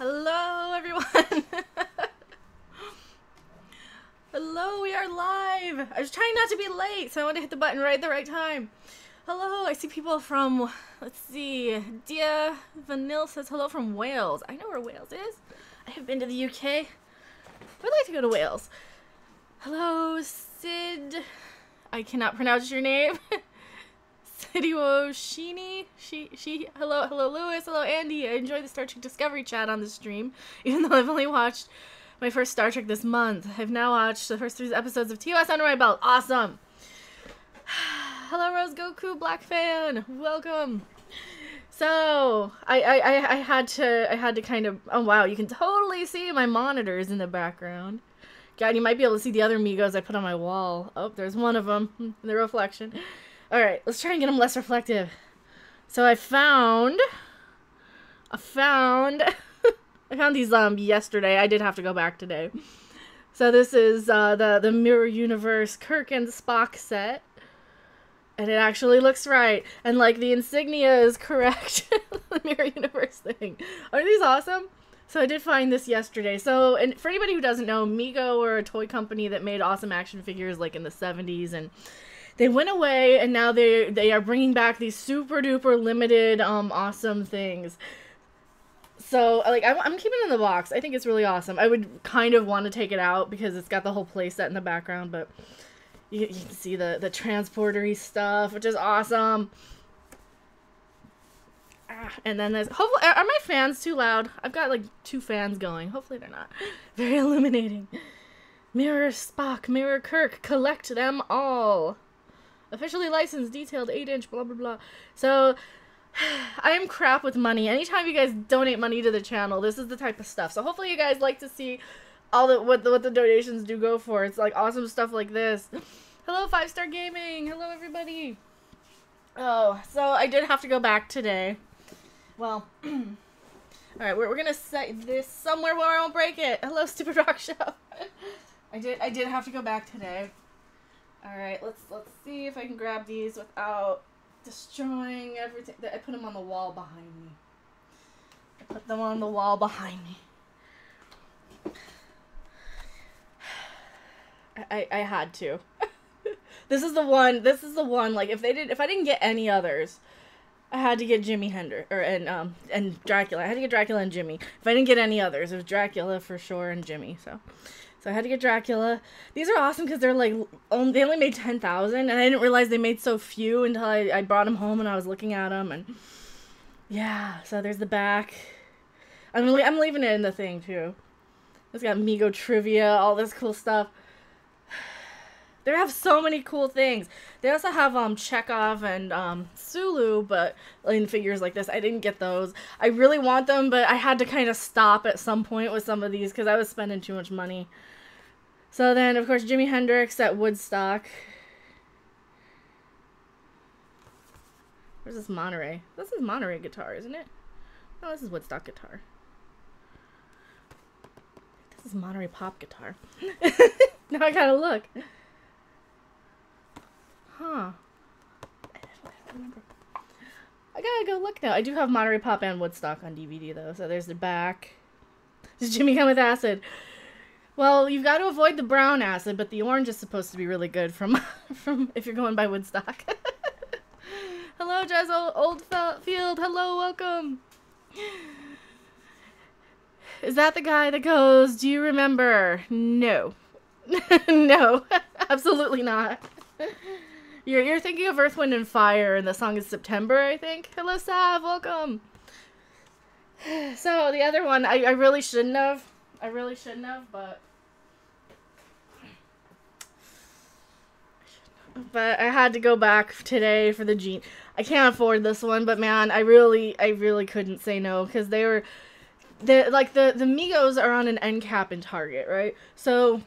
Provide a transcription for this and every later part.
Hello, everyone. Hello, we are live. I was trying not to be late, so I want to hit the button right at the right time. Hello, I see people from, let's see, Dia Vanille says hello from Wales. I know where Wales is. I have been to the UK. I'd like to go to Wales. Hello, Sid. I cannot pronounce your name. Sidiwo Sheeny. Hello, Lewis. Hello, Andy. I enjoy the Star Trek Discovery chat on the stream, even though I've only watched my first Star Trek this month. I've now watched the first 3 episodes of TOS under my belt. Awesome. Hello, Rose Goku Black Fan. Welcome. So I had to kind of, oh wow, you can totally see my monitors in the background. God, you might be able to see the other Megos I put on my wall. Oh, there's one of them in the reflection. All right, let's try and get them less reflective. So I found these yesterday. I did have to go back today. So this is the Mirror Universe Kirk and Spock set. And it actually looks right. And like the insignia is correct. The Mirror Universe thing. Aren't these awesome? So I did find this yesterday. So, and for anybody who doesn't know, Mego were a toy company that made awesome action figures like in the 70s, and they went away, and now they are bringing back these super duper limited awesome things. So like I'm keeping it in the box. I think it's really awesome. I would kind of want to take it out because it's got the whole play set in the background, but you can see the transporter-y stuff, which is awesome. And then there's, hopefully, are my fans too loud? I've got like 2 fans going. Hopefully they're not. Very illuminating. Mirror Spock, Mirror Kirk, collect them all. Officially licensed, detailed, 8-inch, blah, blah, blah. So, I am crap with money. Anytime you guys donate money to the channel, this is the type of stuff. So hopefully you guys like to see all what the donations do go for. It's like awesome stuff like this. Hello, 5-Star Gaming. Hello, everybody. Oh, so I did have to go back today. Well, alright, we're gonna set this somewhere where I won't break it. Hello, Stupid Rock Show. I did have to go back today. Alright, let's see if I can grab these without destroying everything. I put them on the wall behind me. I put them on the wall behind me. I had to. This is the one, like, if I didn't get any others, I had to get Jimi Hendrix, and Dracula. I had to get Dracula and Jimmy. If I didn't get any others, it was Dracula for sure and Jimmy, so I had to get Dracula. These are awesome because they're like, they only made 10,000, and I didn't realize they made so few until I brought them home and I was looking at them, and yeah, so there's the back. I'm leaving it in the thing, too. It's got Mego trivia, all this cool stuff. They have so many cool things. They also have Chekhov and Sulu, but in figures like this. I didn't get those. I really want them, but I had to kind of stop at some point with some of these because I was spending too much money. So then, of course, Jimi Hendrix at Woodstock. Where's this Monterey? This is Monterey guitar, isn't it? No, this is Woodstock guitar. This is Monterey pop guitar. Now I gotta look. Huh. I don't remember. I gotta go look now. I do have Monterey Pop and Woodstock on DVD, though. So there's the back. Does Jimmy come with acid? Well, you've got to avoid the brown acid, but the orange is supposed to be really good from if you're going by Woodstock. Hello, Jazz Oldfield. Hello, welcome. Is that the guy that goes, do you remember? No. No, absolutely not. You're thinking of Earth, Wind, and Fire, and the song is September, I think. Hello, Sav, welcome. So, the other one, I really shouldn't have. But I had to go back today for the Gene. I can't afford this one, but man, I really couldn't say no, because the Megos are on an end cap in Target, right? So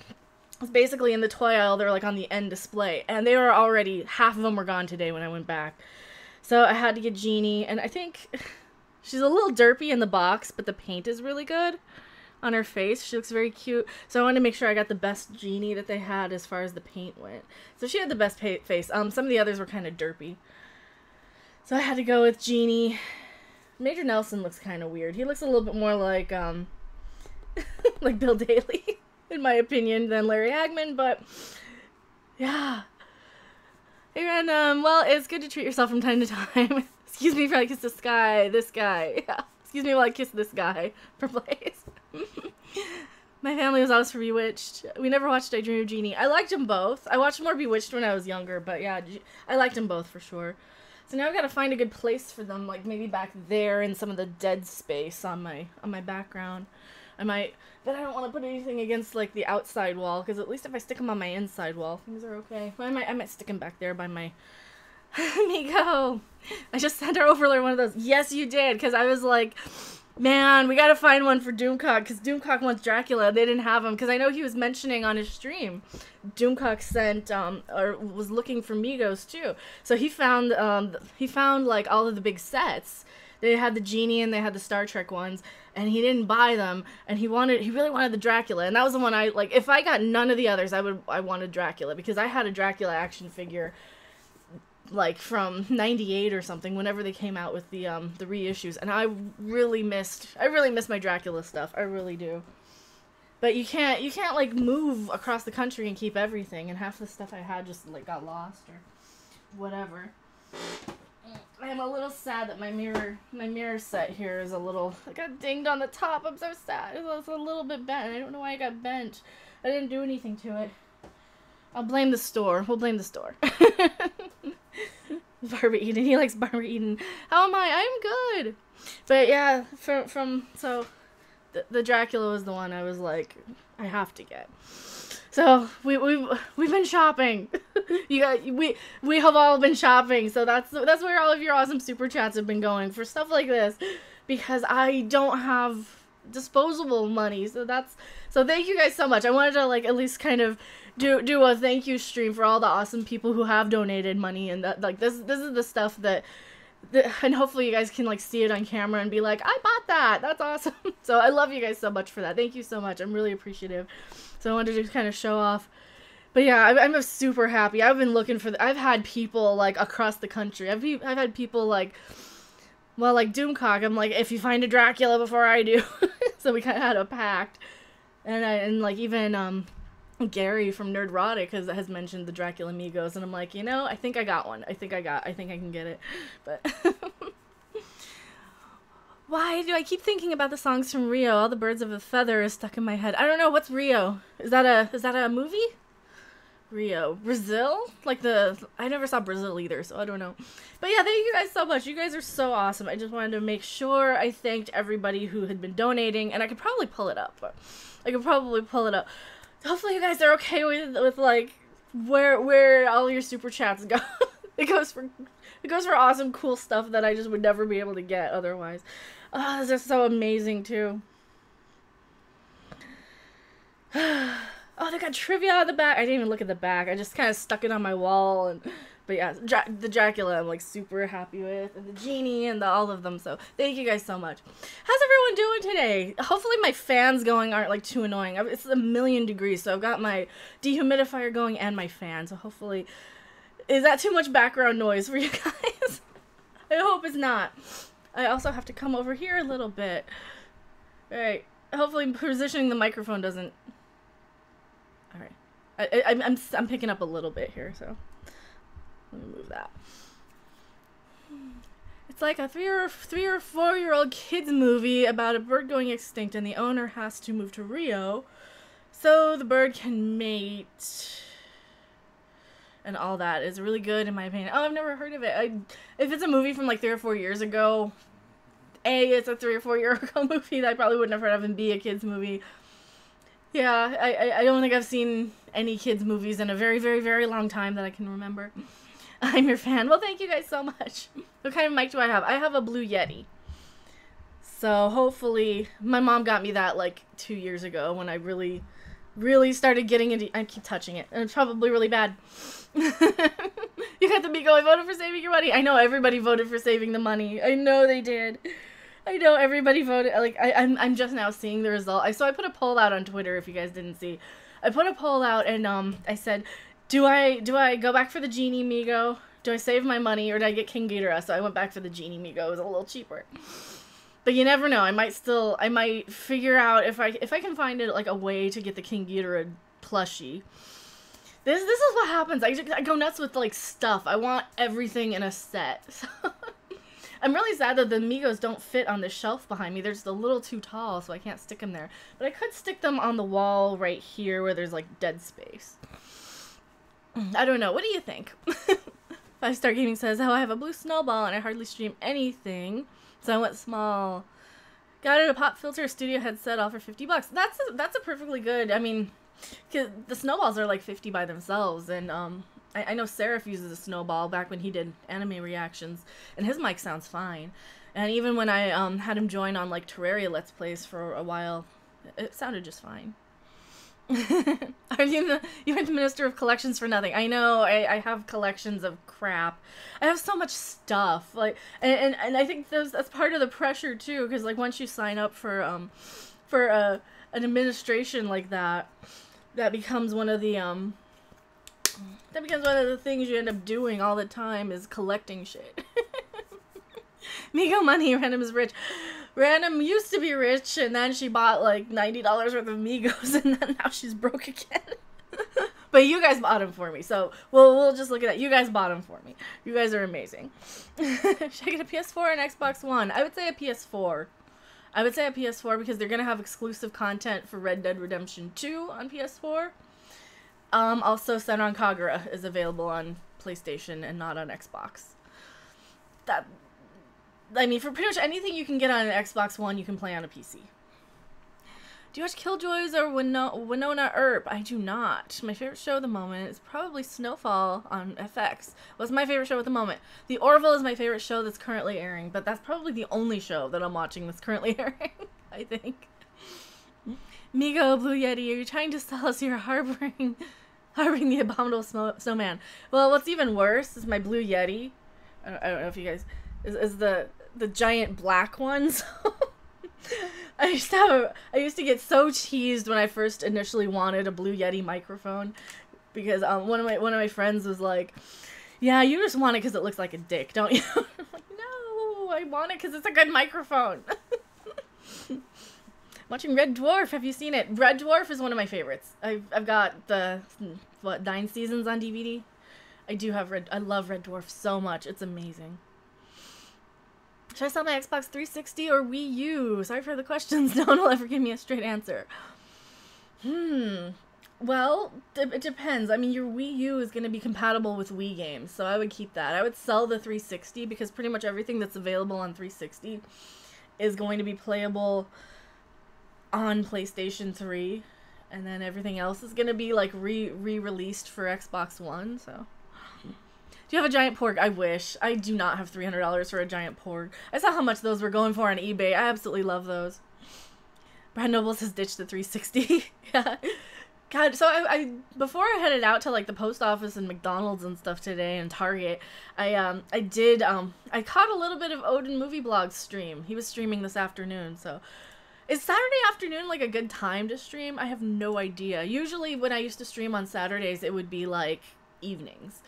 it's basically in the toy aisle, they're like on the end display, and they were already, half of them were gone today when I went back. So I had to get Jeannie, and I think she's a little derpy in the box, but the paint is really good on her face. She looks very cute. So I wanted to make sure I got the best Jeannie that they had as far as the paint went. So she had the best face. Some of the others were kind of derpy. So I had to go with Jeannie. Major Nelson looks kind of weird. He looks a little bit more like, like Bill Daly, in my opinion, than Larry Hagman, but, yeah. Hey, Ren, well, it's good to treat yourself from time to time. Excuse me while I kiss this guy, yeah. Excuse me while I kiss this guy, for Blaze. My family was always for Bewitched. We never watched I Dream of Jeannie. I liked them both. I watched more Bewitched when I was younger, but yeah, I liked them both for sure. So now I've got to find a good place for them, like maybe back there in some of the dead space on my background. I might, but I don't want to put anything against like the outside wall, because at least if I stick them on my inside wall, things are okay. I might stick them back there by my Mego. I just sent our overlord one of those. Yes, you did, because I was like, man, we gotta find one for Doomcock, because Doomcock wants Dracula. They didn't have him, because I know he was mentioning on his stream, Doomcock sent, or was looking for Megos, too. So he found, like, all of the big sets. They had the Genie and they had the Star Trek ones, and he didn't buy them, and he really wanted the Dracula, and that was the one I, like, if I got none of the others, I wanted Dracula, because I had a Dracula action figure, like from 98 or something, whenever they came out with the reissues, and I really missed my Dracula stuff. I really do. But you can't like move across the country and keep everything, and half the stuff I had just like got lost or whatever. I am a little sad that my mirror set here is a little, I got dinged on the top. I'm so sad. It's a little bit bent. I don't know why it got bent. I didn't do anything to it. I'll blame the store. We'll blame the store. Barbara Eden. He likes Barbara Eden. How am I? I'm good. But yeah, so the Dracula was the one I was like, I have to get. So we've been shopping. We have all been shopping. So that's where all of your awesome super chats have been going for stuff like this, because I don't have disposable money. So thank you guys so much. I wanted to like at least kind of do a thank you stream for all the awesome people who have donated money, and that like this is the stuff that and hopefully you guys can like see it on camera and be like, I bought that. That's awesome. So I love you guys so much for that. Thank you so much. I'm really appreciative. So I wanted to just kind of show off. But yeah, I'm super happy. I've been looking for I've had people like across the country. I've had people like, well, like Doomcock. I'm like, if you find a Dracula before I do. So we kind of had a pact. And like even Gary from Nerdrotic has mentioned the Dracula Migos, and I'm like, you know, I think I got one. I think I can get it. But why do I keep thinking about the songs from Rio? All the Birds of a Feather is stuck in my head. I don't know, what's Rio? Is that a movie? Rio. Brazil? Like I never saw Brazil either, so I don't know. But yeah, thank you guys so much. You guys are so awesome. I just wanted to make sure I thanked everybody who had been donating, and I could probably pull it up. Hopefully you guys are okay with like where all your super chats go. It goes for awesome cool stuff that I just would never be able to get otherwise. Oh, this is so amazing too. Oh, they got trivia on the back. I didn't even look at the back. I just kind of stuck it on my wall. But yeah, the Dracula I'm like super happy with, and the Genie and all of them. So thank you guys so much. How's everyone doing today? Hopefully my fans going aren't like too annoying. It's a million degrees, so I've got my dehumidifier going and my fan. So hopefully, is that too much background noise for you guys? I hope it's not. I also have to come over here a little bit. All right. Hopefully positioning the microphone doesn't. All right. I'm picking up a little bit here, so. Let me move that. It's like a three or 4-year-old kids movie about a bird going extinct, and the owner has to move to Rio so the bird can mate. And all that is really good in my opinion. Oh, I've never heard of it. If it's a movie from like 3 or 4 years ago, it's a 3 or 4 year ago movie that I probably wouldn't have heard of and be a kids movie. Yeah, I don't think I've seen any kids movies in a very, very, very long time that I can remember. I'm your fan. Well, thank you guys so much. What kind of mic do I have? I have a Blue Yeti. So hopefully, my mom got me that like 2 years ago when I really, really started getting into. I keep touching it, and it's probably really bad. You got the Mego. I voted for saving your money. I know everybody voted for saving the money. I know they did. I know everybody voted. Like I'm just now seeing the result. So I put a poll out on Twitter. If you guys didn't see, I put a poll out, and I said, do I go back for the Genie Mego? Do I save my money or do I get King Ghidorah? So I went back for the Genie Mego. It was a little cheaper. But you never know. I might figure out if I can find it like a way to get the King Ghidorah plushie. This is what happens. I go nuts with like stuff. I want everything in a set. So I'm really sad that the Megos don't fit on the shelf behind me. They're just a little too tall, so I can't stick them there. But I could stick them on the wall right here where there's like dead space. I don't know. What do you think? 5-Star Gaming says, oh, I have a blue snowball and I hardly stream anything, so I went small. Got it a pop filter studio headset all for $50. That's a perfectly good. I mean, 'cause the snowballs are like 50 by themselves, and I know Seraph uses a snowball back when he did anime reactions, and his mic sounds fine. And even when I had him join on like Terraria Let's Plays for a while, it sounded just fine. Are you went to Minister of Collections for nothing? I know, I have collections of crap. I have so much stuff, like, and I think that's part of the pressure too, because like once you sign up for an administration like that, that becomes one of the things you end up doing all the time is collecting shit. Mego money, Random is rich. Random used to be rich, and then she bought like $90 worth of Megos, and then now she's broke again. But you guys bought them for me, so we'll just look at that. You guys bought them for me. You guys are amazing. Should I get a PS4 and Xbox One? I would say a PS4. I would say a PS4 because they're gonna have exclusive content for Red Dead Redemption 2 on PS4. Also, Senran Kagura is available on PlayStation and not on Xbox. I mean, for pretty much anything you can get on an Xbox One, you can play on a PC. Do you watch Killjoys or Winona Earp? I do not. My favorite show at the moment is probably Snowfall on FX. What's my favorite show at the moment? The Orville is my favorite show that's currently airing, but that's probably the only show that I'm watching that's currently airing, I think. Mego, Blue Yeti, are you trying to sell us you're harboring the abominable snowman? Well, what's even worse is my Blue Yeti. I don't know if you guys... Is the giant black ones. I used to get so teased when I first initially wanted a Blue Yeti microphone, because one of my friends was like, yeah, you just want it because it looks like a dick, don't you? I'm like, no, I want it because it's a good microphone. Watching Red Dwarf, have you seen it? Red Dwarf is one of my favorites. I've got the 9 seasons on DVD. I love Red Dwarf so much. It's amazing. Should I sell my Xbox 360 or Wii U? Sorry for the questions. No one will ever give me a straight answer. Well, it depends. I mean, your Wii U is going to be compatible with Wii games, so I would keep that. I would sell the 360 because pretty much everything that's available on 360 is going to be playable on PlayStation 3, and then everything else is going to be like re-released for Xbox One, so... Do you have a giant porg? I wish. I do not have $300 for a giant porg. I saw how much those were going for on eBay. I absolutely love those. Brad Nobles has ditched the 360. Yeah. God, so I before I headed out to like the post office and McDonald's and stuff today and Target, I caught a little bit of Odin Movie Blog's stream. He was streaming this afternoon, so is Saturday afternoon like a good time to stream? I have no idea. Usually when I used to stream on Saturdays, it would be like evenings.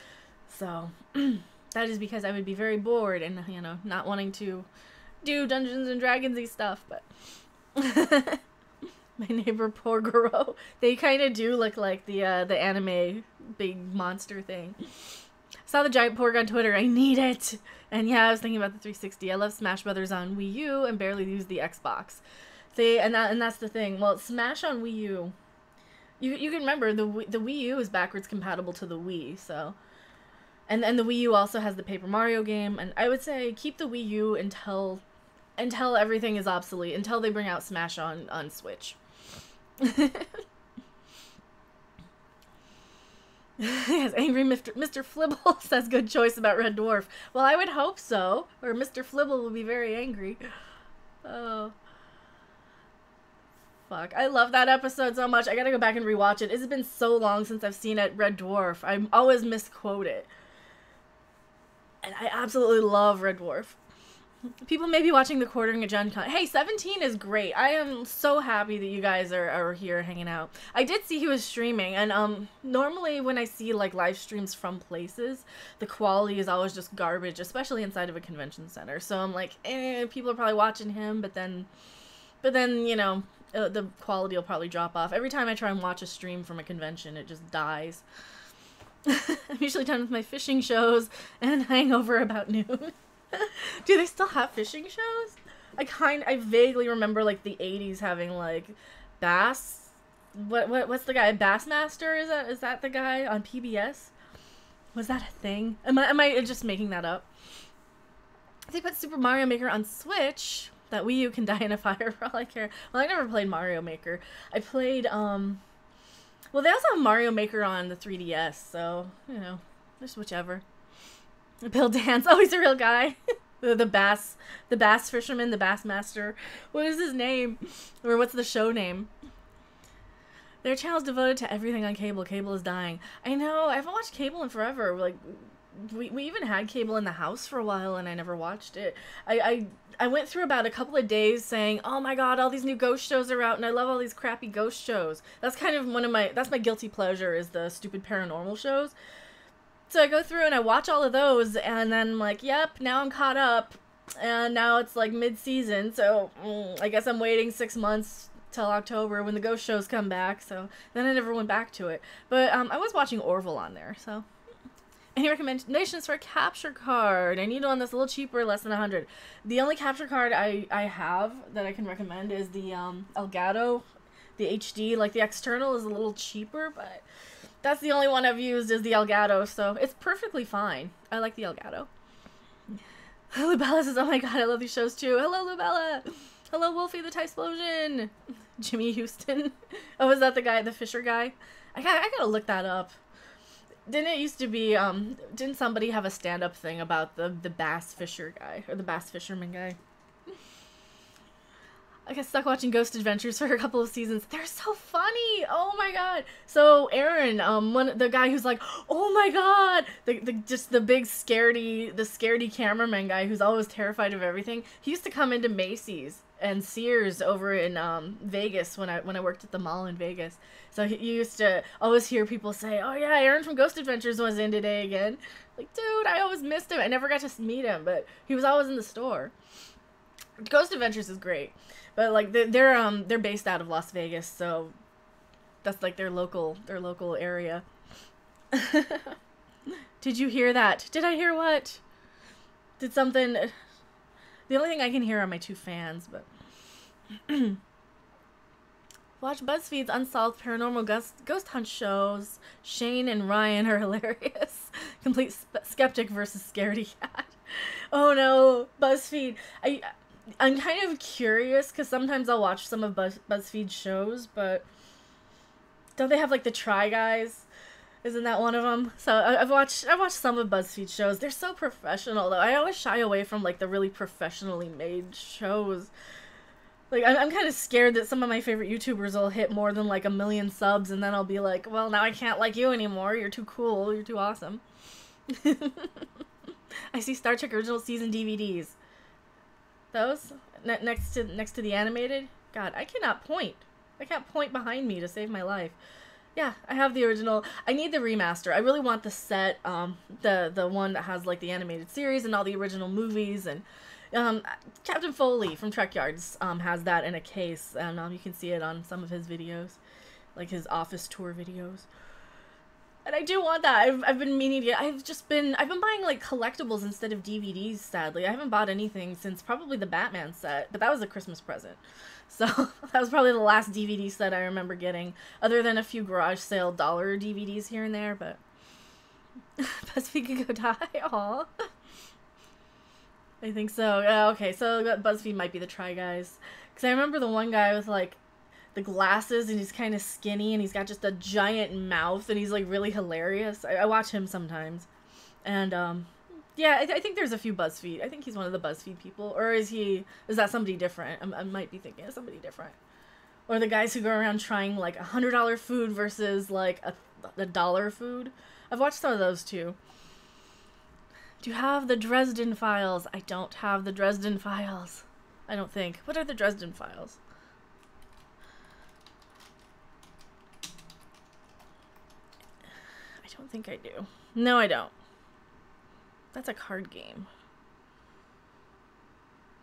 So, that is because I would be very bored and, you know, not wanting to do Dungeons and Dragons-y stuff, but... My neighbor Porgoro. They kind of do look like the anime big monster thing. Saw the giant porg on Twitter. I need it! And yeah, I was thinking about the 360. I love Smash Brothers on Wii U and barely use the Xbox. See, and that's the thing. Well, Smash on Wii U... You can remember, the Wii U is backwards compatible to the Wii, so... And the Wii U also has the Paper Mario game, and I would say keep the Wii U until everything is obsolete, until they bring out Smash on Switch. Yes, angry Mr. Flibble says good choice about Red Dwarf. Well, I would hope so, or Mr. Flibble will be very angry. Oh. Fuck, I love that episode so much. I gotta go back and rewatch it. It's been so long since I've seen it, Red Dwarf. I always misquote it. And I absolutely love Red Dwarf. People may be watching the quartering at Gen Con. Hey, 17 is great. I am so happy that you guys are here hanging out. I did see he was streaming, and normally when I see like live streams from places, the quality is always just garbage, especially inside of a convention center. So I'm like, people are probably watching him, but then you know, the quality will probably drop off. Every time I try and watch a stream from a convention, it just dies. I'm usually done with my fishing shows and hangover about noon. Do they still have fishing shows? I vaguely remember like the 80s having like Bass. What's the guy? Bassmaster? Is that the guy on PBS? Was that a thing? Am I just making that up? They put Super Mario Maker on Switch. That Wii U can die in a fire for all I care. Well, I never played Mario Maker. I played well, they also have Mario Maker on the 3DS, so you know, just whichever. Bill Dance. Oh, he's a real guy. the bass fisherman, the bass master. What is his name? Or what's the show name? Their channel's devoted to everything on cable. Cable is dying. I know. I haven't watched cable in forever. Like, we even had cable in the house for a while, and I never watched it. I went through about a couple of days saying, oh my god, all these new ghost shows are out, and I love all these crappy ghost shows. That's kind of that's my guilty pleasure, is the stupid paranormal shows. So I go through and I watch all of those, and then I'm like, yep, now I'm caught up, and now it's like mid-season, so I guess I'm waiting 6 months till October when the ghost shows come back, so then I never went back to it. But I was watching Orville on there, so. Any recommendations for a capture card? I need one that's a little cheaper, less than 100. The only capture card I have that I can recommend is the Elgato, the HD. Like, the external is a little cheaper, but that's the only one I've used is the Elgato, so it's perfectly fine. I like the Elgato. Lubella says, oh my god, I love these shows too. Hello, Lubella. Hello, Wolfie the Tysplosion. Jimmy Houston. Oh, is that the guy, the Fisher guy? I gotta look that up. Didn't it used to be, didn't somebody have a stand-up thing about the bass fisher guy, or the bass fisherman guy? I got stuck watching Ghost Adventures for a couple of seasons. They're so funny! Oh my god! So Aaron, the guy who's like, oh my god! Just the big scaredy cameraman guy who's always terrified of everything. He used to come into Macy's and Sears over in Vegas when I worked at the mall in Vegas. So you used to always hear people say, oh yeah, Aaron from Ghost Adventures was in today again. Like, dude, I always missed him. I never got to meet him, but he was always in the store. Ghost Adventures is great. But like they're based out of Las Vegas, so that's like their local area. Did you hear that? Did I hear what? Did something? The only thing I can hear are my two fans, but watch BuzzFeed's Unsolved Paranormal Ghost Hunt shows. Shane and Ryan are hilarious. Complete skeptic versus scaredy cat. Oh no, BuzzFeed. I'm kind of curious because sometimes I'll watch some of BuzzFeed shows, but don't they have like the Try Guys? Isn't that one of them? So I've watched some of BuzzFeed shows. They're so professional though. I always shy away from like the really professionally made shows. Like I'm kind of scared that some of my favorite YouTubers will hit more than like 1 million subs, and then I'll be like, well, now I can't like you anymore. You're too cool. You're too awesome. I see Star Trek original season DVDs. Those next to the animated. God, I cannot point. I can't point behind me to save my life. Yeah, I have the original. I need the remaster. I really want the set, the one that has like the animated series and all the original movies, and Captain Foley from Trek Yards has that in a case, and you can see it on some of his videos, like his office tour videos. And I do want that. I've been meaning to. I've been buying like collectibles instead of DVDs, sadly. I haven't bought anything since probably the Batman set, but that was a Christmas present. So that was probably the last DVD set I remember getting, other than a few garage sale dollar DVDs here and there, but BuzzFeed could go die. Aw. I think so. Okay, so BuzzFeed might be the Try Guys. Because I remember the one guy with like the glasses, and he's kind of skinny, and he's got just a giant mouth, and he's like really hilarious. I watch him sometimes, and yeah, I think there's a few BuzzFeed. I think he's one of the BuzzFeed people, or is that somebody different? I might be thinking of somebody different, or the guys who go around trying like $100 food versus like a $1 food. I've watched some of those too. Do you have the Dresden Files? I don't have the Dresden Files. I don't think. What are the Dresden Files? I don't think I do. No, I don't. That's a card game.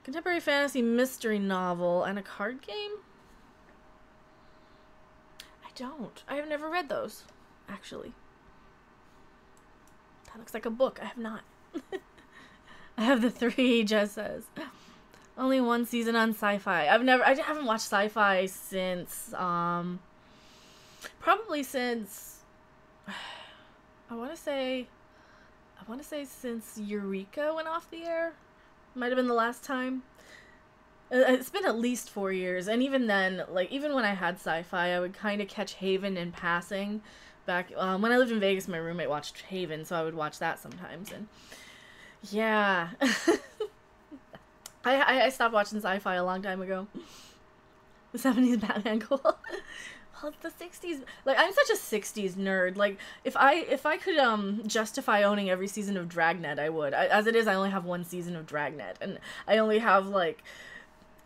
Contemporary fantasy mystery novel and a card game? I don't. I have never read those, actually. That looks like a book. I have not. I have the 3, Jess says. Only 1 season on Sci-Fi. I haven't watched Sci-Fi since, probably since, I want to say since Eureka went off the air. Might have been the last time. It's been at least 4 years, and even then, like, even when I had Sci-Fi, I would kind of catch Haven in passing. Back when I lived in Vegas, my roommate watched Haven, so I would watch that sometimes, and yeah. I stopped watching Sci-Fi a long time ago. The 70s Batman cool. Well, the 60s, like, I'm such a 60s nerd. Like, if I could justify owning every season of Dragnet, I would. As it is, I only have 1 season of Dragnet, and I only have, like,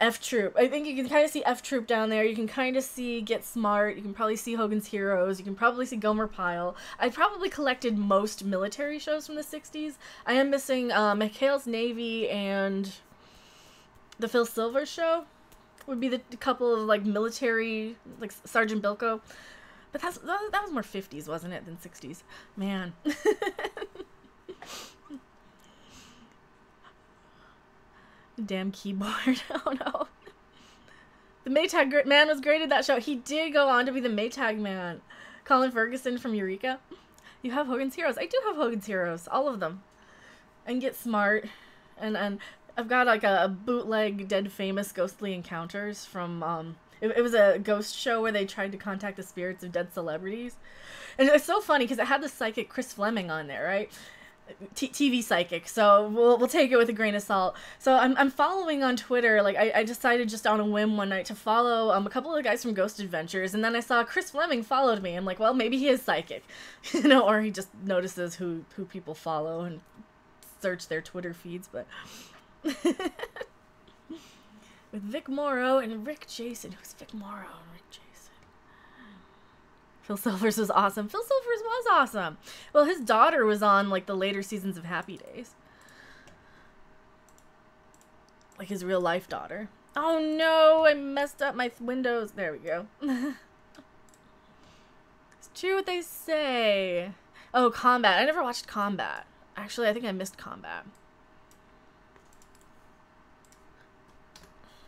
F-Troop. I think you can kind of see F-Troop down there. You can kind of see Get Smart. You can probably see Hogan's Heroes. You can probably see Gomer Pyle. I probably collected most military shows from the 60s. I am missing McHale's Navy and the Phil Silvers show. Would be the couple of, like, military, like Sergeant Bilko. But that was more 50s, wasn't it, than 60s? Man. Damn keyboard. Oh no. The Maytag man was great at that show. He did go on to be the Maytag man. Colin Ferguson from Eureka. You have Hogan's Heroes. I do have Hogan's Heroes. All of them. And Get Smart. And I've got, like, a bootleg Dead Famous Ghostly Encounters from, it was a ghost show where they tried to contact the spirits of dead celebrities. And it's so funny because it had the psychic Chris Fleming on there, right? TV psychic, so we'll take it with a grain of salt. So I'm following on Twitter, like, I decided just on a whim one night to follow a couple of guys from Ghost Adventures, and then I saw Chris Fleming followed me. I'm like, well, maybe he is psychic, you know, or he just notices who people follow and search their Twitter feeds, but... With Vic Morrow and Rick Jason. Who's Vic Morrow and Rick Jason? Phil Silvers was awesome. Phil Silvers was awesome. Well, his daughter was on, like, the later seasons of Happy Days. Like, his real life daughter. Oh no, I messed up my windows. There we go. It's true what they say. Oh, Combat. I never watched Combat. Actually, I think I missed Combat.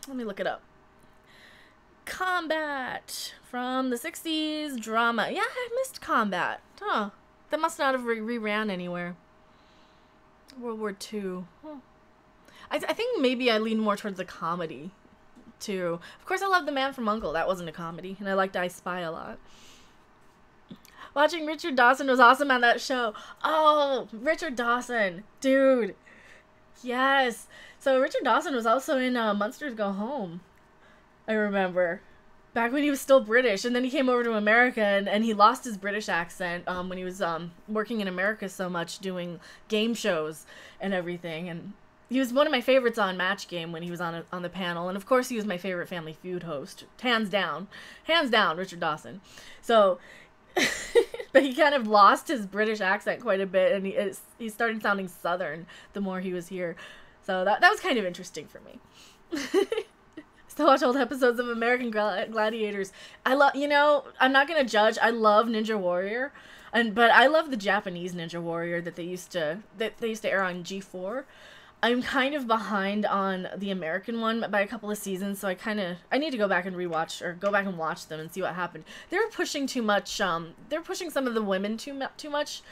Let me look it up. Combat from the 60s drama. Yeah, I missed Combat. Huh. That must not have reran anywhere. World War II. Huh. I think maybe I lean more towards the comedy, too. Of course, I love The Man from U.N.C.L.E. That wasn't a comedy. And I liked I Spy a lot. Watching Richard Dawson was awesome on that show. Oh, Richard Dawson. Dude. Yes. So Richard Dawson was also in Monsters Go Home. I remember. Back when he was still British. And then he came over to America and he lost his British accent when he was working in America so much doing game shows and everything. And he was one of my favorites on Match Game when he was on the panel. And of course he was my favorite Family Feud host. Hands down. Hands down, Richard Dawson. So... but he kind of lost his British accent quite a bit, and he started sounding Southern the more he was here. So that was kind of interesting for me. Still watch old episodes of American Gladiators. I love, you know, I'm not gonna judge. I love Ninja Warrior, but I love the Japanese Ninja Warrior that they used to air on G4. I'm kind of behind on the American one by a couple of seasons, so I need to go back and rewatch, or go back and watch them and see what happened. They were pushing too much, they're pushing some of the women too much,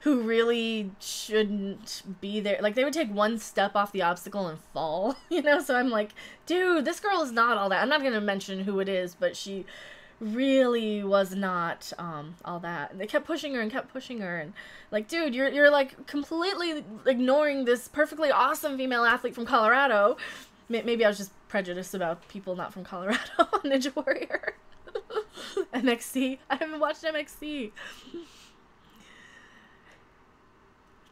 who really shouldn't be there. Like, they would take one step off the obstacle and fall, you know? So I'm like, dude, this girl is not all that. I'm not gonna mention who it is, but she really was not all that. And they kept pushing her and like, dude, you're like completely ignoring this perfectly awesome female athlete from Colorado. Maybe I was just prejudiced about people not from Colorado on Ninja Warrior. MXC. I haven't watched MXC.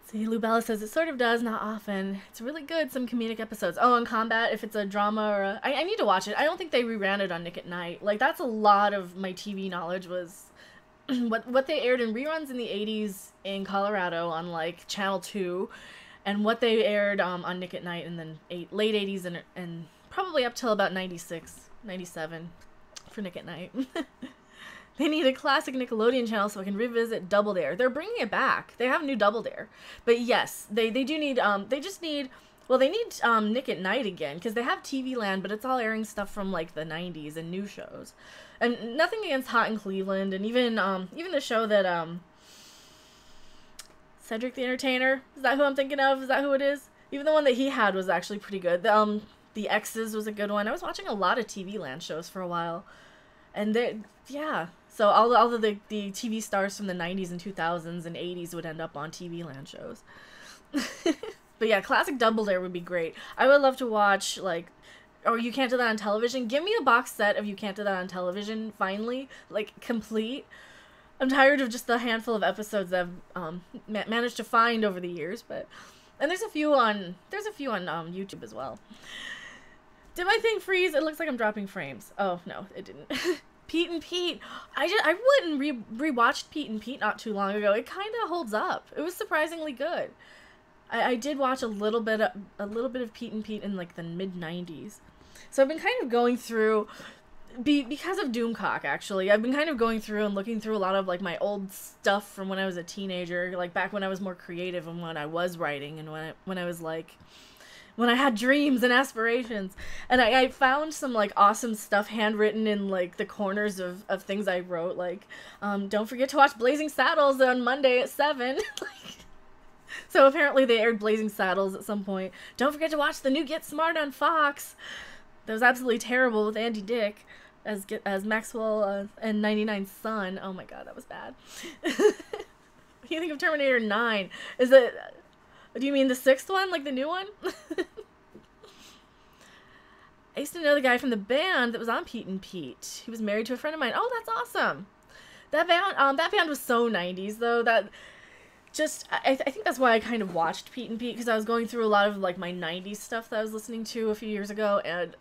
See, Lubella says it sort of does, not often. It's really good, some comedic episodes. Oh, and Combat, if it's a drama or a... I need to watch it. I don't think they reran it on Nick at Night. Like, that's a lot of my TV knowledge was what they aired in reruns in the 80s in Colorado on, like, Channel 2, and what they aired on Nick at Night in the late 80s and probably up till about 96, 97 for Nick at Night. They need a classic Nickelodeon channel so I can revisit Double Dare. They're bringing it back. They have a new Double Dare. But yes, they do need, they just need, well, they need Nick at Night again, because they have TV Land, but it's all airing stuff from, like, the 90s and new shows. And nothing against Hot in Cleveland, and even the show that, Cedric the Entertainer, is that who I'm thinking of? Is that who it is? Even the one that he had was actually pretty good. The X's was a good one. I was watching a lot of TV Land shows for a while. And they, yeah. So all of the TV stars from the 90s and 2000s and 80s would end up on TV Land shows. But yeah, classic Double Dare would be great. I would love to watch, like, or You Can't Do That on Television. Give me a box set of You Can't Do That on Television, finally. Like, complete. I'm tired of just the handful of episodes that I've managed to find over the years, but... And there's a few on YouTube as well. Did my thing freeze? It looks like I'm dropping frames. Oh, no, it didn't. Pete and Pete. I went and rewatched Pete and Pete not too long ago. It kind of holds up. It was surprisingly good. I did watch a little bit of Pete and Pete in, like, the mid-90s. So I've been kind of going through, because of Doomcock, actually, I've been kind of going through and looking through a lot of, like, my old stuff from when I was a teenager, like, back when I was more creative and when I was writing and when I was, like... when I had dreams and aspirations. And I found some, like, awesome stuff handwritten in, like, the corners of things I wrote. Like, don't forget to watch Blazing Saddles on Monday at 7. Like, so apparently they aired Blazing Saddles at some point. Don't forget to watch the new Get Smart on Fox. That was absolutely terrible with Andy Dick as Maxwell and 99's son. Oh my god, that was bad. You think of Terminator 9. Is it... Do you mean the 6th one? Like the new one? I used to know the guy from the band that was on Pete and Pete. He was married to a friend of mine. Oh, that's awesome. That band was so 90s, though. That just... I think that's why I kind of watched Pete and Pete, because I was going through a lot of, like, my 90s stuff that I was listening to a few years ago, and...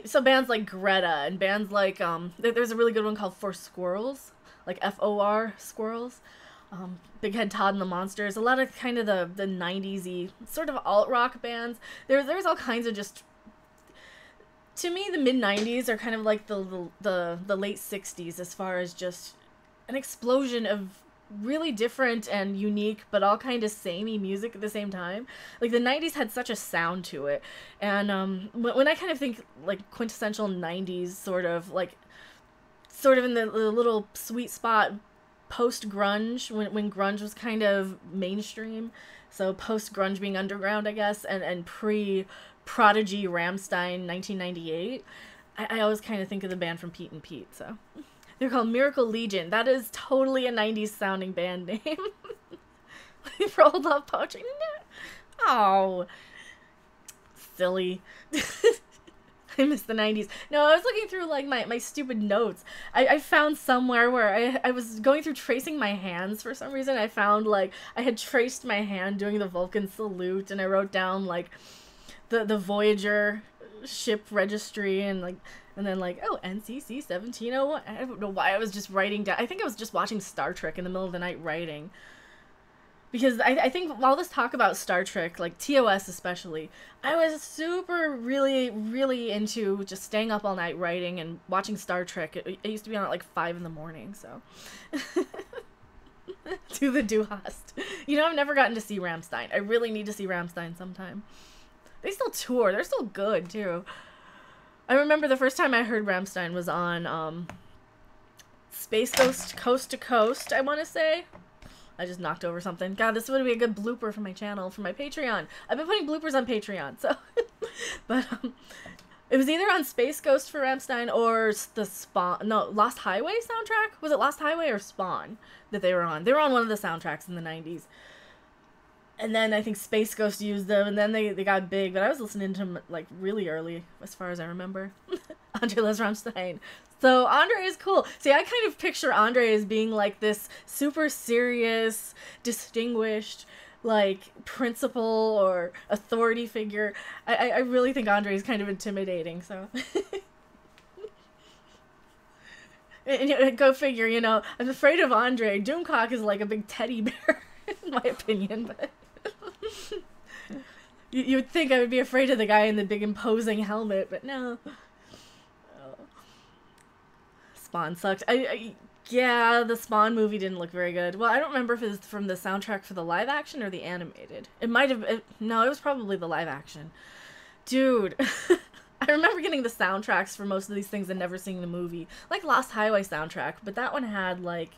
So bands like Greta, and bands like... There's a really good one called For Squirrels. Like F-O-R, Squirrels. Big Head Todd and the Monsters, a lot of kind of the 90s-y sort of alt-rock bands. There's all kinds of just... To me, the mid-90s are kind of like the late 60s as far as just an explosion of really different and unique, but all kind of samey music at the same time. Like, the 90s had such a sound to it. And when I kind of think, like, quintessential 90s sort of in the little sweet spot post-grunge, when grunge was kind of mainstream, so post-grunge being underground, I guess, and pre-Prodigy Rammstein 1998, I always kind of think of the band from Pete and Pete, so. They're called Miracle Legion. That is totally a 90s sounding band name. For Old Love Poetry. Oh. Silly. I miss the 90s. No, I was looking through, like, my stupid notes. I found somewhere where I was going through tracing my hands for some reason. I found, like, I had traced my hand doing the Vulcan salute, and I wrote down, like, the Voyager ship registry, and, like, and then, like, oh, NCC 1701. I don't know why I was just writing down. I think I was just watching Star Trek in the middle of the night writing. Because I think all this talk about Star Trek, like TOS especially, I was really, really into just staying up all night writing and watching Star Trek. It used to be on at like 5 in the morning, so. To the Du Hast. You know, I've never gotten to see Rammstein. I really need to see Rammstein sometime. They still tour. They're still good, too. I remember the first time I heard Rammstein was on Space Ghost Coast to Coast, I want to say. I just knocked over something. God, this would be a good blooper for my channel, for my Patreon. I've been putting bloopers on Patreon, so. But, it was either on Space Ghost for Rammstein or the Spawn, no, Lost Highway soundtrack? Was it Lost Highway or Spawn that they were on? They were on one of the soundtracks in the 90s. And then I think Space Ghost used them, and then they got big, but I was listening to them, like, really early, as far as I remember. Andre Les Rammstein. So, Andre is cool. See, I kind of picture Andre as being, like, this super serious, distinguished, like principal or authority figure. I really think Andre is kind of intimidating. So, and go figure. You know, I'm afraid of Andre. Doomcock is like a big teddy bear, in my opinion. But you would think I would be afraid of the guy in the big imposing helmet, but no. Oh. Spawn sucked. Yeah, the Spawn movie didn't look very good. Well, I don't remember if it was from the soundtrack for the live action or the animated. It might have... no, it was probably the live action. Dude, I remember getting the soundtracks for most of these things and never seeing the movie. Like Lost Highway soundtrack, but that one had, like...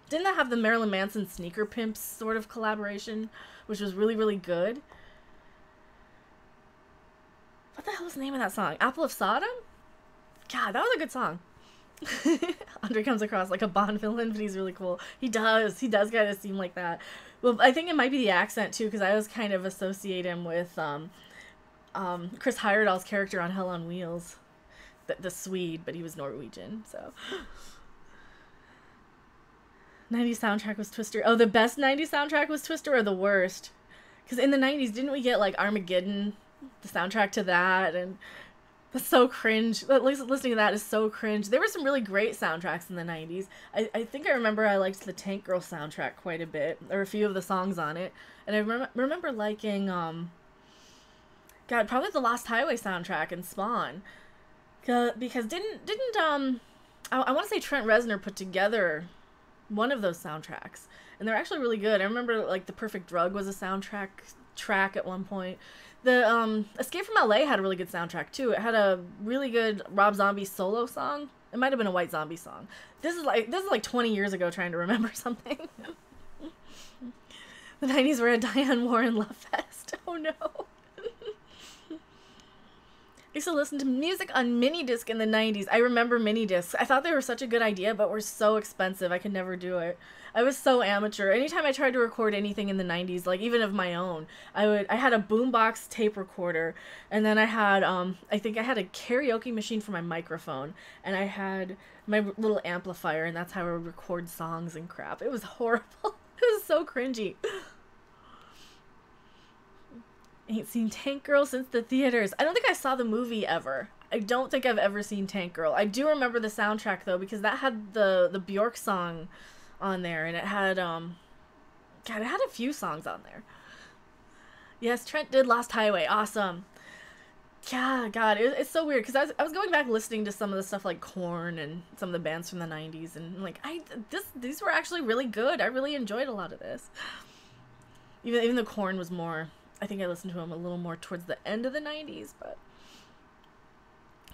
Didn't that have the Marilyn Manson Sneaker Pimps sort of collaboration? Which was really, really good. What the hell was the name of that song? Apple of Sodom? God, that was a good song. Andre comes across like a Bond villain, but he's really cool. He does kind of seem like that. Well, I think it might be the accent too, because I always kind of associate him with Chris Heyerdahl's character on Hell on Wheels, the Swede, but he was Norwegian. So 90s soundtrack was Twister. Oh, the best 90s soundtrack was Twister, or the worst? Because in the 90s, didn't we get like Armageddon, the soundtrack to that, and that's so cringe. At least listening to that is so cringe. There were some really great soundtracks in the 90s. I think I remember I liked the Tank Girl soundtrack quite a bit, or a few of the songs on it. And I remember liking, God, probably the Lost Highway soundtrack and Spawn. Because didn't I want to say Trent Reznor put together one of those soundtracks. And they're actually really good. I remember, like, The Perfect Drug was a soundtrack track at one point. The Escape from LA had a really good soundtrack too. It had a really good Rob Zombie solo song. It might have been a White Zombie song. This is like 20 years ago trying to remember something. The 90s were a Diane Warren love fest. Oh no. I used to listen to music on mini disc in the 90s. I remember mini discs. I thought they were such a good idea, but were so expensive. I could never do it. I was so amateur. Anytime I tried to record anything in the 90s, like even of my own, I had a boombox tape recorder, and then I had I think I had a karaoke machine for my microphone, and I had my little amplifier, and that's how I would record songs and crap. It was horrible. It was so cringy. Ain't seen Tank Girl since the theaters. I don't think I saw the movie ever. I don't think I've ever seen Tank Girl. I do remember the soundtrack though, because that had the Bjork song on there, and it had God, it had a few songs on there. Yes, Trent did Lost Highway. Awesome. Yeah, God, it's so weird, because I was going back listening to some of the stuff like Korn and some of the bands from the 90s, and like these were actually really good. I really enjoyed a lot of this. Even though Korn was more, I think I listened to him a little more towards the end of the 90s, but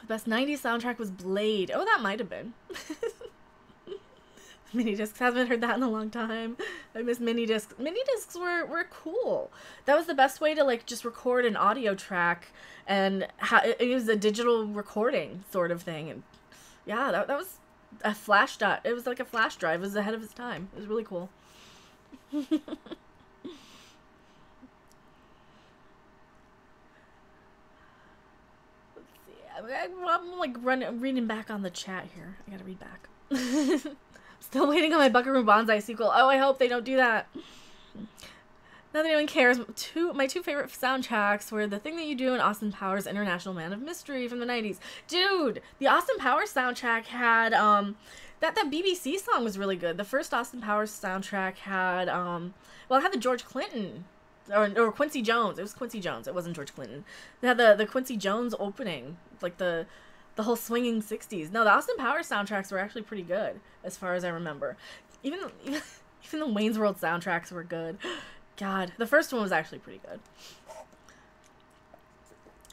the best 90s soundtrack was Blade. Oh, that might have been. Mini discs, haven't heard that in a long time. I miss mini discs. Mini discs were cool. That was the best way to like just record an audio track, and it was a digital recording sort of thing. And yeah, that was a flash dot. It was like a flash drive. It was ahead of its time. It was really cool. Let's see. I'm like reading back on the chat here. I gotta read back. Still waiting on my Buckaroo Banzai sequel. Oh, I hope they don't do that. Not that anyone cares. My two favorite soundtracks were The Thing That You Do and Austin Powers' International Man of Mystery from the 90s. Dude, the Austin Powers soundtrack had, that BBC song was really good. The first Austin Powers soundtrack had, well, it had the George Clinton, or Quincy Jones. It was Quincy Jones. It wasn't George Clinton. It had the Quincy Jones opening, like the whole swinging 60s. No, the Austin Powers soundtracks were actually pretty good, as far as I remember. Even the Wayne's World soundtracks were good. God, the first one was actually pretty good.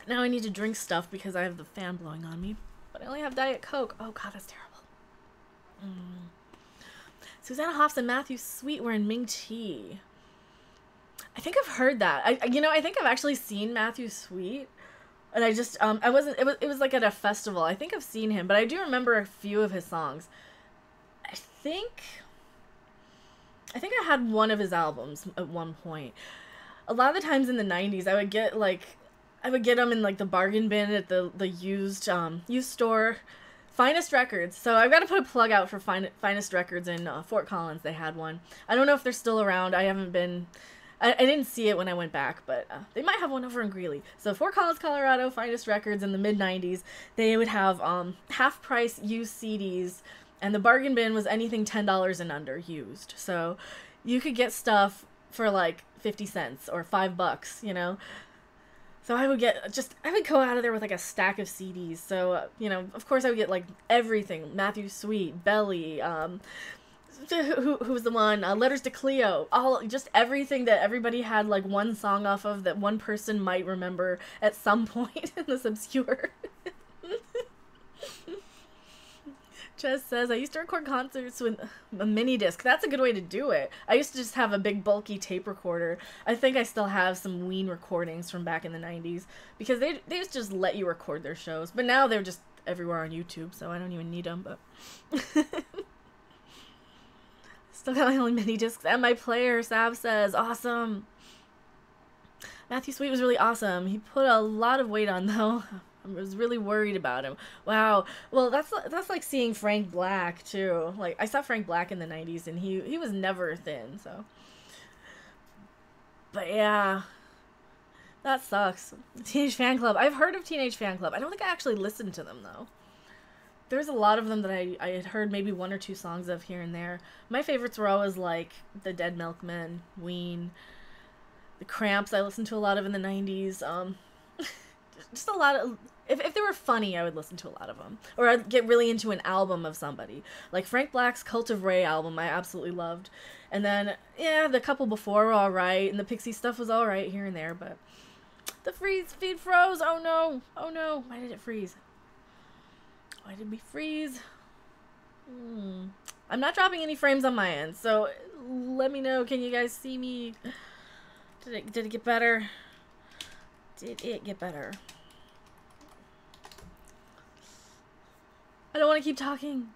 Now I need to drink stuff because I have the fan blowing on me. But I only have Diet Coke. Oh god, that's terrible. Susanna Hoffs and Matthew Sweet were in Ming Tea. I think I've heard that. I think I've actually seen Matthew Sweet. And I just, it was like at a festival. I think I've seen him, but I do remember a few of his songs. I think I had one of his albums at one point. A lot of the times in the 90s, I would get them in like the bargain bin at the used store. Finest Records. So I've got to put a plug out for Finest Records in Fort Collins. They had one. I don't know if they're still around. I haven't been I didn't see it when I went back, but they might have one over in Greeley. So Fort Collins, Colorado, Finest Records in the mid-90s, they would have half-price used CDs, and the bargain bin was anything $10 and under used. So you could get stuff for like 50 cents or $5, you know? So I would go out of there with like a stack of CDs. So, you know, of course I would get like everything. Matthew Sweet, Belly, who was the one? Letters to Cleo. Just everything that everybody had like one song off of that one person might remember at some point in this obscure. Jess says, I used to record concerts with a mini disc. That's a good way to do it. I used to just have a big bulky tape recorder. I think I still have some Ween recordings from back in the 90s because they used to just let you record their shows. But now they're just everywhere on YouTube, so I don't even need them. But still got my only mini discs and my player, Sav says. Awesome. Matthew Sweet was really awesome. He put a lot of weight on, though. I was really worried about him. Wow. Well, that's like seeing Frank Black too. Like I saw Frank Black in the 90s and he was never thin, so. But yeah. That sucks. Teenage Fan Club. I've heard of Teenage Fan Club. I don't think I actually listened to them though. There's a lot of them that I had heard maybe one or two songs of here and there. My favorites were always like the Dead Milkmen, Ween, the Cramps. I listened to a lot of in the 90s. Just a lot of, if they were funny, I would listen to a lot of them. Or I'd get really into an album of somebody. Like Frank Black's Cult of Ray album, I absolutely loved. And then, yeah, the couple before were alright, and the Pixie stuff was alright here and there, but the freeze feed froze. Oh no. Oh no. Why did it freeze? Why did we freeze? I'm not dropping any frames on my end, so let me know. Can you guys see me? Did it get better? Did it get better? I don't want to keep talking.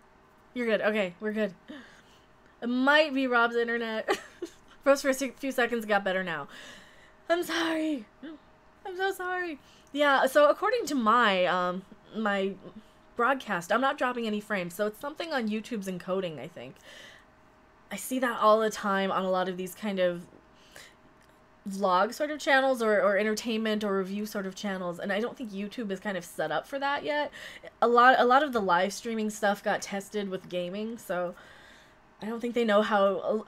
You're good. Okay, we're good. It might be Rob's internet. Froze for a few seconds, got better now. I'm sorry. I'm so sorry. Yeah, so according to my my broadcast, I'm not dropping any frames, so it's something on YouTube's encoding, I think. I see that all the time on a lot of these kind of vlog sort of channels or entertainment or review sort of channels, and I don't think YouTube is kind of set up for that yet. A lot of the live streaming stuff got tested with gaming, so I don't think they know how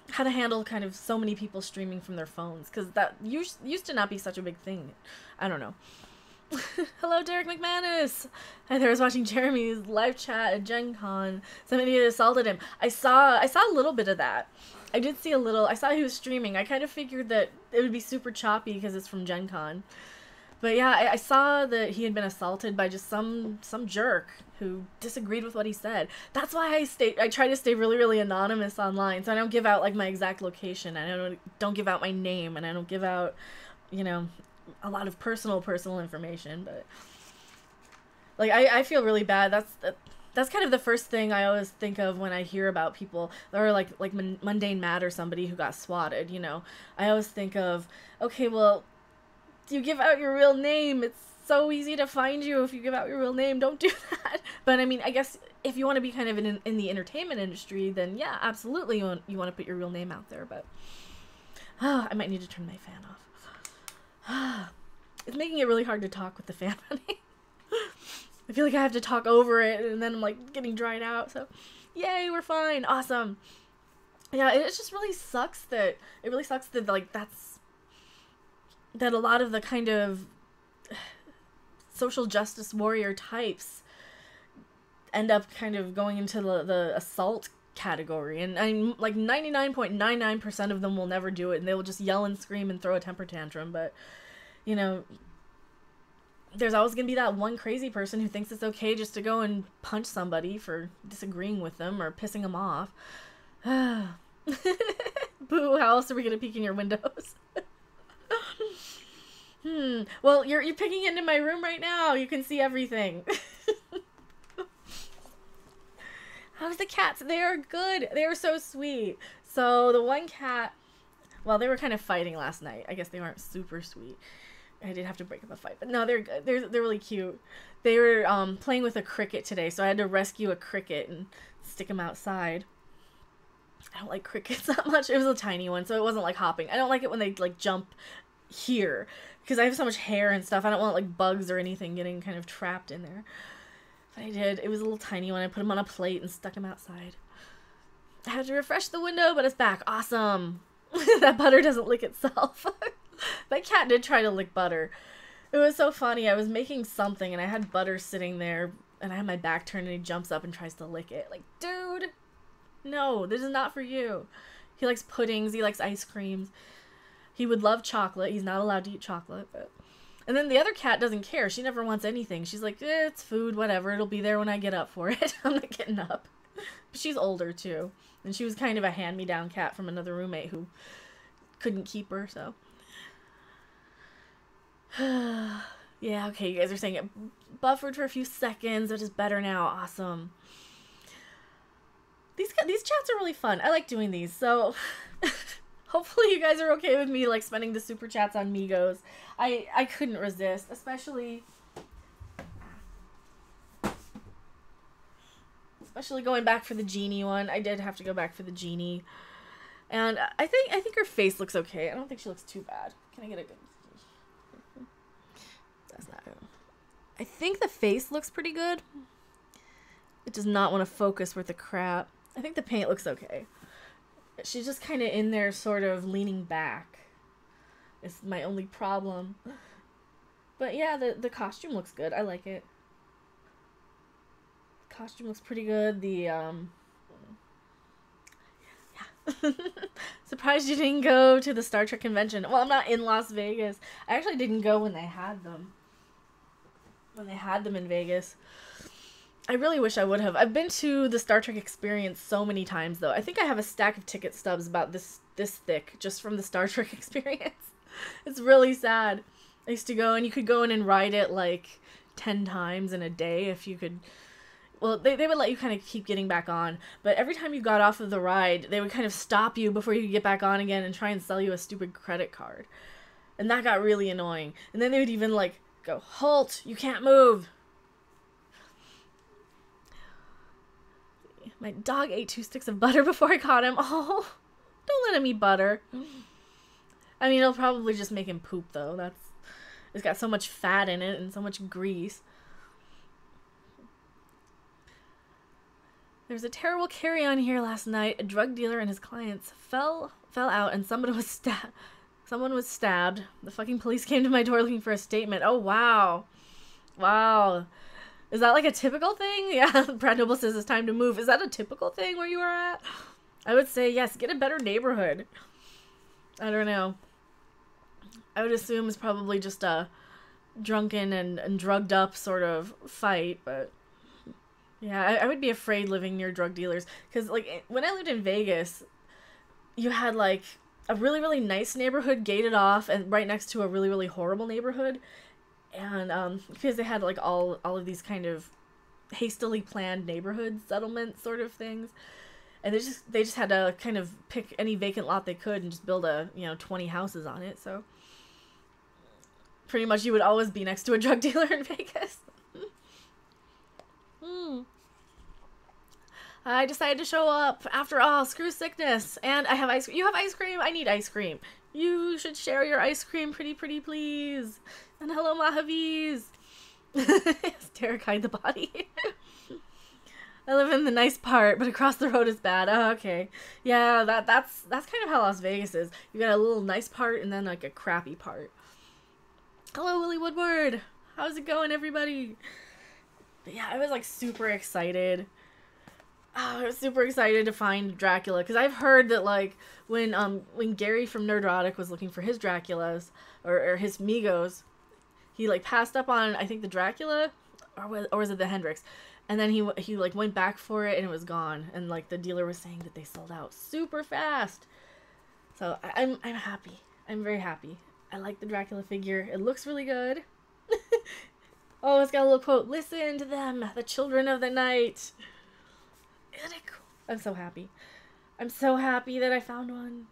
to handle kind of so many people streaming from their phones, because that used to not be such a big thing. I don't know. Hello, Derek McManus. Hi there. I was watching Jeremy's live chat at Gen Con. Somebody had assaulted him. I saw a little bit of that. I did see a little. I saw he was streaming. I kind of figured that it would be super choppy because it's from Gen Con. But yeah, I saw that he had been assaulted by just some jerk who disagreed with what he said. That's why I try to stay really, really anonymous online, so I don't give out like my exact location. I don't give out my name, and I don't give out, you know, a lot of personal information. But like I feel really bad. That's kind of the first thing I always think of when I hear about people, or like Mundane Matt or somebody who got swatted, you know. I always think of, okay, well, you give out your real name. It's so easy to find you if you give out your real name. Don't do that. But I mean, I guess if you want to be kind of in the entertainment industry, then yeah, absolutely you want to put your real name out there. But I might need to turn my fan off. It's making it really hard to talk with the fan running. I feel like I have to talk over it, and then I'm like getting dried out. So, yay, we're fine. Awesome. Yeah, it just really sucks that like that a lot of the kind of social justice warrior types end up kind of going into the assault category, and I'm like 99.99% of them will never do it, and they will just yell and scream and throw a temper tantrum. But you know, there's always gonna be that one crazy person who thinks it's okay just to go and punch somebody for disagreeing with them or pissing them off. Boo, how else are we gonna peek in your windows? Well, you're peeking into my room right now. You can see everything. How's the cats? They are good. They are so sweet. So the one cat, well, they were kind of fighting last night. I guess they weren't super sweet. I did have to break up a fight, but no, they're good. They're really cute. They were playing with a cricket today, so I had to rescue a cricket and stick him outside. I don't like crickets that much. It was a tiny one, so it wasn't like hopping. I don't like it when they like jump here because I have so much hair and stuff. I don't want like bugs or anything getting kind of trapped in there. But I did. It was a little tiny one. I put him on a plate and stuck him outside. I had to refresh the window, but it's back. Awesome. That butter doesn't lick itself. My cat did try to lick butter. It was so funny. I was making something and I had butter sitting there and I had my back turned and he jumps up and tries to lick it. Like, dude, no, this is not for you. He likes puddings. He likes ice creams. He would love chocolate. He's not allowed to eat chocolate. But... And then the other cat doesn't care. She never wants anything. She's like, it's food, whatever. It'll be there when I get up for it. I'm not getting up. But she's older too. And she was kind of a hand-me-down cat from another roommate who couldn't keep her, so. Yeah, okay, you guys are saying it buffered for a few seconds, but it's better now. Awesome. These chats are really fun. I like doing these, so hopefully you guys are okay with me like spending the super chats on Megos. I couldn't resist, especially going back for the genie one. I did have to go back for the genie. And I think her face looks okay. I don't think she looks too bad. Can I get a good... That's not... I think the face looks pretty good. It does not want to focus worth a crap. I think the paint looks okay. She's just kind of in there sort of leaning back. It's my only problem. But yeah, the costume looks good. I like it. Costume looks pretty good. The yeah. Surprised you didn't go to the Star Trek convention. Well, I'm not in Las Vegas. I actually didn't go when they had them. When they had them in Vegas. I really wish I would have. I've been to the Star Trek experience so many times though. I think I have a stack of ticket stubs about this thick just from the Star Trek experience. It's really sad. I used to go and you could go in and ride it like 10 times in a day if you could. Well, they would let you kind of keep getting back on, but every time you got off of the ride, they would kind of stop you before you could get back on again and try and sell you a stupid credit card. And that got really annoying. And then they would even, like, go, halt, you can't move. My dog ate 2 sticks of butter before I caught him. Oh, don't let him eat butter. I mean, it'll probably just make him poop, though. It's got so much fat in it and so much grease. There was a terrible carry-on here last night. A drug dealer and his clients fell out and someone was stabbed. The fucking police came to my door looking for a statement. Oh, wow. Wow. Is that like a typical thing? Yeah, Brad Noble says it's time to move. Is that a typical thing where you are at? I would say yes, get a better neighborhood. I don't know. I would assume it's probably just a drunken and drugged up sort of fight, but... Yeah, I would be afraid living near drug dealers. Because, like, when I lived in Vegas, you had, like, a really, really nice neighborhood gated off and right next to a really, really horrible neighborhood. And, because they had, like, all of these kind of hastily planned neighborhood settlement sort of things. And they just had to kind of pick any vacant lot they could and just build 20 houses on it. So, pretty much you would always be next to a drug dealer in Vegas. I decided to show up. After all, screw sickness. And I have ice cream. You have ice cream? I need ice cream. You should share your ice cream, pretty please. And hello, Mahavis. Derek, hide the body. I live in the nice part, but across the road is bad. Oh, okay. Yeah, that's kind of how Las Vegas is. You got a little nice part and then like a crappy part. Hello, Willie Woodward. How's it going, everybody? But yeah, I was like super excited. Oh, I was super excited to find Dracula because I've heard that like when Gary from Nerdrotic was looking for his Draculas or his Megos, he like passed up on I think the Dracula or was it the Hendrix, and then he like went back for it and it was gone, and like the dealer was saying that they sold out super fast. So I'm happy. I'm very happy. I like the Dracula figure. It looks really good. Oh, it's got a little quote. Listen to them, the children of the night. Isn't it cool? I'm so happy. I'm so happy that I found one.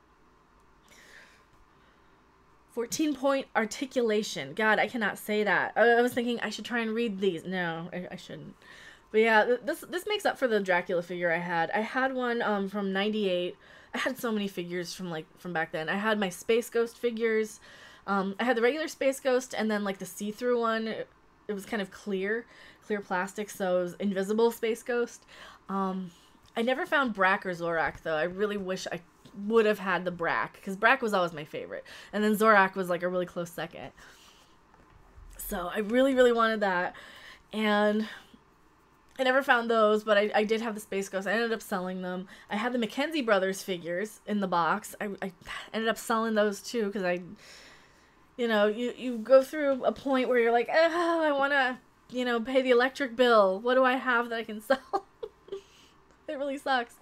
14-point articulation. God, I cannot say that. I was thinking I should try and read these. No, I shouldn't. But yeah, this makes up for the Dracula figure I had. I had one from '98. I had so many figures from back then. I had my Space Ghost figures. I had the regular Space Ghost and then like the see-through one. It was kind of clear plastic, so it was invisible Space Ghost. I never found Brack or Zorak though. I really wish I would have had the Brack, because Brack was always my favorite, and then Zorak was like a really close second. So I really, really wanted that, and I never found those, but I did have the Space Ghost. I ended up selling them. I had the Mackenzie Brothers figures in the box. I ended up selling those too, because you go through a point where you're like, oh, I want to, pay the electric bill. What do I have that I can sell? It really sucks.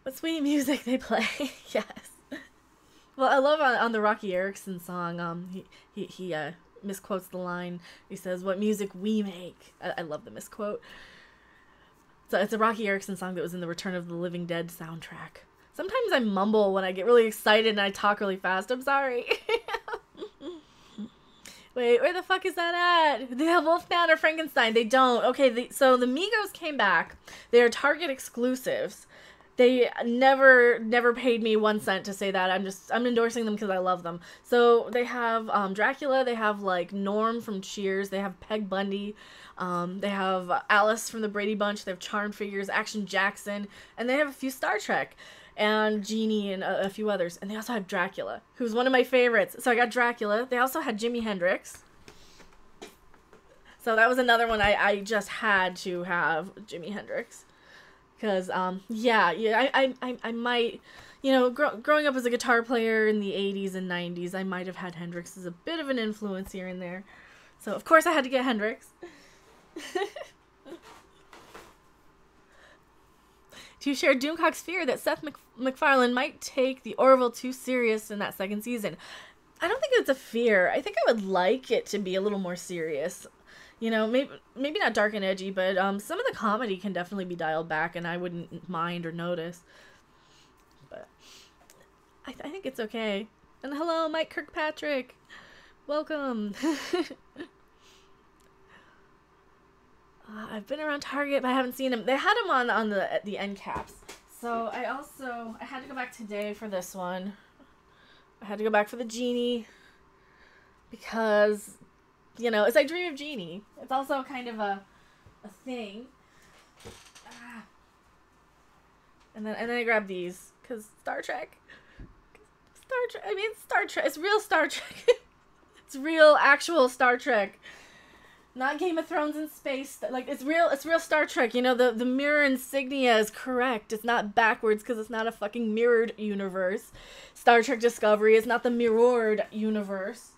What sweet music they play. Yes. Well, I love on the Rocky Erickson song, he misquotes the line. He says, "What music we make." I love the misquote. So it's a Rocky Erickson song that was in the Return of the Living Dead soundtrack. Sometimes I mumble when I get really excited and I talk really fast. I'm sorry. Wait, where the fuck is that at? They have Wolfman or Frankenstein. They don't. Okay, so the Megos came back. They are Target exclusives. They never paid me 1 cent to say that. I'm endorsing them because I love them. So they have Dracula. They have like Norm from Cheers. They have Peg Bundy. They have Alice from the Brady Bunch. They have Charm figures, Action Jackson, and they have a few Star Trek, and Genie, and a few others. And they also have Dracula, who's one of my favorites. So I got Dracula. They also had Jimi Hendrix. So that was another one I just had to have, Jimi Hendrix. Because, I might, growing up as a guitar player in the 80s and 90s, I might have had Hendrix as a bit of an influence here and there. So, of course, I had to get Hendrix. Do you share Doomcock's fear that Seth MacFarlane might take the Orville too serious in that second season? I don't think it's a fear. I think I would like it to be a little more serious. Maybe not dark and edgy, but some of the comedy can definitely be dialed back, and I wouldn't mind or notice. But I think it's okay. And hello, Mike Kirkpatrick. Welcome. I've been around Target, but I haven't seen them. They had them on the end caps. So I had to go back today for this one. I had to go back for the Genie because, it's like Dream of Genie. It's also kind of a thing. And then I grabbed these because Star Trek. Star Trek. It's real Star Trek. It's real actual Star Trek. Not Game of Thrones in space. Like, it's real Star Trek. The mirror insignia is correct. It's not backwards because it's not a fucking mirrored universe. Star Trek Discovery is not the mirrored universe.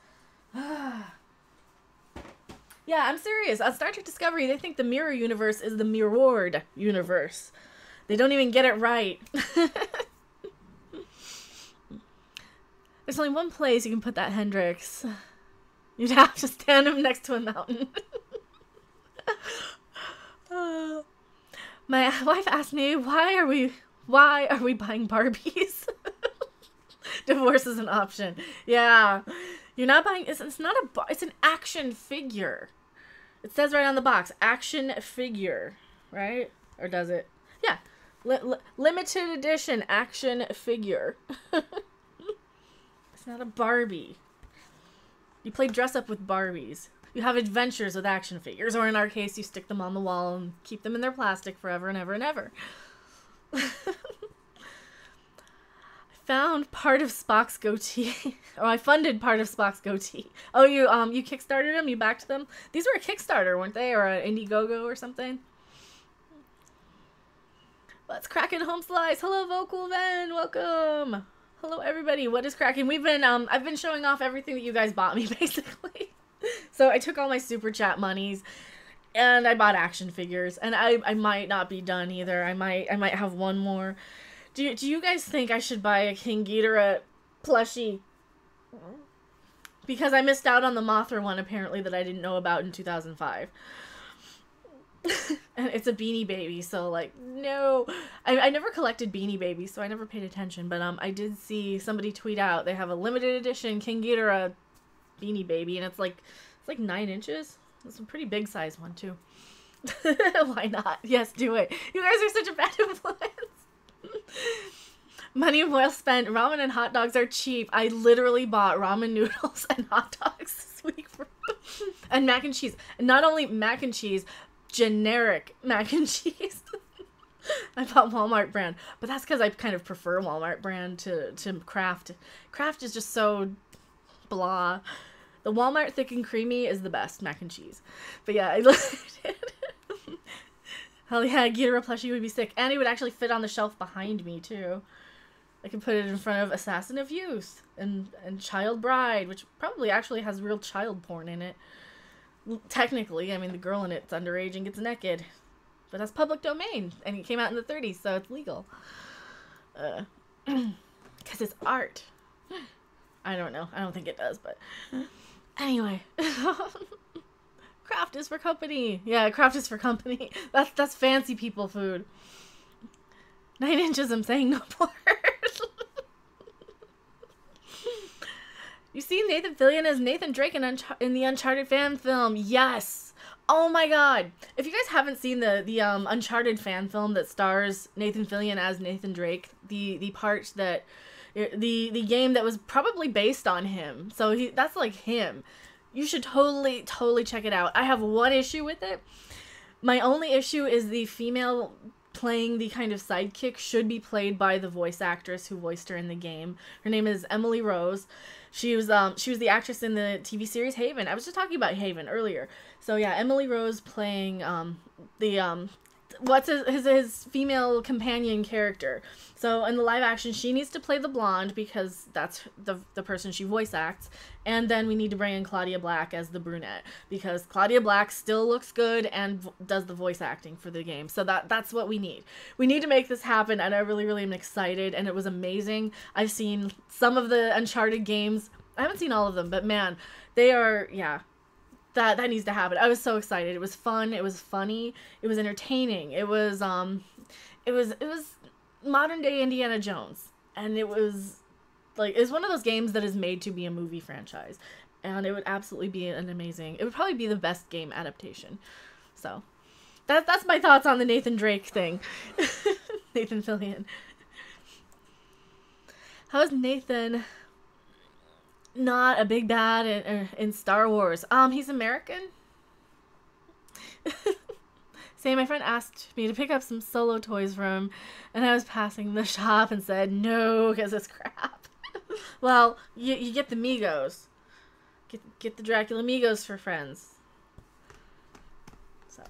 Yeah, I'm serious. On Star Trek Discovery, they think the mirror universe is the mirrored universe. They don't even get it right. There's only one place you can put that Hendrix. You'd have to stand him next to a mountain. My wife asked me, why are we buying Barbies? Divorce is an option. Yeah. You're not buying, it's an action figure. It says right on the box, action figure, right? Or does it? Yeah. Limited edition action figure. It's not a Barbie. You play dress up with Barbies. You have adventures with action figures, or in our case, you stick them on the wall and keep them in their plastic forever and ever and ever. Found part of Spock's goatee. I funded part of Spock's goatee. Oh, you kickstarted them? You backed them? These were a Kickstarter, weren't they? Or an Indiegogo or something? Let's crackin' home slice. Hello, Vocal Ven. Welcome. Hello, everybody. What is cracking? I've been showing off everything that you guys bought me, basically. So I took all my super chat monies, and I bought action figures. And I might not be done either. I might have one more. Do you guys think I should buy a King Ghidorah plushie? Because I missed out on the Mothra one, apparently, that I didn't know about in 2005. And it's a Beanie Baby, so, like, no. I never collected Beanie Babies, so I never paid attention. But I did see somebody tweet out they have a limited edition King Ghidorah Beanie Baby, and it's like 9 inches. It's a pretty big size one, too. Why not? Yes, do it. You guys are such a bad influence. Money well spent. Ramen and hot dogs are cheap. I literally bought ramen noodles and hot dogs this week and mac and cheese. And not only mac and cheese, generic mac and cheese. I bought Walmart brand, but that's because I kind of prefer Walmart brand to Kraft. Kraft is just so blah. The Walmart thick and creamy is the best mac and cheese. But yeah, I looked at it. Hell yeah, Ghidorah plushie would be sick. And it would actually fit on the shelf behind me, too. I could put it in front of Assassin of Youth and Child Bride, which probably actually has real child porn in it. Technically, I mean, the girl in it's underage and gets naked. But that's public domain, and it came out in the 30s, so it's legal. Because it's art. I don't know. I don't think it does, but... Anyway. Craft is for company. Yeah, craft is for company. That's fancy people food. 9 inches, I'm saying no more. You see Nathan Fillion as Nathan Drake in the Uncharted fan film. Yes. Oh my god. If you guys haven't seen the Uncharted fan film that stars Nathan Fillion as Nathan Drake, the part that the game that was probably based on him. So that's like him. You should totally check it out. I have one issue with it. My only issue is the female playing the kind of sidekick should be played by the voice actress who voiced her in the game. Her name is Emily Rose. She was the actress in the TV series Haven. I was just talking about Haven earlier. So yeah, Emily Rose playing what's his female companion character. So in the live action, she needs to play the blonde because that's the person she voice acts. And then we need to bring in Claudia Black as the brunette because Claudia Black still looks good and does the voice acting for the game. So that's what we need. We need to make this happen, and I really am excited, and it was amazing. I've seen some of the Uncharted games. I haven't seen all of them, but man, they are, yeah. That needs to happen. I was so excited. It was fun. It was funny. It was entertaining. It was modern day Indiana Jones, and it was one of those games that is made to be a movie franchise, and it would absolutely be an amazing. It would probably be the best game adaptation. So, that's my thoughts on the Nathan Drake thing. Nathan Fillion. How is Nathan not a big bad in Star Wars? He's American. Say, my friend asked me to pick up some Solo toys for him, and I was passing the shop and said no because it's crap. Well, you get the Megos. Get the Dracula Megos for friends. So.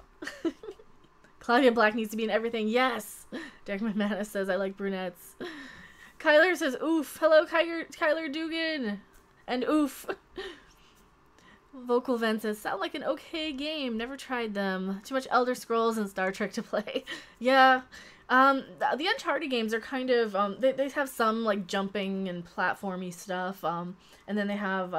Claudia Black needs to be in everything. Yes! Derek McManus says I like brunettes. Kyler says oof. Hello, Kyler Dugan. And oof. Vocal Vent says, sound like an okay game. Never tried them. Too much Elder Scrolls and Star Trek to play. Yeah. The Uncharted games are kind of, they have some, like, jumping and platformy stuff. And then they have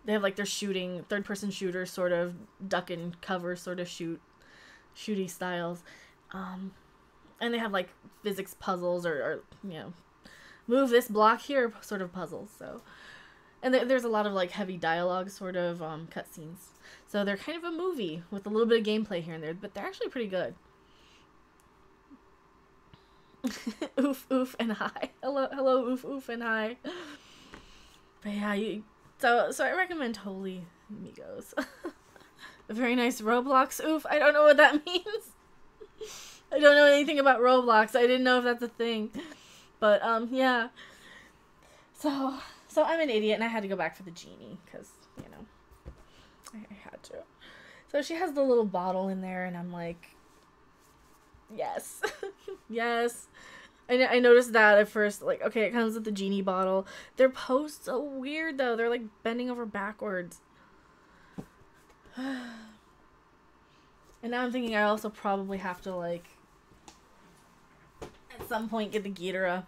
like, their shooting, third-person shooter sort of duck and cover sort of shooty styles. And they have, like, physics puzzles or, you know, move this block here sort of puzzles, so... And there's a lot of, like, heavy dialogue sort of cutscenes. So they're kind of a movie with a little bit of gameplay here and there, but they're actually pretty good. Oof, oof, and hi. Hello, oof, oof, and hi. But yeah, so I recommend totally Migos. A very nice Roblox. Oof, I don't know what that means. I don't know anything about Roblox. I didn't know if that's a thing. But, yeah. So I'm an idiot, and I had to go back for the genie, because, you know, I had to. So she has the little bottle in there, and I'm like, yes. Yes. I noticed that at first, like, okay, it comes with the genie bottle. Their posts so weird, though. They're, like, bending over backwards. And now I'm thinking I also probably have to, like, at some point get the Ghidorah.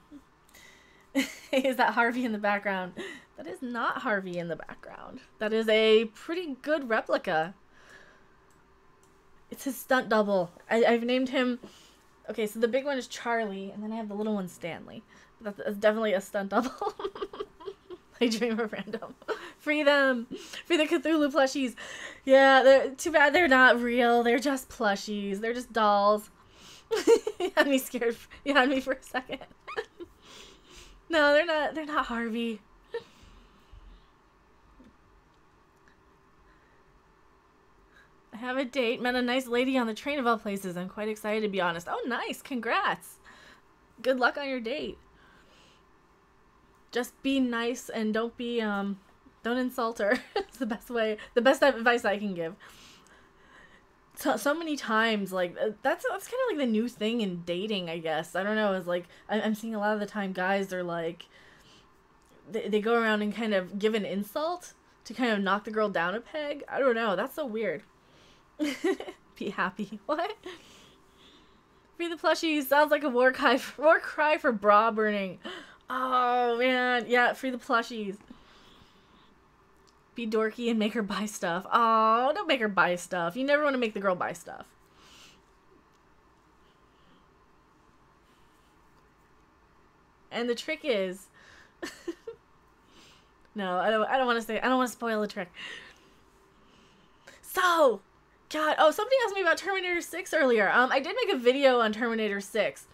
Is that Harvey in the background? That is not Harvey in the background. That is a pretty good replica. It's his stunt double. I've named him... Okay, so the big one is Charlie, and then I have the little one Stanley. That's definitely a stunt double. I dream of random Free them. Free the Cthulhu plushies. Yeah, they're too bad they're not real. They're just plushies. They're just dolls. You had me scared. You had me for a second. No, they're not. They're not Harvey. I have a date. Met a nice lady on the train of all places. I'm quite excited, to be honest. Oh, nice. Congrats. Good luck on your date. Just be nice and don't be, don't insult her. It's the best way, the best advice I can give. So many times, like, that's kind of like the new thing in dating, I guess. I don't know. It's like, I'm seeing a lot of the time guys are like, they go around and kind of give an insult to kind of knock the girl down a peg. I don't know. That's so weird. Be happy. What? Free the plushies. Sounds like a war cry for bra burning. Oh, man. Yeah, free the plushies. Be dorky and make her buy stuff. Oh, don't make her buy stuff. You never want to make the girl buy stuff. And the trick is... No, I don't want to say... I don't want to spoil the trick. So... God, oh, somebody asked me about Terminator 6 earlier. I did make a video on Terminator 6.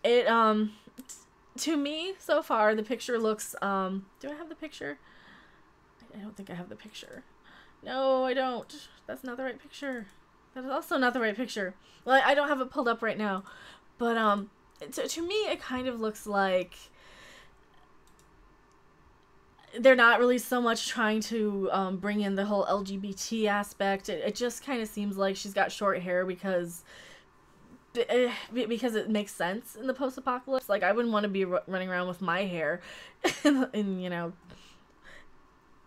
It, to me, so far, the picture looks, do I have the picture? I don't think I have the picture. No, I don't. That's not the right picture. That is also not the right picture. Well, I don't have it pulled up right now. But, to me, it kind of looks like they're not really so much trying to bring in the whole LGBT aspect. It just kind of seems like she's got short hair because it makes sense in the post-apocalypse. Like, I wouldn't want to be running around with my hair and you know,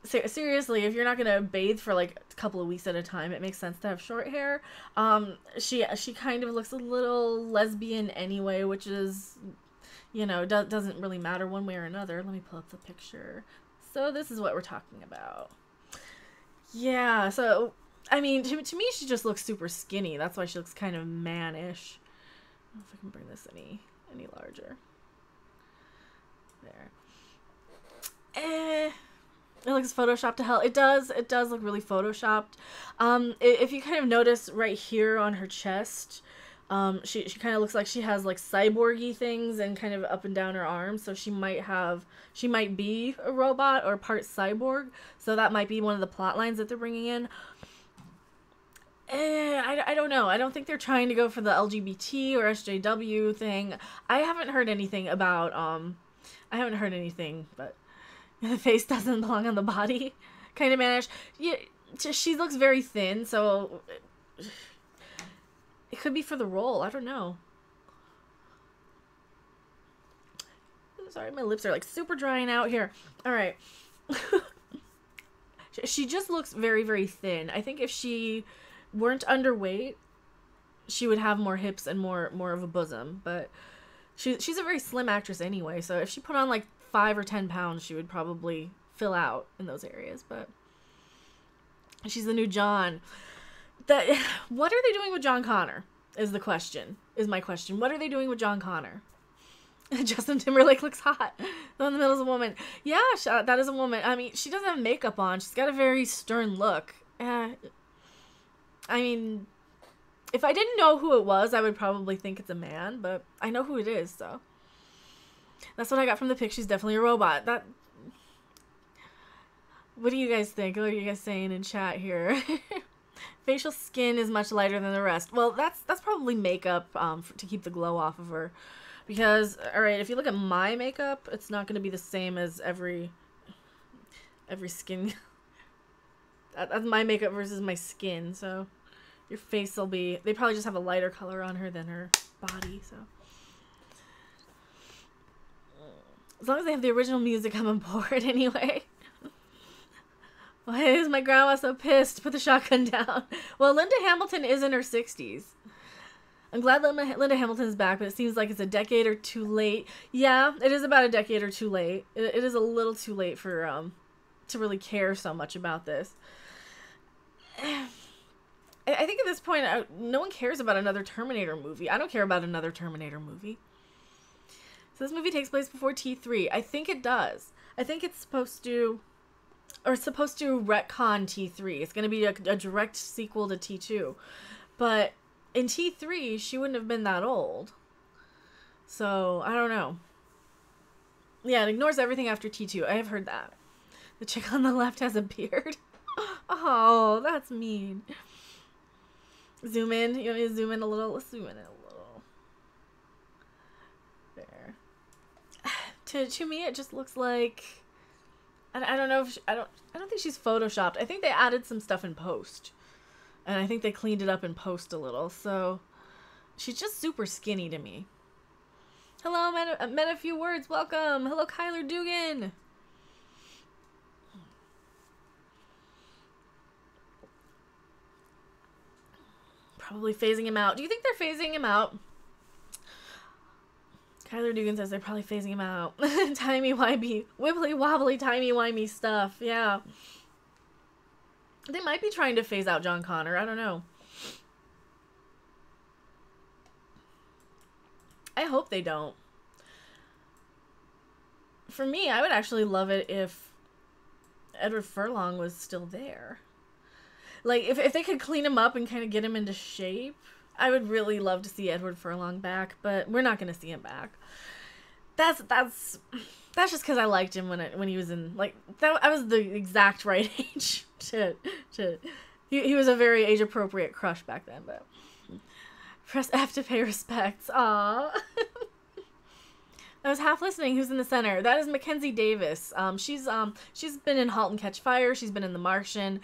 seriously, if you're not gonna bathe for like a couple of weeks at a time, it makes sense to have short hair. She kind of looks a little lesbian anyway, which is, you know, doesn't really matter one way or another. Let me pull up the picture. So this is what we're talking about. Yeah, so, I mean, to me, she just looks super skinny. That's why she looks kind of man-ish. I don't know if I can bring this any larger. There. It looks photoshopped to hell. It does look really photoshopped. If you kind of notice right here on her chest, she kind of looks like she has like cyborgy things and kind of up and down her arms. So she might be a robot or part cyborg. So that might be one of the plot lines that they're bringing in. I don't know. I don't think they're trying to go for the LGBT or SJW thing. I haven't heard anything about, but the face doesn't belong on the body. Kind of manish. Yeah, she looks very thin, so it could be for the role. I don't know. Sorry, my lips are like super drying out here. All right. She just looks very, very thin. I think if she weren't underweight, she would have more hips and more of a bosom. But she's a very slim actress anyway. So if she put on like 5 or 10 pounds, she would probably fill out in those areas. But she's the new John. What are they doing with John Connor? Is my question. What are they doing with John Connor? Justin Timberlake looks hot. Though in the middle is a woman. Yeah, that is a woman. I mean, she doesn't have makeup on. She's got a very stern look. I mean, if I didn't know who it was, I would probably think it's a man, but I know who it is, so. That's what I got from the pic. She's definitely a robot. What do you guys think? What are you guys saying in chat here? Facial skin is much lighter than the rest. Well, that's probably makeup to keep the glow off of her. Because, alright, if you look at my makeup, it's not going to be the same as every skin. That's my makeup versus my skin, so your face will be... They probably just have a lighter color on her than her body, so... As long as they have the original music, I'm on board anyway. Why is my grandma so pissed? Put the shotgun down. Well, Linda Hamilton is in her 60s. I'm glad Linda Hamilton is back, but it seems like it's a decade or two late. Yeah, it is about a decade or two late. It is a little too late for to really care so much about this. I think at this point, no one cares about another Terminator movie. I don't care about another Terminator movie. So this movie takes place before T3. I think it does. I think it's supposed to... or it's supposed to retcon T3. It's going to be a direct sequel to T2. But in T3, she wouldn't have been that old. So, I don't know. Yeah, it ignores everything after T2. I have heard that. The chick on the left has a beard. Oh, that's mean. Zoom in. You want me to zoom in a little? Let's zoom in a little. There. To me, it just looks like... I don't know if I don't think she's photoshopped. I think they added some stuff in post. And I think they cleaned it up in post a little. So she's just super skinny to me. Hello, met a few words. Welcome. Hello, Kyler Dugan. Probably phasing him out. Do you think they're phasing him out? Kyler Dugan says they're probably phasing him out. Timey-wimey. Wibbly-wobbly, timey-wimey stuff. Yeah. They might be trying to phase out John Connor. I don't know. I hope they don't. For me, I would actually love it if Edward Furlong was still there. Like, if they could clean him up and kind of get him into shape, I would really love to see Edward Furlong back, but we're not going to see him back. That's just because I liked him when he was in, like, I was the exact right age to he was a very age-appropriate crush back then, but press F to pay respects. Aww. I was half listening. Who's in the center? That is Mackenzie Davis. She's been in *Halt and Catch Fire*. She's been in *The Martian*.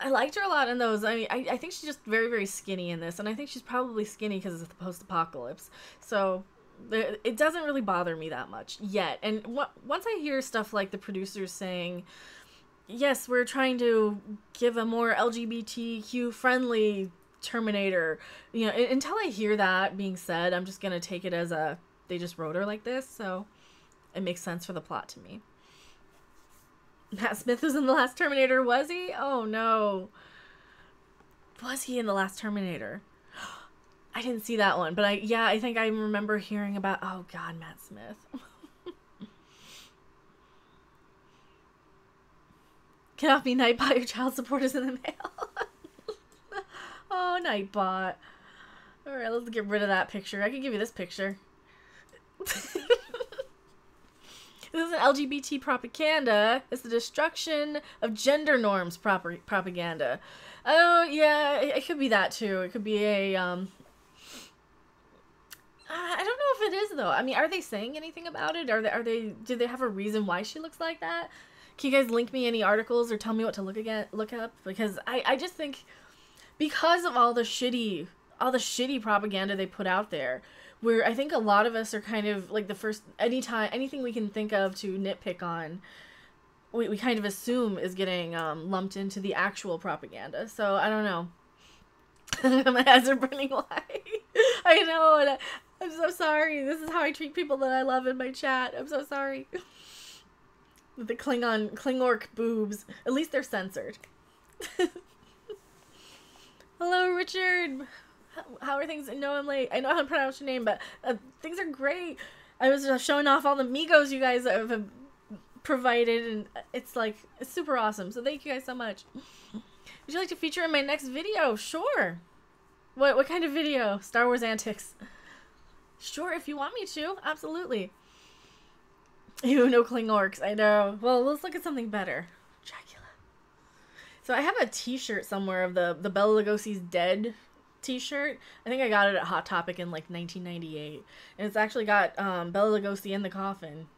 I liked her a lot in those. I mean, I think she's just very, very skinny in this, and I think she's probably skinny because it's the post-apocalypse. So it doesn't really bother me that much yet. And once I hear stuff like the producers saying, yes, we're trying to give a more LGBTQ-friendly Terminator, you know, until I hear that being said, I'm just going to take it as they just wrote her like this, so it makes sense for the plot to me. Matt Smith was in the last Terminator, was he? Oh no. Was he in the last Terminator? I didn't see that one, but I think I remember hearing about, oh god, Matt Smith. Get off me, Nightbot, your child support is in the mail. Oh, Nightbot. Alright, let's get rid of that picture. I can give you this picture. This is an LGBT propaganda. It's the destruction of gender norms propaganda. Oh, yeah, it could be that, too. It could be a, I don't know if it is, though. I mean, are they saying anything about it? Do they have a reason why she looks like that? Can you guys link me any articles or tell me what to look up? Because I just think, because of all the shitty propaganda they put out there, where I think a lot of us are kind of like anything we can think of to nitpick on, we kind of assume is getting lumped into the actual propaganda. So I don't know. My eyes are burning white. I know, and I'm so sorry. This is how I treat people that I love in my chat. I'm so sorry. The Klingork boobs. At least they're censored. Hello, Richard. How are things? No, I'm late. I know how to pronounce your name, but things are great. I was just showing off all the Megos you guys have provided, and it's super awesome. So thank you guys so much. Would you like to feature in my next video? Sure. What kind of video? Star Wars antics. Sure, if you want me to. Absolutely. Ew, no Klingorks. I know. Well, let's look at something better. Dracula. So I have a t-shirt somewhere of the Bela Lugosi's Dead t-shirt. I think I got it at Hot Topic in like 1998, and it's actually got Bela Lugosi in the coffin,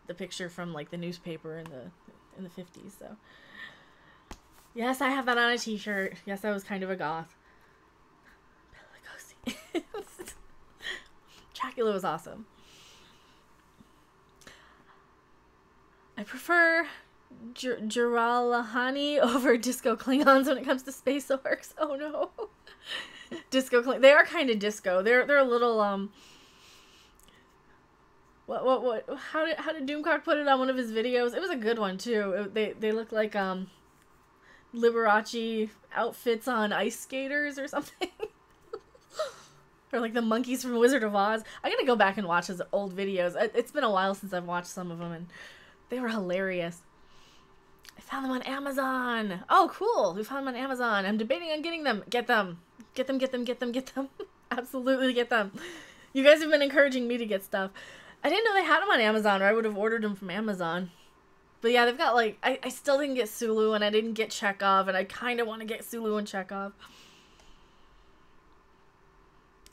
the picture from like the newspaper in the 50s. So yes, I have that on a t-shirt. Yes, I was kind of a goth. Bela Lugosi. Dracula was awesome. I prefer Jiralahani over Disco Klingons when it comes to space orcs. Oh no. Disco Kling. They are kind of disco. They're a little what how did Doomcock put it on one of his videos? It was a good one too. They look like Liberace outfits on ice skaters or something. Or like the monkeys from Wizard of Oz. I gotta go back and watch his old videos. It's been a while since I've watched some of them, and they were hilarious. Found them on Amazon. Oh, cool. We found them on Amazon. I'm debating on getting them. Get them. Get them, get them, get them, get them. Absolutely get them. You guys have been encouraging me to get stuff. I didn't know they had them on Amazon, or I would have ordered them from Amazon. But yeah, they've got like, I still didn't get Sulu, and I didn't get Chekhov, and I kind of want to get Sulu and Chekhov.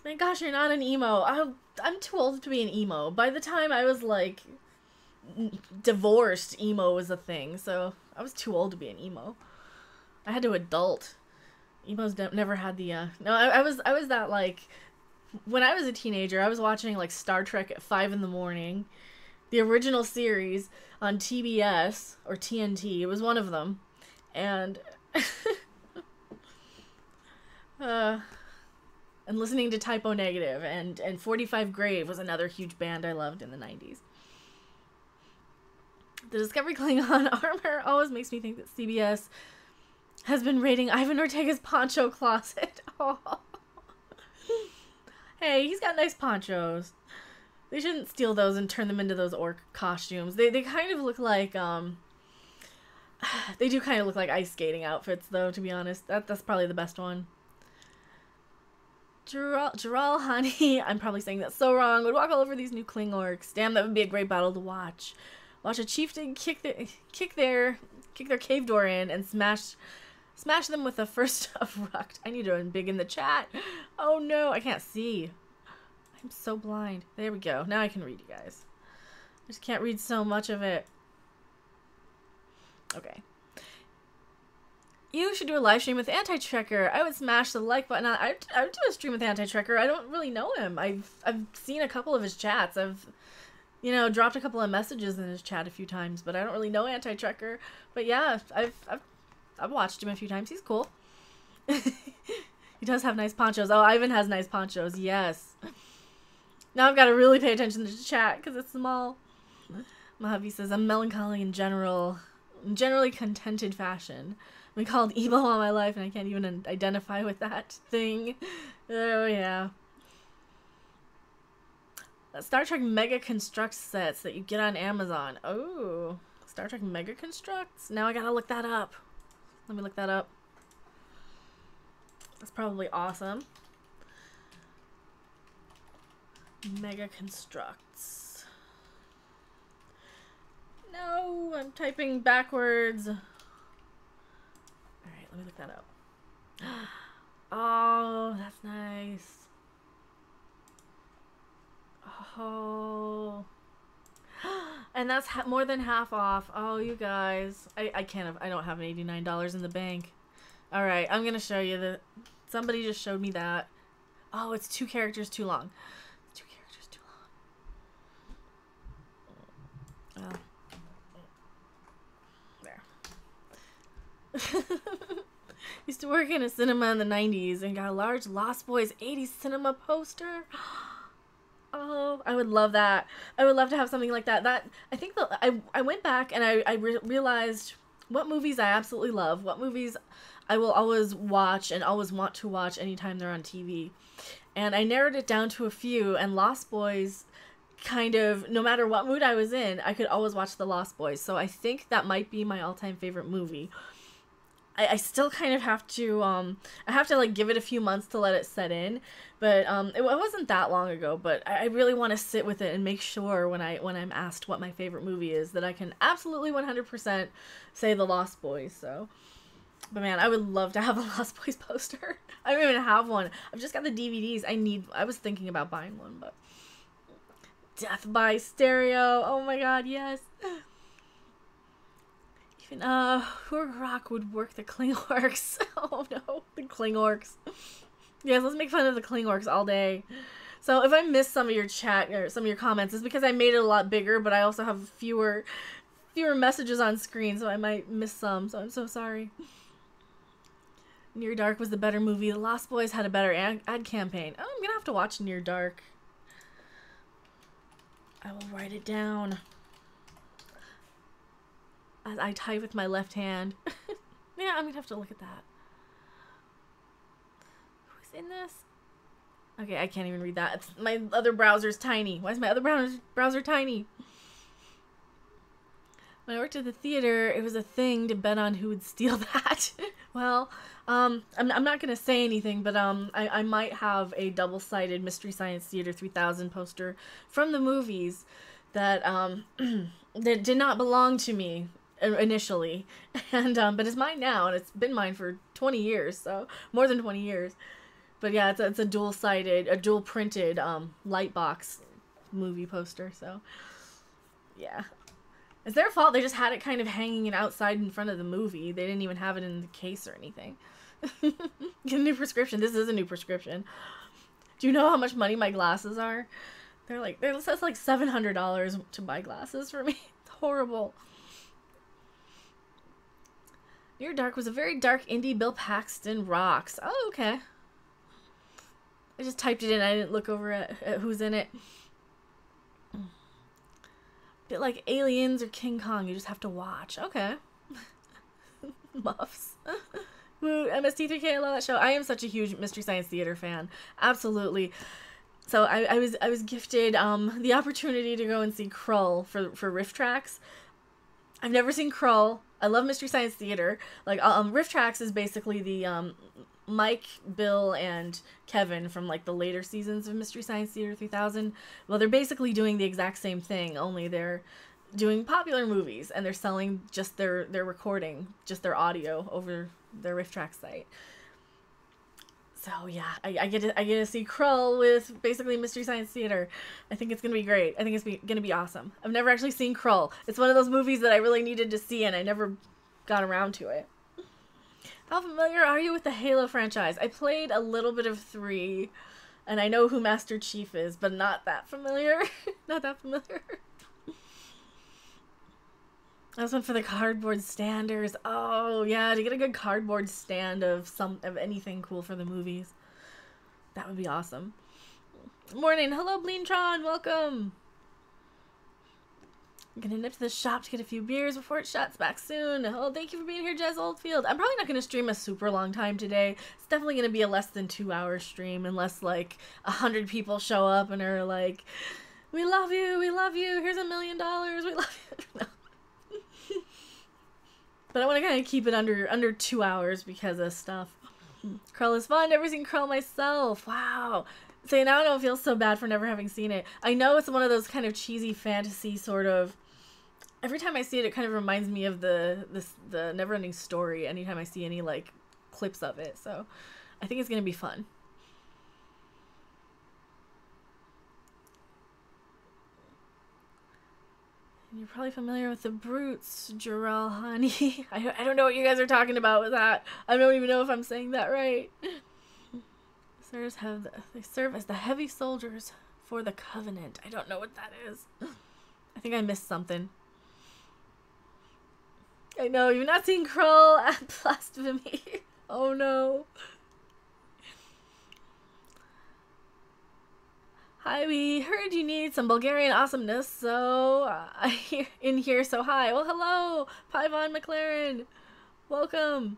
Thank gosh you're not an emo. I'm too old to be an emo. By the time I was like divorced, emo was a thing, so I was too old to be an emo. I had to adult. Emos never had the no, I was that like when I was a teenager, I was watching like Star Trek at 5 in the morning, the original series on TBS or TNT. It was one of them, and and listening to Typo Negative, and 45 Grave was another huge band I loved in the 90s. The Discovery Klingon armor always makes me think that CBS has been raiding Ivan Ortega's poncho closet. Oh. Hey, he's got nice ponchos. They shouldn't steal those and turn them into those orc costumes. They kind of look like, they do kind of look like ice skating outfits, though, to be honest. That's probably the best one. Jaral Hani, I'm probably saying that so wrong, would walk all over these new Kling orcs. Damn, that would be a great battle to watch. Watch a chieftain kick their cave door in and smash them with the first of Rucked. I need to run big in the chat. Oh no, I can't see. I'm so blind. There we go. Now I can read you guys. I just can't read so much of it. Okay. You should do a live stream with Anti-Trekker. I would smash the like button. I would do a stream with Anti-Trekker. I don't really know him. I've seen a couple of his chats. I've, you know, dropped a couple of messages in his chat a few times, but I don't really know Anti-Trekker. But yeah, I've watched him a few times. He's cool. He does have nice ponchos. Oh, Ivan has nice ponchos. Yes. Now I've got to really pay attention to the chat because it's small. Mojave says, I'm melancholy in generally contented fashion. I've been called emo all my life and I can't even identify with that thing. Oh, yeah. Star Trek Mega Construct sets that you get on Amazon. Oh, Star Trek Mega Constructs? Now I gotta look that up. Let me look that up. That's probably awesome. Mega Constructs. No, I'm typing backwards. Alright, let me look that up. Oh, that's nice. Oh. And that's more than half off. Oh, you guys. I don't have an $89 in the bank. Alright, I'm gonna show you the... Somebody just showed me that. Oh, it's 2 characters too long. 2 characters too long. Oh. There. Used to work in a cinema in the 90s and got a large Lost Boys 80s cinema poster. Oh, I would love that. I would love to have something like that. I think I went back and I realized what movies I absolutely love, what movies I will always watch and always want to watch anytime they're on TV. And I narrowed it down to a few, and Lost Boys kind of, no matter what mood I was in, I could always watch The Lost Boys. So I think that might be my all-time favorite movie. I still kind of have to, I have to like give it a few months to let it set in, but it wasn't that long ago, but I really want to sit with it and make sure when I'm asked what my favorite movie is that I can absolutely 100% say The Lost Boys, so. But man, I would love to have a Lost Boys poster. I don't even have one. I've just got the DVDs. I was thinking about buying one, but. Death by Stereo. Oh my god, yes. Even, Rock would work the Kling orcs. Oh no, the Kling orcs. Yes, let's make fun of the Kling orcs all day. So if I missed some of your chat or some of your comments, it's because I made it a lot bigger, but I also have fewer messages on screen, so I might miss some, so I'm so sorry. Near Dark was the better movie. The Lost Boys had a better ad campaign. Oh, I'm gonna have to watch Near Dark. I will write it down. As I type with my left hand. Yeah, I'm gonna have to look at that. Who's in this? Okay, I can't even read that. My other browser's tiny. Why is my other browser tiny? When I worked at the theater, it was a thing to bet on who would steal that. Well, I'm not gonna say anything, but I might have a double-sided Mystery Science Theater 3000 poster from the movies that that did not belong to me initially, and but it's mine now, and it's been mine for 20 years, so more than 20 years. But yeah, it's a dual-sided, a dual-printed Lightbox movie poster. So yeah. It's their fault. They just had it kind of hanging outside in front of the movie. They didn't even have it in the case or anything. Get a new prescription. This is a new prescription. Do you know how much money my glasses are? That's like $700 to buy glasses for me. It's horrible. Near Dark was a very dark indie Bill Paxton rocks. Oh, okay. I just typed it in. I didn't look over at who's in it. Bit like Aliens or King Kong, you just have to watch. Okay. Muffs. Woo, MST3K, I love that show. I am such a huge Mystery Science Theater fan. Absolutely. So I was gifted the opportunity to go and see Krull for Riff Tracks. I've never seen Krull. I love Mystery Science Theater. Like Riff Tracks is basically the Mike, Bill, and Kevin from like the later seasons of Mystery Science Theater 3000. Well, they're basically doing the exact same thing, only they're doing popular movies and they're selling just their recording, just their audio over their Riff Tracks site. So yeah, I get to see Krull with basically Mystery Science Theater. I think it's gonna be great. I think it's gonna be awesome. I've never actually seen Krull. It's one of those movies that I really needed to see and I never got around to it. How familiar are you with the Halo franchise? I played a little bit of 3, and I know who Master Chief is, but not that familiar. Not that familiar. That's one for the cardboard standers. Oh, yeah, to get a good cardboard stand of anything cool for the movies. That would be awesome. Morning. Hello, Bleentron. Welcome. I'm gonna nip to the shop to get a few beers before it shuts back soon. Oh, thank you for being here, Jez Oldfield. I'm probably not gonna stream a super long time today. It's definitely gonna be a less than 2-hour stream unless like 100 people show up and are like, we love you, here's $1 million, we love you. No. But I want to kind of keep it under 2 hours because of stuff. Krull is fun. Never seen Krull myself. Wow. So now I don't feel so bad for never having seen it. I know it's one of those kind of cheesy fantasy sort of. Every time I see it, it kind of reminds me of the Neverending Story. Anytime I see any like clips of it, so I think it's gonna be fun. You're probably familiar with the Brutes, Jarrell, honey. I don't know what you guys are talking about with that. I don't even know if I'm saying that right. They serve as the heavy soldiers for the Covenant. I don't know what that is. I think I missed something. I know, you've not seen Krull at Blasphemy. Oh no. Hi, we heard you need some Bulgarian awesomeness, so in here, so hi. Well, hello, Pyvon McLaren. Welcome.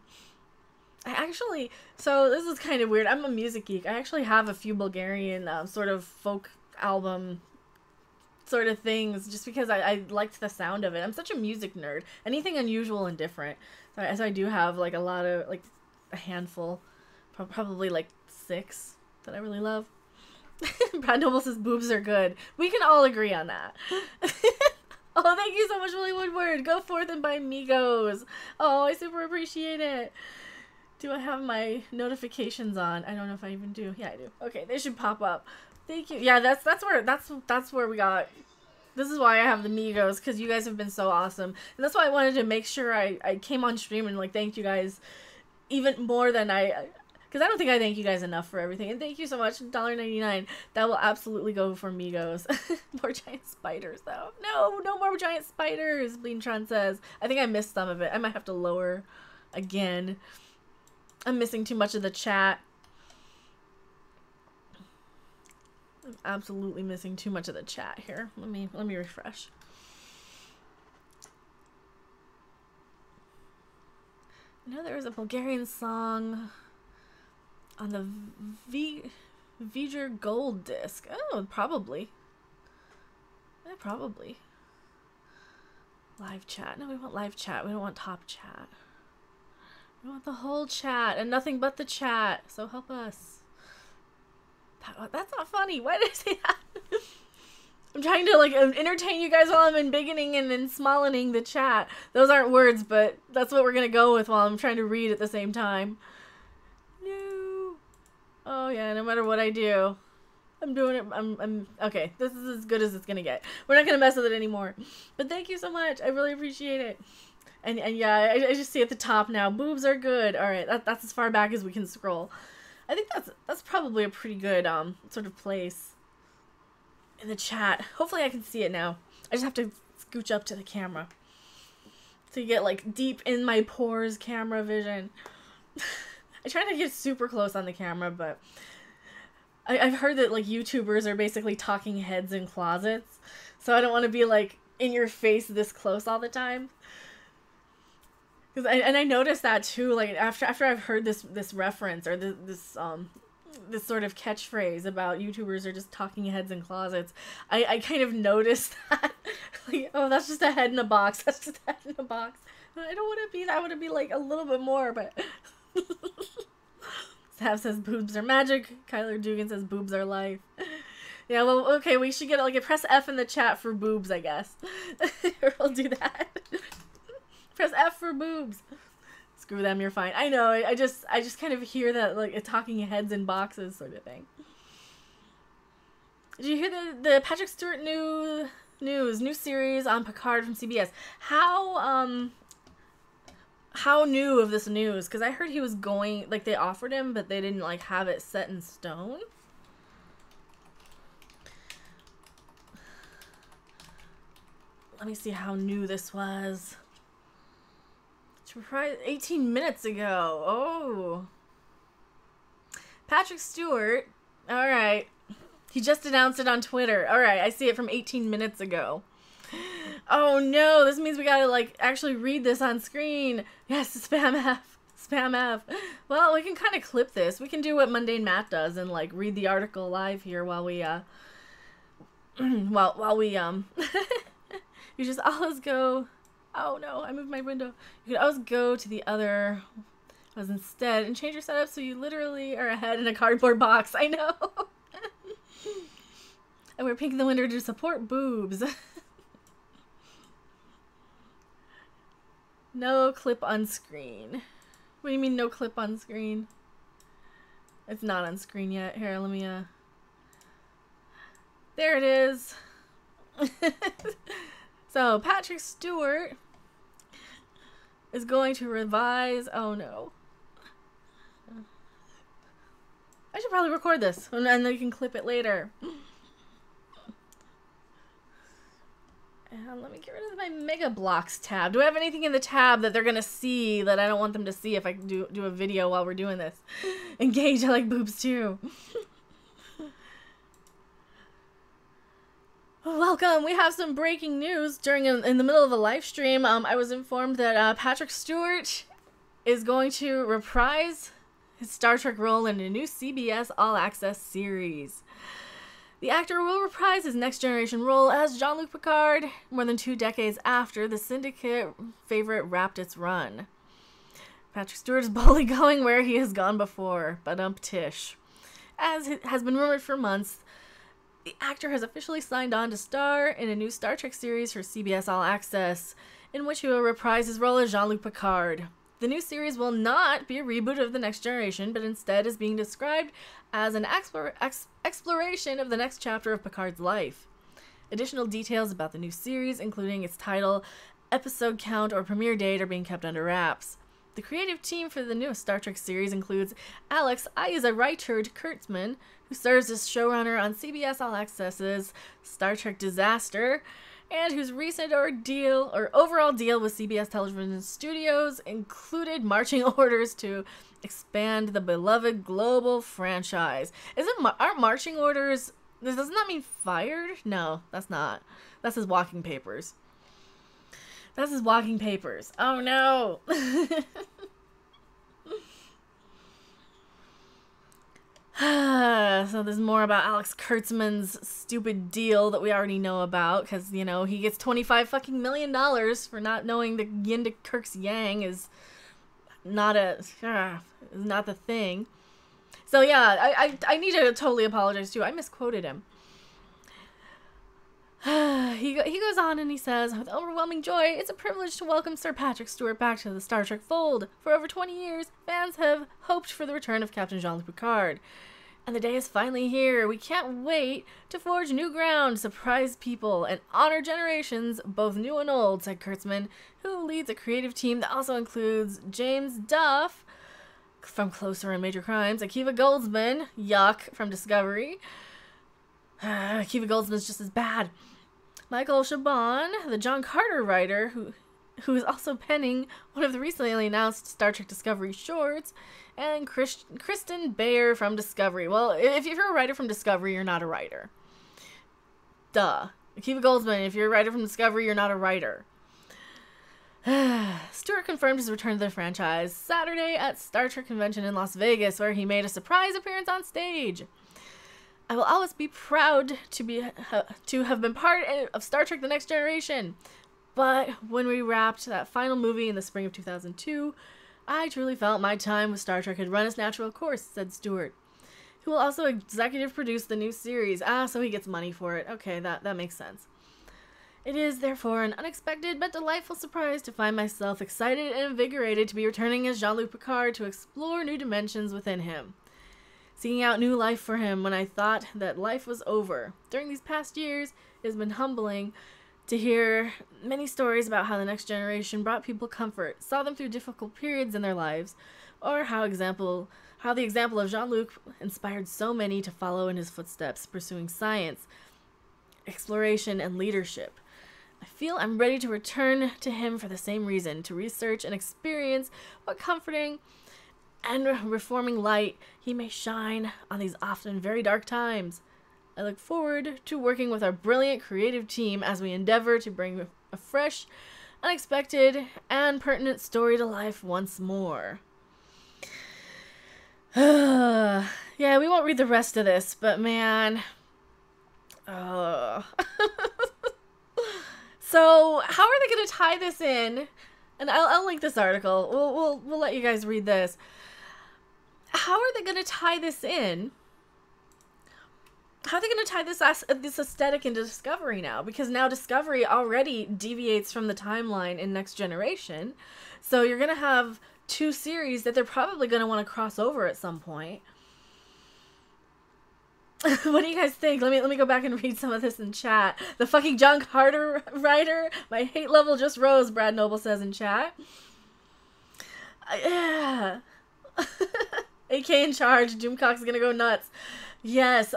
So this is kind of weird. I'm a music geek. I actually have a few Bulgarian sort of folk album sort of things just because I liked the sound of it. I'm such a music nerd. Anything unusual and different. So I do have like a lot of, like a handful, probably like 6 that I really love. Brad Noble says boobs are good. We can all agree on that. Oh, thank you so much, Willie Woodward. Go forth and buy Megos. Oh, I super appreciate it. Do I have my notifications on? I don't know if I even do. Yeah, I do. Okay, they should pop up. Thank you. Yeah, that's where we got. This is why I have the Megos, because you guys have been so awesome. And that's why I wanted to make sure I came on stream and like thanked you guys even more than because I don't think I thank you guys enough for everything. And thank you so much. $1.99. That will absolutely go for Megos. More giant spiders, though. No more giant spiders, Bleentron says. I think I missed some of it. I might have to lower again. I'm missing too much of the chat. I'm absolutely missing too much of the chat here. Let me refresh. I know there was a Bulgarian song on the V'ger Gold disc. Oh, probably. Yeah, probably. Live chat. No, we want live chat. We don't want top chat. We want the whole chat and nothing but the chat. So help us. That's not funny. Why did I say that? I'm trying to like entertain you guys while I'm embiggening and then smallening the chat. Those aren't words, but that's what we're gonna go with while I'm trying to read at the same time. No. Oh yeah, no matter what I do. I'm doing it. I'm okay. This is as good as it's gonna get. We're not gonna mess with it anymore. But thank you so much. I really appreciate it. And yeah, I just see at the top now. Boobs are good. All right, that's as far back as we can scroll. I think that's probably a pretty good sort of place in the chat. Hopefully I can see it now. I just have to scooch up to the camera so you get like deep in my pores camera vision. I try not to get super close on the camera, but I've heard that like YouTubers are basically talking heads in closets, so I don't want to be like in your face this close all the time. And I noticed that too. Like after I've heard this reference or this sort of catchphrase about YouTubers are just talking heads in closets, I kind of noticed that. Like, oh, that's just a head in a box. That's just a head in a box. I don't want to be that. I want to be like a little bit more, but. Sav says boobs are magic. Kyler Dugan says boobs are life. Yeah, well, okay, we should get like a press F in the chat for boobs, I guess. We'll do that. Press F for boobs. Screw them, you're fine. I know. I just kind of hear that like a talking heads in boxes sort of thing. Did you hear the Patrick Stewart new series on Picard from CBS? How new of this news? Because I heard he was going, like they offered him, but they didn't like have it set in stone. Let me see how new this was. 18 minutes ago. Oh. Patrick Stewart. All right. He just announced it on Twitter. All right. I see it from 18 minutes ago. Oh no, this means we gotta like actually read this on screen. Yes, spam F. Spam F. Well, we can kind of clip this. We can do what Mundane Matt does and like read the article live here while we while we you just always go. Oh no, I moved my window. You could always go to the other was instead and change your setup so you literally are a head in a cardboard box. I know. And we're pinking the window to support boobs. No clip on screen. What do you mean no clip on screen? It's not on screen yet. Here, let me there it is. So Patrick Stewart is going to revise. Oh no. I should probably record this and then you can clip it later. And let me get rid of my Mega Blocks tab. Do I have anything in the tab that they're gonna see that I don't want them to see if I do a video while we're doing this? Engage, I like boobs too. Welcome. We have some breaking news in the middle of a live stream. I was informed that Patrick Stewart is going to reprise his Star Trek role in a new CBS All Access series. The actor will reprise his Next Generation role as Jean-Luc Picard more than 2 decades after the Syndicate favorite wrapped its run. Patrick Stewart is boldly going where he has gone before, tish. As it has been rumored for months, the actor has officially signed on to star in a new Star Trek series for CBS All Access, in which he will reprise his role as Jean-Luc Picard. The new series will not be a reboot of The Next Generation, but instead is being described as an exploration of the next chapter of Picard's life. Additional details about the new series, including its title, episode count, or premiere date, are being kept under wraps. The creative team for the newest Star Trek series includes Alex Reichert Kurtzman, who serves as showrunner on CBS All Access's Star Trek Disaster, and whose recent overall deal with CBS Television Studios included marching orders to expand the beloved global franchise. Aren't marching orders? Doesn't that mean fired? No, that's not. That's his walking papers. That's his walking papers. Oh no. So there's more about Alex Kurtzman's stupid deal that we already know about, because, you know, he gets $25 fucking million for not knowing the yin to Kirk's yang is not the thing. So yeah, I need to totally apologize too. I misquoted him. He goes on and he says, with overwhelming joy, it's a privilege to welcome Sir Patrick Stewart back to the Star Trek fold. For over 20 years, fans have hoped for the return of Captain Jean-Luc Picard. And the day is finally here. We can't wait to forge new ground, surprise people, and honor generations, both new and old, said Kurtzman, who leads a creative team that also includes James Duff from Closer and Major Crimes, Akiva Goldsman, yuck, from Discovery. Akiva Goldsman's just as bad. Michael Chabon, the John Carter writer, who is also penning one of the recently announced Star Trek Discovery shorts, and Kristen Bayer from Discovery. Well, if you're a writer from Discovery, you're not a writer. Duh. Akiva Goldsman, if you're a writer from Discovery, you're not a writer. Stewart confirmed his return to the franchise Saturday at Star Trek Convention in Las Vegas, where he made a surprise appearance on stage. I will always be proud to have been part of Star Trek The Next Generation. But when we wrapped that final movie in the spring of 2002, I truly felt my time with Star Trek had run its natural course, said Stewart, who will also executive produce the new series. So he gets money for it. Okay, that makes sense. It is, therefore, an unexpected but delightful surprise to find myself excited and invigorated to be returning as Jean-Luc Picard to explore new dimensions within him. Seeking out new life for him when I thought that life was over. During these past years, it has been humbling to hear many stories about how the next generation brought people comfort, saw them through difficult periods in their lives, or how the example of Jean-Luc inspired so many to follow in his footsteps, pursuing science, exploration, and leadership. I feel I'm ready to return to him for the same reason, to research and experience what comforting and reforming light he may shine on these often very dark times. I look forward to working with our brilliant creative team as we endeavor to bring a fresh, unexpected, and pertinent story to life once more. Yeah, we won't read the rest of this, but man. So, how are they going to tie this in? And I'll link this article. We'll let you guys read this. How are they going to tie this in? How are they going to tie this aesthetic into Discovery now? Because now Discovery already deviates from the timeline in Next Generation. So you're going to have two series that they're probably going to want to cross over at some point. What do you guys think? Let me go back and read some of this in chat. The fucking John Carter writer. My hate level just rose, Brad Noble says in chat. Yeah. AK in charge. Doomcock's gonna go nuts. Yes.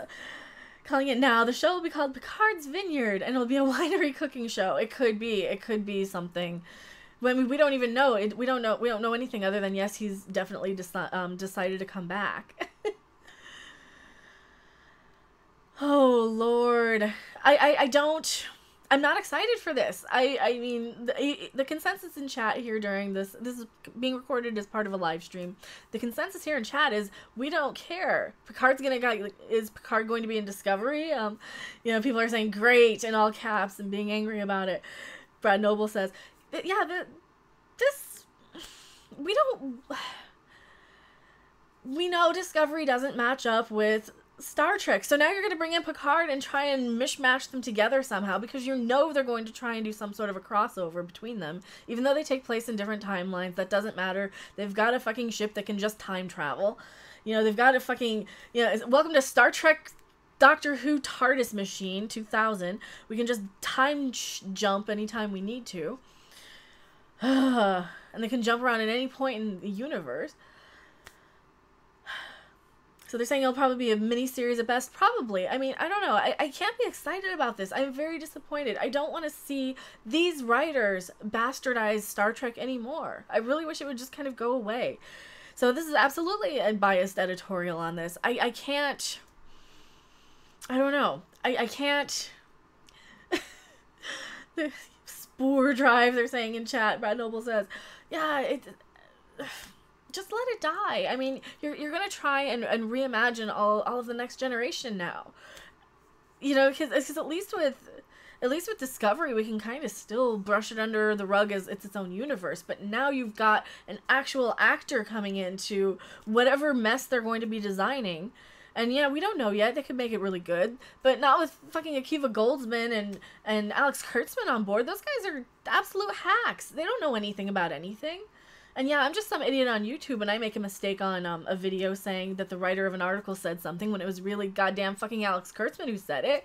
Calling it now. The show will be called Picard's Vineyard, and it'll be a winery cooking show. It could be. It could be something. I mean, we don't even know. We don't know anything other than, yes, he's definitely decided to come back. Oh, Lord. I'm not excited for this. I mean, the consensus in chat here during this is being recorded as part of a live stream. The consensus here in chat is we don't care. Is Picard going to be in Discovery? People are saying great in all caps and being angry about it. Brad Noble says, yeah, we know Discovery doesn't match up with Star Trek. So now you're going to bring in Picard and try and mishmash them together somehow, because you know they're going to try and do some sort of a crossover between them. Even though they take place in different timelines, that doesn't matter. They've got a fucking ship that can just time travel. They've got a fucking, welcome to Star Trek Doctor Who TARDIS machine 2000. We can just time jump anytime we need to. And they can jump around at any point in the universe. So they're saying it'll probably be a mini-series at best. Probably. I mean, I don't know. I can't be excited about this. I'm very disappointed. I don't want to see these writers bastardize Star Trek anymore. I really wish it would just kind of go away. So this is absolutely a biased editorial on this. I can't... I don't know. I can't... The spore drive, they're saying in chat. Brad Noble says, yeah, just let it die. I mean, you're gonna try and reimagine all of the next generation now. You know, because at least with Discovery, we can kind of still brush it under the rug as it's its own universe. But now you've got an actual actor coming into whatever mess they're going to be designing. And yeah, we don't know yet. They could make it really good. But not with fucking Akiva Goldsman and Alex Kurtzman on board. Those guys are absolute hacks. They don't know anything about anything. And yeah, I'm just some idiot on YouTube and I make a mistake on a video saying that the writer of an article said something when it was really goddamn fucking Alex Kurtzman who said it.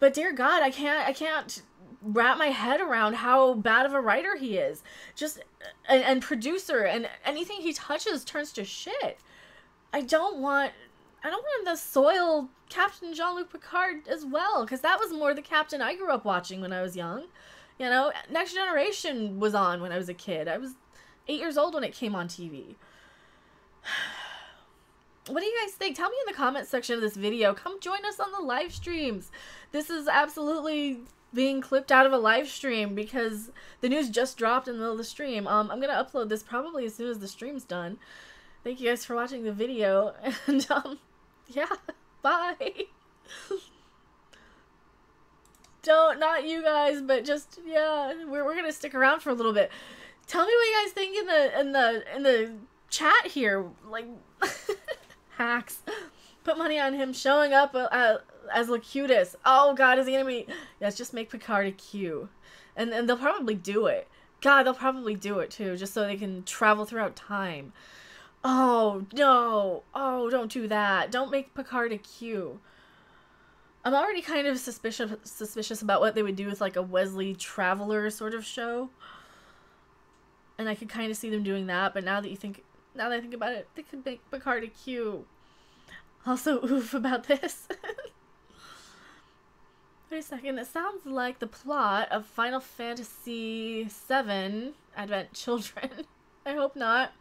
But dear God, I can't wrap my head around how bad of a writer he is. Just and producer, and anything he touches turns to shit. I don't want to soil Captain Jean-Luc Picard as well, because that was more the Captain I grew up watching when I was young. You know, Next Generation was on when I was a kid. I was 8 years old when it came on TV. What do you guys think? Tell me in the comments section of this video. Come join us on the live streams. This is absolutely being clipped out of a live stream because the news just dropped in the middle of the stream. I'm going to upload this probably as soon as the stream's done. Thank you guys for watching the video. And, yeah, bye. Not you guys, but just, yeah, we're going to stick around for a little bit. Tell me what you guys think in the chat here. Like... Hacks. Put money on him showing up as Locutus. Oh God, is he gonna be... Yes, just make Picard a Q. And they'll probably do it. God, they'll probably do it too, just so they can travel throughout time. Oh, no. Oh, don't do that. Don't make Picard a Q. I'm already kind of suspicious about what they would do with like a Wesley Traveler sort of show. And I could kind of see them doing that, but now that I think about it, they could make Picard a Q. Also, oof about this. Wait a second, it sounds like the plot of Final Fantasy VII Advent Children. I hope not.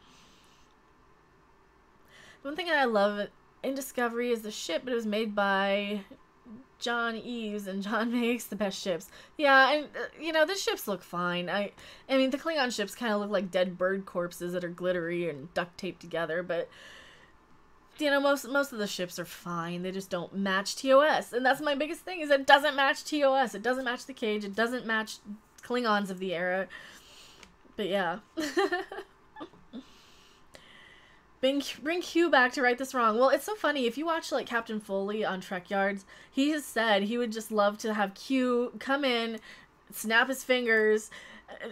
One thing I love in Discovery is the ship, but it was made by John Eves, and John makes the best ships. Yeah, and you know, the ships look fine. I mean, the Klingon ships kind of look like dead bird corpses that are glittery and duct taped together, but you know, most of the ships are fine. They just don't match TOS, and that's my biggest thing, is it doesn't match TOS. It doesn't match the Cage. It doesn't match Klingons of the era. But yeah. Bring Q back to right this wrong. Well, it's so funny. If you watch, like, Captain Foley on Trek Yards, he has said he would just love to have Q come in, snap his fingers,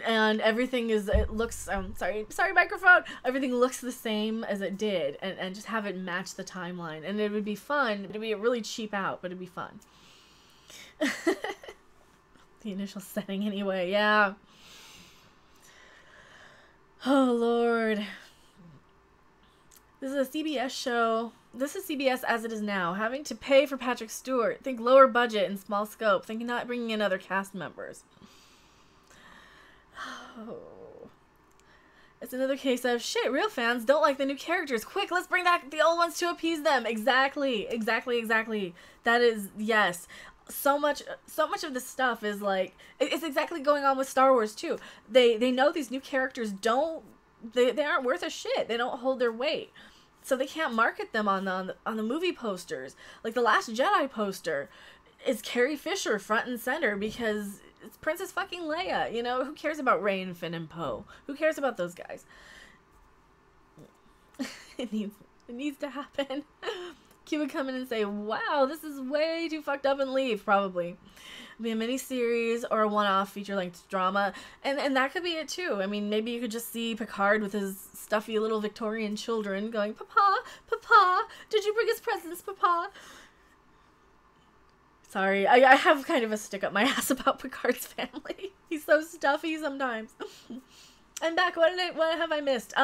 and everything is, it looks, sorry microphone, everything looks the same as it did, and just have it match the timeline. And it would be fun. It would be a really cheap out, but it'd be fun. The initial setting anyway, yeah. Oh, Lord. This is a CBS show. This is CBS as it is now. Having to pay for Patrick Stewart. Think lower budget and small scope. Think not bringing in other cast members. Oh. It's another case of, shit, real fans don't like the new characters. Quick, let's bring back the old ones to appease them. Exactly. That is, yes. So much of this stuff is like, it's exactly going on with Star Wars too. They know these new characters they aren't worth a shit. They don't hold their weight. So they can't market them on the movie posters. Like the Last Jedi poster is Carrie Fisher front and center because it's Princess fucking Leia. You know, who cares about Rey and Finn and Poe? Who cares about those guys? It needs to happen. Q would come in and say, wow, this is way too fucked up, and leave, probably. It'd be a mini-series or a one-off feature-length drama, and that could be it too. I mean, maybe you could just see Picard with his stuffy little Victorian children going, Papa, Papa, did you bring us presents, Papa? Sorry, I have kind of a stick up my ass about Picard's family. He's so stuffy sometimes. I'm back. What have I missed?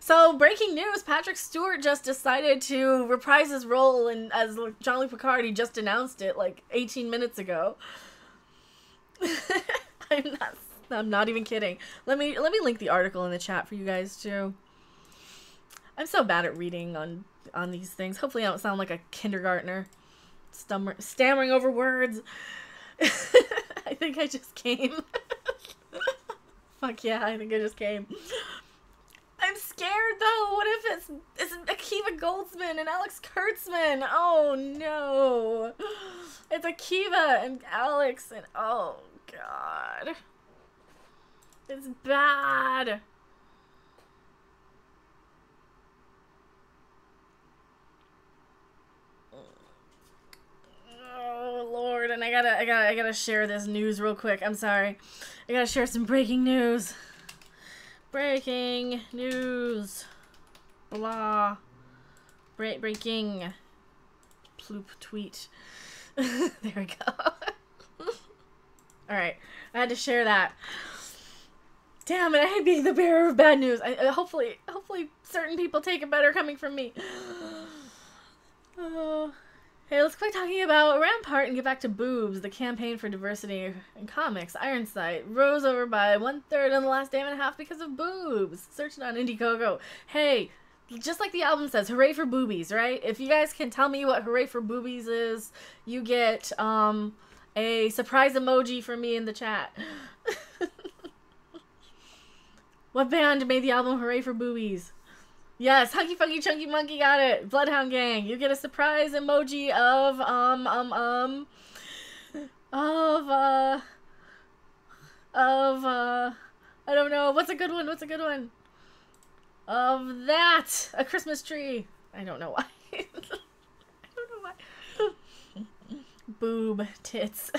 So breaking news, Patrick Stewart just decided to reprise his role as Jean-Luc Picard. He just announced it like 18 minutes ago. I'm not even kidding. Let me link the article in the chat for you guys too. I'm so bad at reading on these things. Hopefully I don't sound like a kindergartner stammering over words. I think I just came. Fuck yeah, I think I just came. I'm scared. scared though. What if it's Akiva Goldsman and Alex Kurtzman? Oh no. It's Akiva and Alex and oh god. It's bad. Oh Lord, and I gotta share this news real quick. I'm sorry. I gotta share some breaking news. Breaking news. Blah. Breaking. Ploop tweet. There we go. Alright. I had to share that. Damn it, I hate being the bearer of bad news. Hopefully certain people take it better coming from me. Oh. Hey, let's quit talking about Rampart and get back to boobs. The campaign for diversity in comics, Ironsight, rose over by 1/3 in the last day and a half because of boobs. Search it on Indiegogo. Hey, just like the album says, hooray for boobies, right? If you guys can tell me what hooray for boobies is, you get a surprise emoji from me in the chat. What band made the album Hooray for Boobies? Yes, Hunky Funky Chunky Monkey got it. Bloodhound Gang. You get a surprise emoji of I don't know. What's a good one? What's a good one? Of that. A Christmas tree. I don't know why. I don't know why. Boob tits.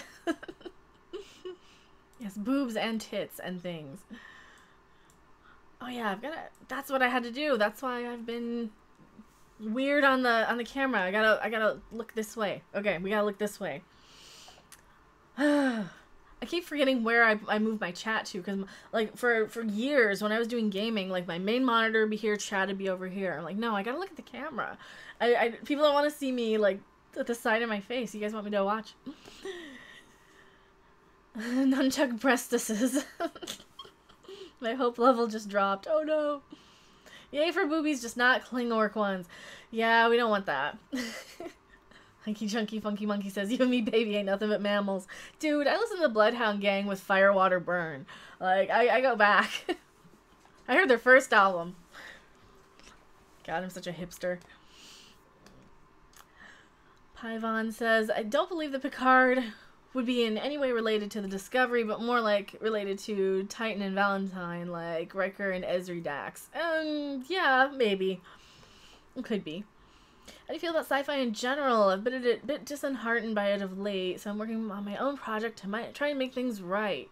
Yes, boobs and tits and things. Oh yeah, that's what I had to do. That's why I've been weird on the camera. I gotta look this way. Okay, we gotta look this way. I keep forgetting where I move my chat to, because like for years when I was doing gaming, like my main monitor would be here, chat would be over here. I'm like, no, I gotta look at the camera. People don't want to see me like at the side of my face. You guys want me to watch? Nunchuck breastises. My hope level just dropped. Oh no. Yay for boobies, just not Klingork ones. Yeah, we don't want that. Hunky Chunky Funky Monkey says, you and me, baby, ain't nothing but mammals. Dude, I listen to the Bloodhound Gang with Firewater Burn. Like, I go back. I heard their first album. God, I'm such a hipster. Paivon says, I don't believe that Picard would be in any way related to the Discovery, but more like related to Titan and Valentine, like Riker and Ezri Dax. Yeah, maybe. It could be. How do you feel about sci-fi in general? I've been a bit disheartened by it of late, so I'm working on my own project to try and make things right.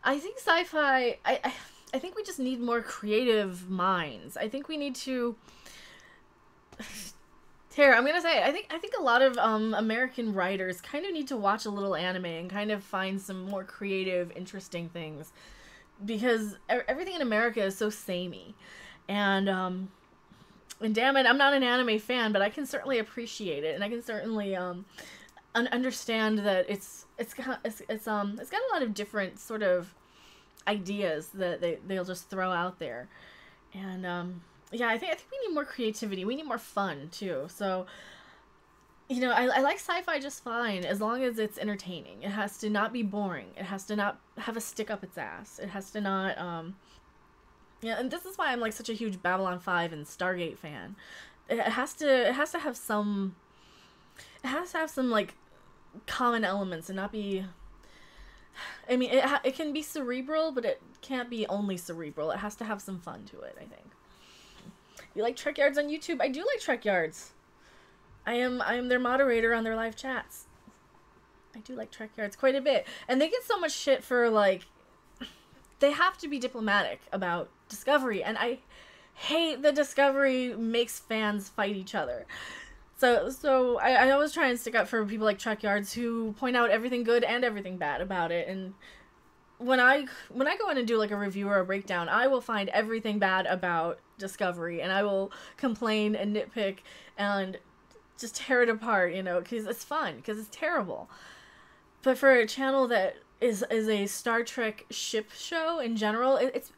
I think sci-fi, I think we just need more creative minds. I think we need to... Here, I'm gonna say, I think a lot of American writers kind of need to watch a little anime and kind of find some more creative, interesting things, because everything in America is so samey, and damn it, I'm not an anime fan, but I can certainly appreciate it, and I can certainly understand that it's got a lot of different sort of ideas that they'll just throw out there, and yeah, I think we need more creativity. We need more fun, too. So, you know, I like sci-fi just fine, as long as it's entertaining. It has to not be boring. It has to not have a stick up its ass. It has to not, yeah, and this is why I'm, like, such a huge Babylon 5 and Stargate fan. It has to have some, like, common elements and not be... I mean, it can be cerebral, but it can't be only cerebral. It has to have some fun to it, I think. You like Trek Yards on YouTube? I do like Trek Yards. I am their moderator on their live chats. I do like Trek Yards quite a bit. And they get so much shit for, like... They have to be diplomatic about Discovery. And I hate that Discovery makes fans fight each other. So I always try and stick up for people like Trek Yards who point out everything good and everything bad about it. And when I go in and do like a review or a breakdown, I will find everything bad about Discovery, and I will complain and nitpick and just tear it apart, you know, because it's fun, because it's terrible. But for a channel that is a Star Trek ship show in general, it's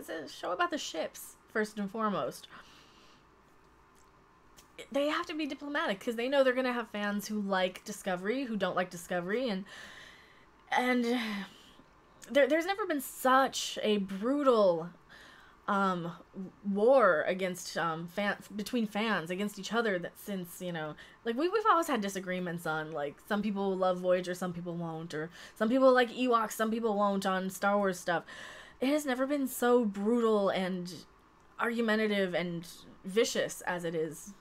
a show about the ships first and foremost. They have to be diplomatic because they know they're gonna have fans who like Discovery, who don't like Discovery, and there's never been such a brutal war against between fans against each other, that since, you know, like we've always had disagreements on, like, some people love Voyager, some people won't, or some people like Ewoks, some people won't on Star Wars stuff. It has never been so brutal and argumentative and vicious as it is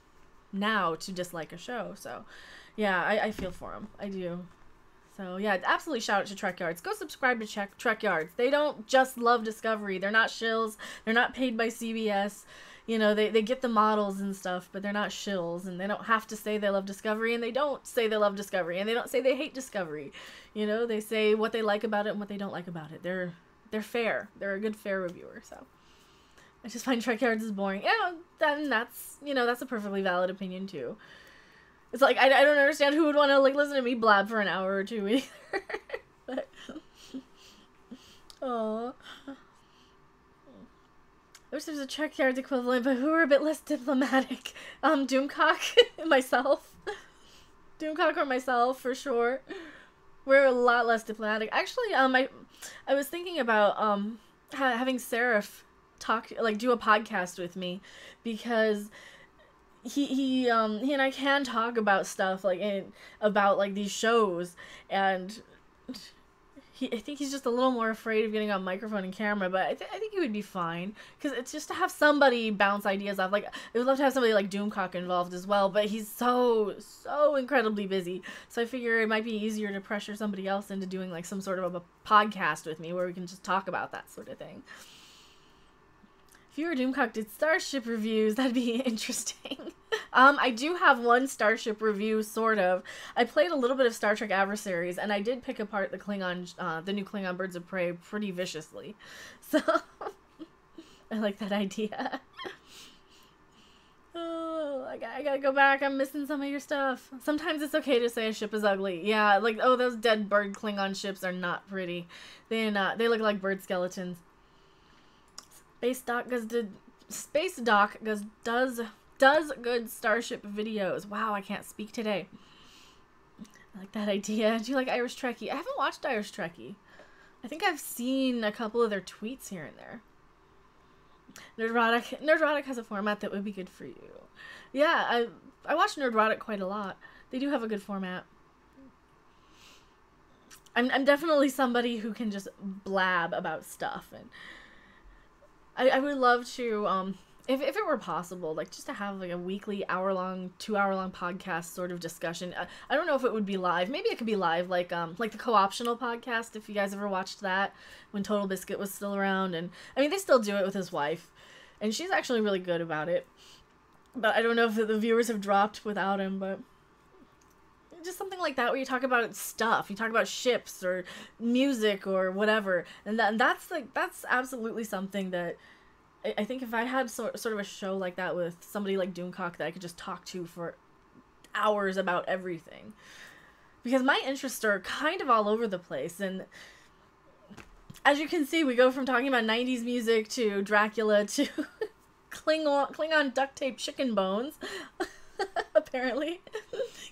now to dislike a show. So yeah, I feel for them. I do. So yeah, absolutely shout out to Trek Yards. Go subscribe to Trek Yards. They don't just love Discovery. They're not shills. They're not paid by CBS. You know, they get the models and stuff, but they're not shills, and they don't have to say they love Discovery, and they don't say they love Discovery, and they don't say they hate Discovery. You know, they say what they like about it and what they don't like about it. They're fair. They're a good fair reviewer. So I just find Trek Yards is boring. Yeah, then that's, you know, that's a perfectly valid opinion too. It's like, I don't understand who would want to, like, listen to me blab for an hour or two either. But, oh, I wish there was a Trek Yards equivalent, but who are a bit less diplomatic? Doomcock, myself. Doomcock or myself, for sure. We're a lot less diplomatic. Actually, I was thinking about, having Seraph do a podcast with me, because he and I can talk about stuff, like, about, like, these shows, and I think he's just a little more afraid of getting on microphone and camera, but I think he would be fine, because it's just to have somebody bounce ideas off. Like, I would love to have somebody like Doomcock involved as well, but he's so incredibly busy, so I figure it might be easier to pressure somebody else into doing, like, some sort of a podcast with me where we can just talk about that sort of thing. If you or Doomcock did Starship reviews, that'd be interesting. I do have one Starship review, sort of. I played a little bit of Star Trek Adversaries, and I did pick apart the the new Klingon Birds of Prey pretty viciously. So, I like that idea. Oh, I gotta go back. I'm missing some of your stuff. Sometimes it's okay to say a ship is ugly. Yeah, like, oh, those dead bird Klingon ships are not pretty. They're not. They look like bird skeletons. Space Doc does good Starship videos. Wow, I can't speak today. I like that idea. Do you like Irish Trekkie? I haven't watched Irish Trekkie. I think I've seen a couple of their tweets here and there. Nerdrotic has a format that would be good for you. Yeah, I watch Nerdrotic quite a lot. They do have a good format. I'm definitely somebody who can just blab about stuff, and I would love to, if it were possible, like, just to have, like, a weekly 2-hour-long podcast sort of discussion. I don't know if it would be live. Maybe it could be live, like the Co-Optional podcast, if you guys ever watched that, when Total Biscuit was still around. And, I mean, they still do it with his wife, and she's actually really good about it. But I don't know if the viewers have dropped without him, but just something like that where you talk about stuff, you talk about ships or music or whatever, and that's absolutely something that I think if I had sort of a show like that with somebody like Doomcock that I could just talk to for hours about everything, because my interests are kind of all over the place, and as you can see, we go from talking about 90s music to Dracula to Klingon duct tape chicken bones. Apparently.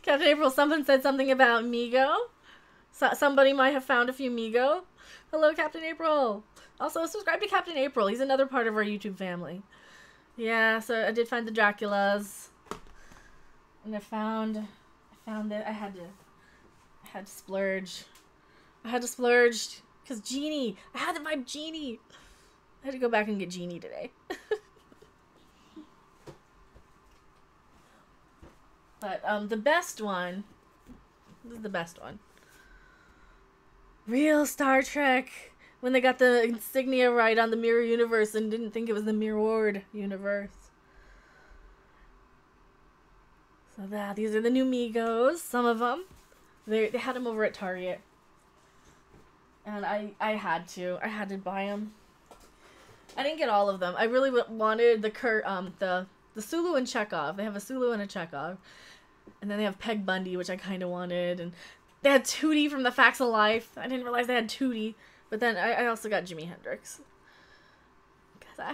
Captain April, someone said something about Mego. Somebody might have found a few Mego. Hello, Captain April. Also, subscribe to Captain April. He's another part of our YouTube family. Yeah, so I did find the Draculas. And I found it. I had to splurge. I had to splurge because Genie. I had to buy Genie. I had to go back and get Genie today. But the best one, this is the best one. Real Star Trek, when they got the insignia right on the Mirror Universe and didn't think it was the Mirrored Universe. So these are the new Megos, some of them. They had them over at Target. And I had to buy them. I didn't get all of them. I really wanted the Sulu and Chekhov. They have a Sulu and a Chekhov. And then they have Peg Bundy, which I kind of wanted. And they had Tootie from The Facts of Life. I didn't realize they had Tootie. But then I also got Jimi Hendrix. Because I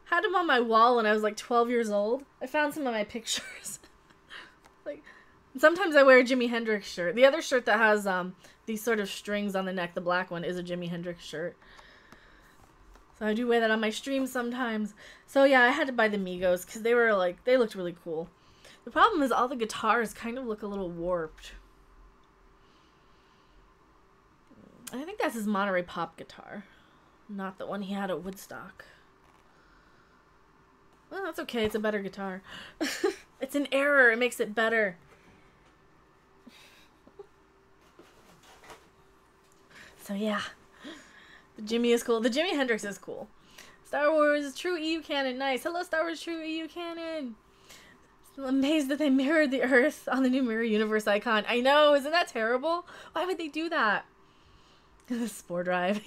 had him on my wall when I was like 12 years old. I found some of my pictures. Like, sometimes I wear a Jimi Hendrix shirt. The other shirt that has these sort of strings on the neck, the black one, is a Jimi Hendrix shirt. So I do wear that on my stream sometimes. So yeah, I had to buy the Megos because they were like, they looked really cool. The problem is all the guitars kind of look a little warped. I think that's his Monterey Pop guitar, not the one he had at Woodstock. Well, that's okay. It's a better guitar. It's an error. It makes it better. So yeah, the Jimmy is cool. The Jimi Hendrix is cool. Star Wars True EU Canon. Nice. Hello, Star Wars True EU Canon. I'm amazed that they mirrored the Earth on the new Mirror Universe icon. I know. Isn't that terrible? Why would they do that? Spore Drive.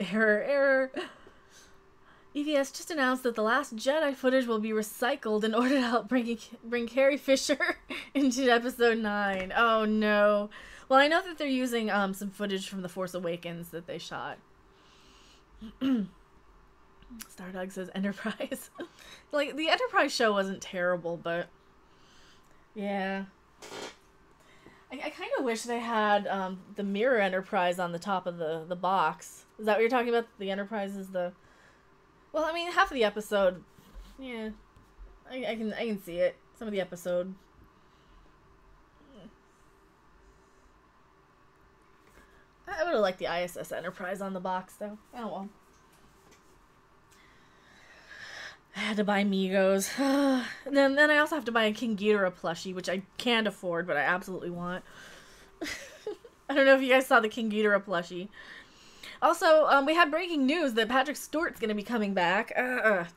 Error. EVS just announced that the Last Jedi footage will be recycled in order to help bring Carrie Fisher into episode 9. Oh no. Well, I know that they're using some footage from The Force Awakens that they shot. Stardog says Enterprise. Like, the Enterprise show wasn't terrible, but yeah. I kind of wish they had the Mirror Enterprise on the top of the box. Is that what you're talking about? The Enterprise is the... Well, I mean, half of the episode... Yeah. I can see it. Some of the episode... I would have liked the ISS Enterprise on the box, though. Oh, well. I had to buy Megos. then I also have to buy a King Ghidorah plushie, which I can't afford, but I absolutely want. I don't know if you guys saw the King Ghidorah plushie. Also, we had breaking news that Patrick Stewart's going to be coming back.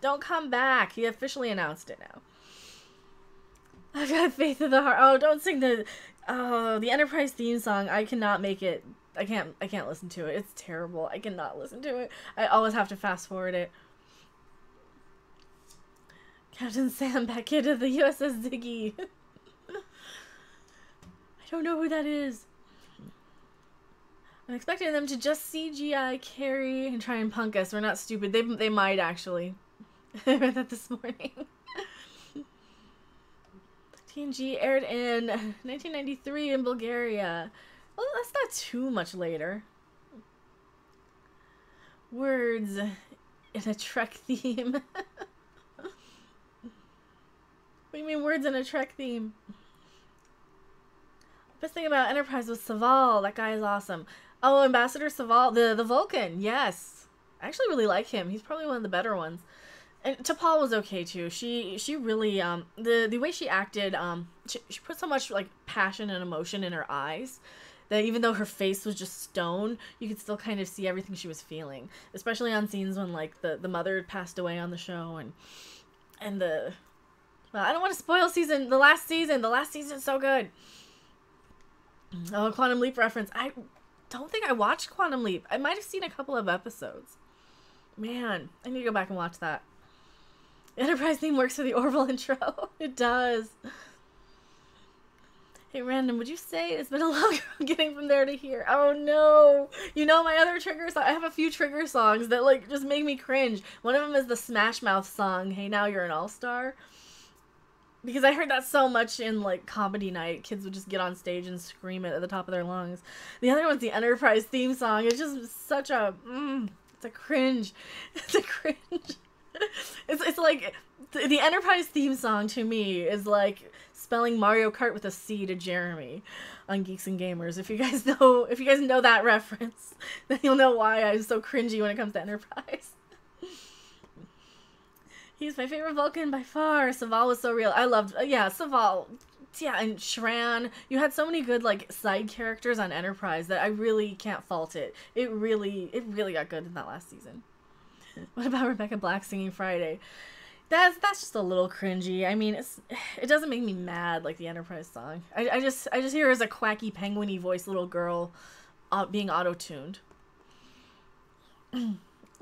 Don't come back. He officially announced it now. I've got faith in the heart. Oh, don't sing the Enterprise theme song. I cannot make it. I can't listen to it. It's terrible. I cannot listen to it. I always have to fast forward it. Captain Sam back into the USS Ziggy. I don't know who that is. I'm expecting them to just CGI Carrie and try and punk us. We're not stupid. They might actually. I read that this morning. TNG aired in 1993 in Bulgaria. Well, that's not too much later. Words in a Trek theme. What do you mean words in a Trek theme? Best thing about Enterprise was Saval. That guy is awesome. Oh, Ambassador Saval, the Vulcan. Yes, I actually really like him. He's probably one of the better ones. And T'Pol was okay too. She really the way she acted she put so much like passion and emotion in her eyes that even though her face was just stone, you could still kind of see everything she was feeling. Especially on scenes when like the mother had passed away on the show and the... Well, I don't want to spoil the last season. The last season's so good. Oh, Quantum Leap reference. I don't think I watched Quantum Leap. I might have seen a couple of episodes. Man, I need to go back and watch that. Enterprise theme works for the Orville intro. It does. Hey, Random, would you say it's been a long road getting from there to here? Oh, no. You know my other triggers? I have a few trigger songs that, like, just make me cringe. One of them is the Smash Mouth song, Hey Now You're an All-Star. Because I heard that so much in, like, comedy night. Kids would just get on stage and scream it at the top of their lungs. The other one's the Enterprise theme song. It's just such a... it's a cringe. It's a cringe. It's like... The Enterprise theme song, to me, is like spelling Mario Kart with a C to Jeremy on Geeks and Gamers. If you guys know that reference, then you'll know why I'm so cringy when it comes to Enterprise. He's my favorite Vulcan by far. Saval was so real. I loved, yeah, Saval. Yeah, and Shran. You had so many good, like, side characters on Enterprise that I really can't fault it. It really got good in that last season. What about Rebecca Black singing Friday? That's just a little cringy. I mean, it doesn't make me mad like the Enterprise song. I just hear her as a quacky penguin-y voice little girl being auto-tuned.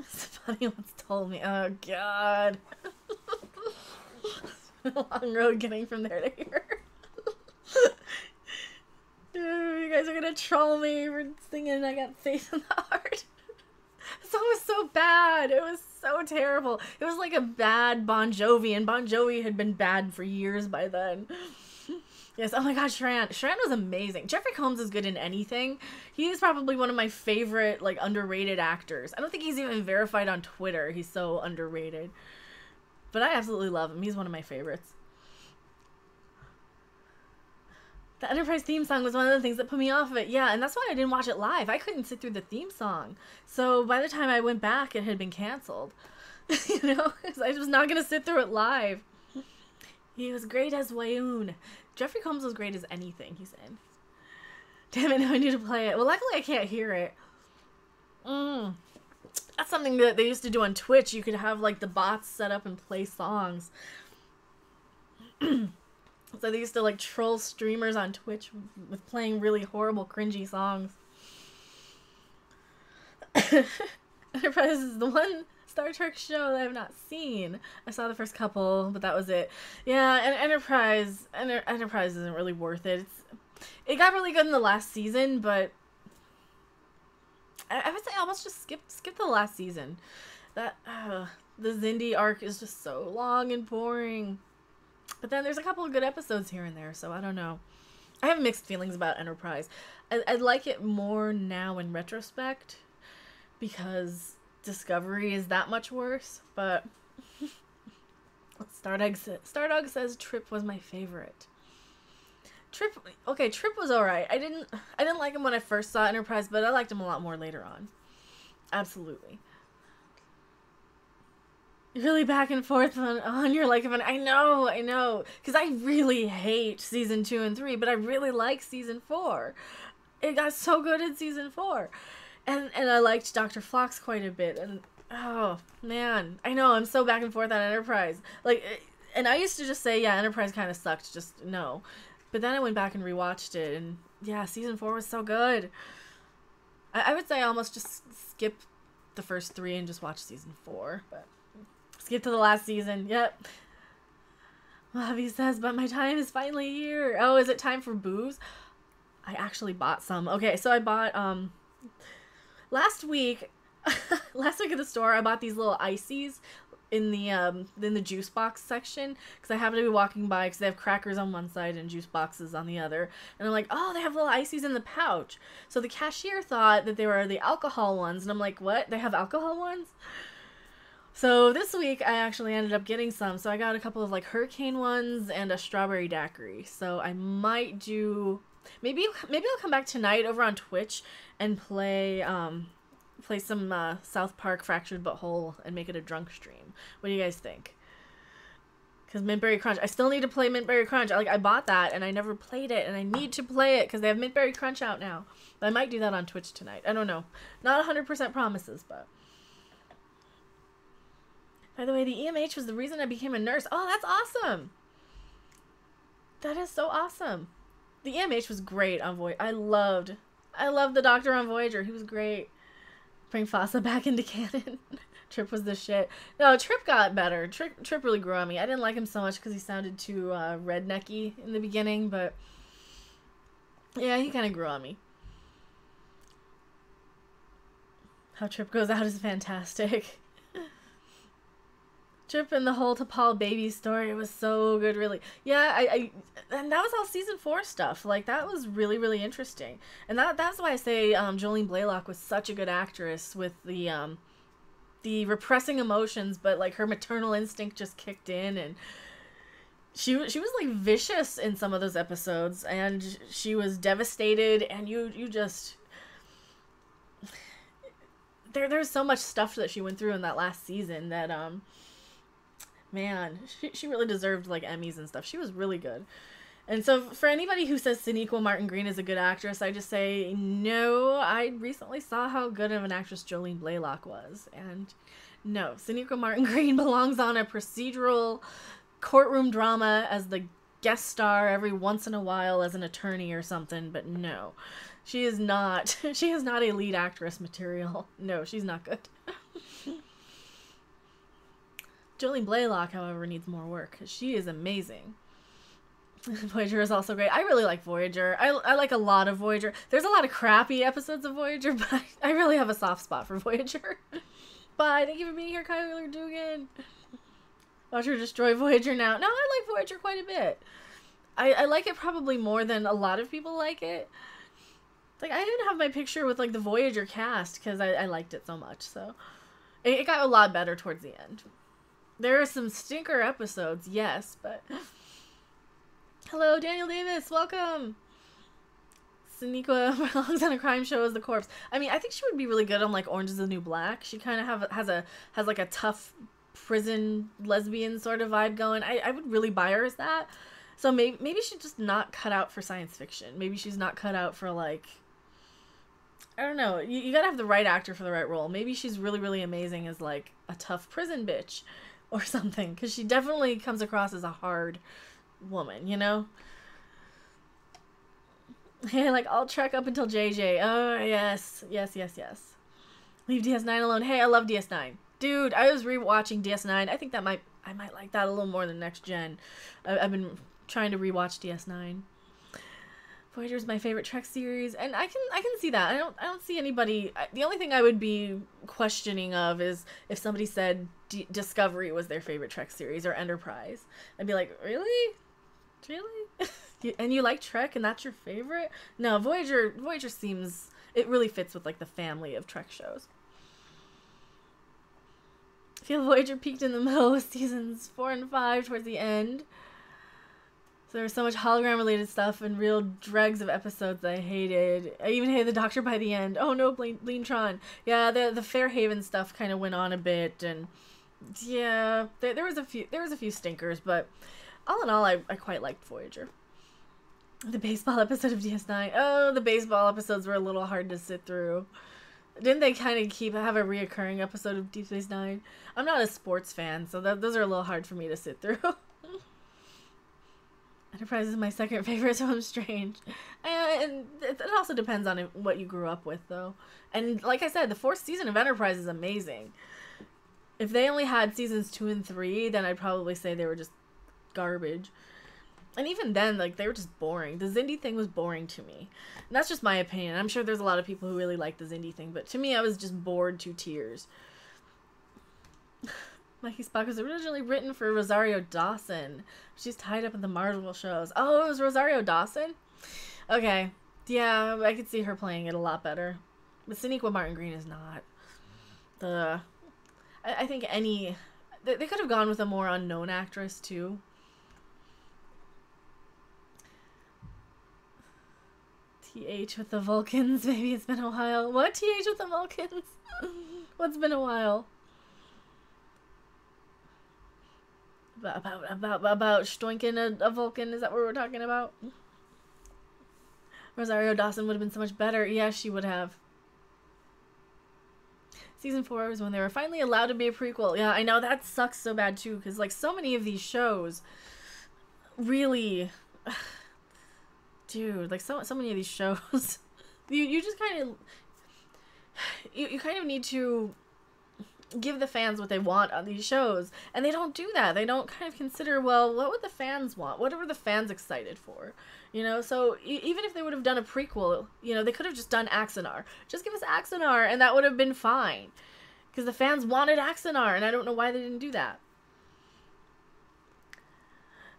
Somebody once told me, oh god. A long road getting from there to here. Dude, you guys are gonna troll me for singing I Got Faith in the Heart. The song was so bad. It was so terrible. It was like a bad Bon Jovi, and Bon Jovi had been bad for years by then. Yes, oh my god, Shran. Shran was amazing. Jeffrey Combs is good in anything. He is probably one of my favorite, like, underrated actors. I don't think he's even verified on Twitter. He's so underrated. But I absolutely love him. He's one of my favorites. The Enterprise theme song was one of the things that put me off of it. Yeah, and that's why I didn't watch it live. I couldn't sit through the theme song. So by the time I went back, it had been canceled. You know? I was not going to sit through it live. He was great as Wayoon. Jeffrey Combs was great as anything he's in. Damn it, now I need to play it. Well, luckily I can't hear it. That's something that they used to do on Twitch. You could have, like, the bots set up and play songs. So they used to, like, troll streamers on Twitch with playing really horrible, cringy songs. Enterprise is the one Star Trek show that I have not seen. I saw the first couple, but that was it. Yeah, and Enterprise isn't really worth it. It got really good in the last season, but I would say almost just skip the last season. That the Xindi arc is just so long and boring. But then there's a couple of good episodes here and there, so I don't know. I have mixed feelings about Enterprise. I like it more now in retrospect because Discovery is that much worse, but Stardog says Trip was my favorite. Trip was alright. I didn't like him when I first saw Enterprise, but I liked him a lot more later on. Absolutely. You're really back and forth on your like of an I know. Because I really hate season 2 and 3, but I really like season 4. It got so good in season 4. And I liked Dr. Phlox quite a bit. And oh man, I know, I'm so back and forth on Enterprise. Like, and I used to just say, yeah, Enterprise kind of sucked, just no. But then I went back and rewatched it, and yeah, season 4 was so good. I would say almost just skip the first 3 and just watch season 4, but skip to the last season. Yep. Mojave says, but my time is finally here. Oh, is it time for booze? I actually bought some. Okay, so I bought, last week at the store, I bought these little ices in the juice box section because I happened to be walking by because they have crackers on one side and juice boxes on the other, and I'm like, oh, they have little ices in the pouch. So the cashier thought that they were the alcohol ones, and I'm like, what? They have alcohol ones? So this week I actually ended up getting some. So I got a couple of like hurricane ones and a strawberry daiquiri. So I might do maybe I'll come back tonight over on Twitch and play some South Park Fractured But Whole and make it a drunk stream. What do you guys think? Because Mintberry Crunch, I still need to play Mintberry Crunch. I bought that and I never played it, and I need to play it because they have Mintberry Crunch out now. But I might do that on Twitch tonight. I don't know. Not 100% promises, but. By the way, the EMH was the reason I became a nurse. Oh, that's awesome. That is so awesome. The EMH was great on Voyager. I loved the doctor on Voyager. He was great. Bring Fossa back into canon. Trip was the shit. No, Trip got better. Trip really grew on me. I didn't like him so much because he sounded too rednecky in the beginning, but yeah, he kind of grew on me. How Trip goes out is fantastic. Trip and the whole T'Pol baby story was so good, really. Yeah, and that was all season 4 stuff. Like, that was really, really interesting. And that's why I say Jolene Blalock was such a good actress with the repressing emotions, but like her maternal instinct just kicked in, and she was like vicious in some of those episodes, and she was devastated, and you just there's so much stuff that she went through in that last season that man, she really deserved like Emmys and stuff. She was really good. And so for anybody who says Sonequa Martin Green is a good actress, I just say, no, I recently saw how good of an actress Jolene Blalock was. And no, Sonequa Martin Green belongs on a procedural courtroom drama as the guest star every once in a while as an attorney or something. But no, she is not a lead actress material. No, she's not good. Jolene Blalock, however, needs more work because she is amazing. Voyager is also great. I really like Voyager. I like a lot of Voyager. There's a lot of crappy episodes of Voyager, but I really have a soft spot for Voyager. Bye. Thank you for being here, Kyler Dugan. Watch her destroy Voyager now. No, I like Voyager quite a bit. I like it probably more than a lot of people like it. Like, I even have my picture with, like, the Voyager cast, because I liked it so much, so. It got a lot better towards the end. There are some stinker episodes, yes, but... Hello, Daniel Davis, welcome! Sonequa belongs on a crime show as the corpse. I mean, I think she would be really good on, like, Orange is the New Black. She kind of has like, a tough prison lesbian sort of vibe going. I would really buy her as that. So maybe she's just not cut out for science fiction. Maybe she's not cut out for, like... I don't know. You gotta have the right actor for the right role. Maybe she's really, really amazing as, like, a tough prison bitch or something. Because she definitely comes across as a hard woman, you know? Yeah, like, I'll trek up until JJ. Oh, yes. Yes, yes, yes. Leave DS9 alone. Hey, I love DS9. Dude, I was rewatching DS9. I think I might like that a little more than Next Gen. I've been trying to rewatch DS9. Voyager is my favorite Trek series, and I can see that. I don't see anybody. The only thing I would be questioning of is if somebody said Discovery was their favorite Trek series or Enterprise. I'd be like, really? And you like Trek, and that's your favorite? No, Voyager seems, it really fits with, like, the family of Trek shows. I feel Voyager peaked in the middle with seasons 4 and 5 towards the end. So there was so much hologram-related stuff and real dregs of episodes I hated. I even hated the Doctor by the end. Oh no, Bleentron. Yeah, the Fairhaven stuff kind of went on a bit, and yeah, there was a few stinkers, but all in all, I quite liked Voyager. The baseball episode of DS9. Oh, the baseball episodes were a little hard to sit through. Didn't they kind of have a reoccurring episode of Deep Space Nine? I'm not a sports fan, so those are a little hard for me to sit through. Enterprise is my second favorite, so I'm strange. And it also depends on what you grew up with, though. And like I said, the 4th season of Enterprise is amazing. If they only had seasons 2 and 3, then I'd probably say they were just garbage. And even then, like, they were just boring. The Xindi thing was boring to me. And that's just my opinion. I'm sure there's a lot of people who really like the Xindi thing, but to me, I was just bored to tears. Mikey Spock was originally written for Rosario Dawson. She's tied up in the Marvel shows. Oh, it was Rosario Dawson? Okay. Yeah, I could see her playing it a lot better. But Sonequa Martin Green is not. I think they could have gone with a more unknown actress, too. TH with the Vulcans. Maybe it's been a while. What? TH with the Vulcans? What's been a while? About stoinking a Vulcan? Is that what we're talking about? Rosario Dawson would have been so much better. Yeah, she would have. Season 4 was when they were finally allowed to be a prequel. Yeah, I know, that sucks so bad too, because like so many of these shows really... Dude, like so many of these shows, you just kind of... You kind of need to give the fans what they want on these shows, and they don't do that. They don't kind of consider, well, what would the fans want? What were the fans excited for? You know, so even if they would have done a prequel, you know, they could have just done Axanar. Just give us Axanar, and that would have been fine. Because the fans wanted Axanar, and I don't know why they didn't do that.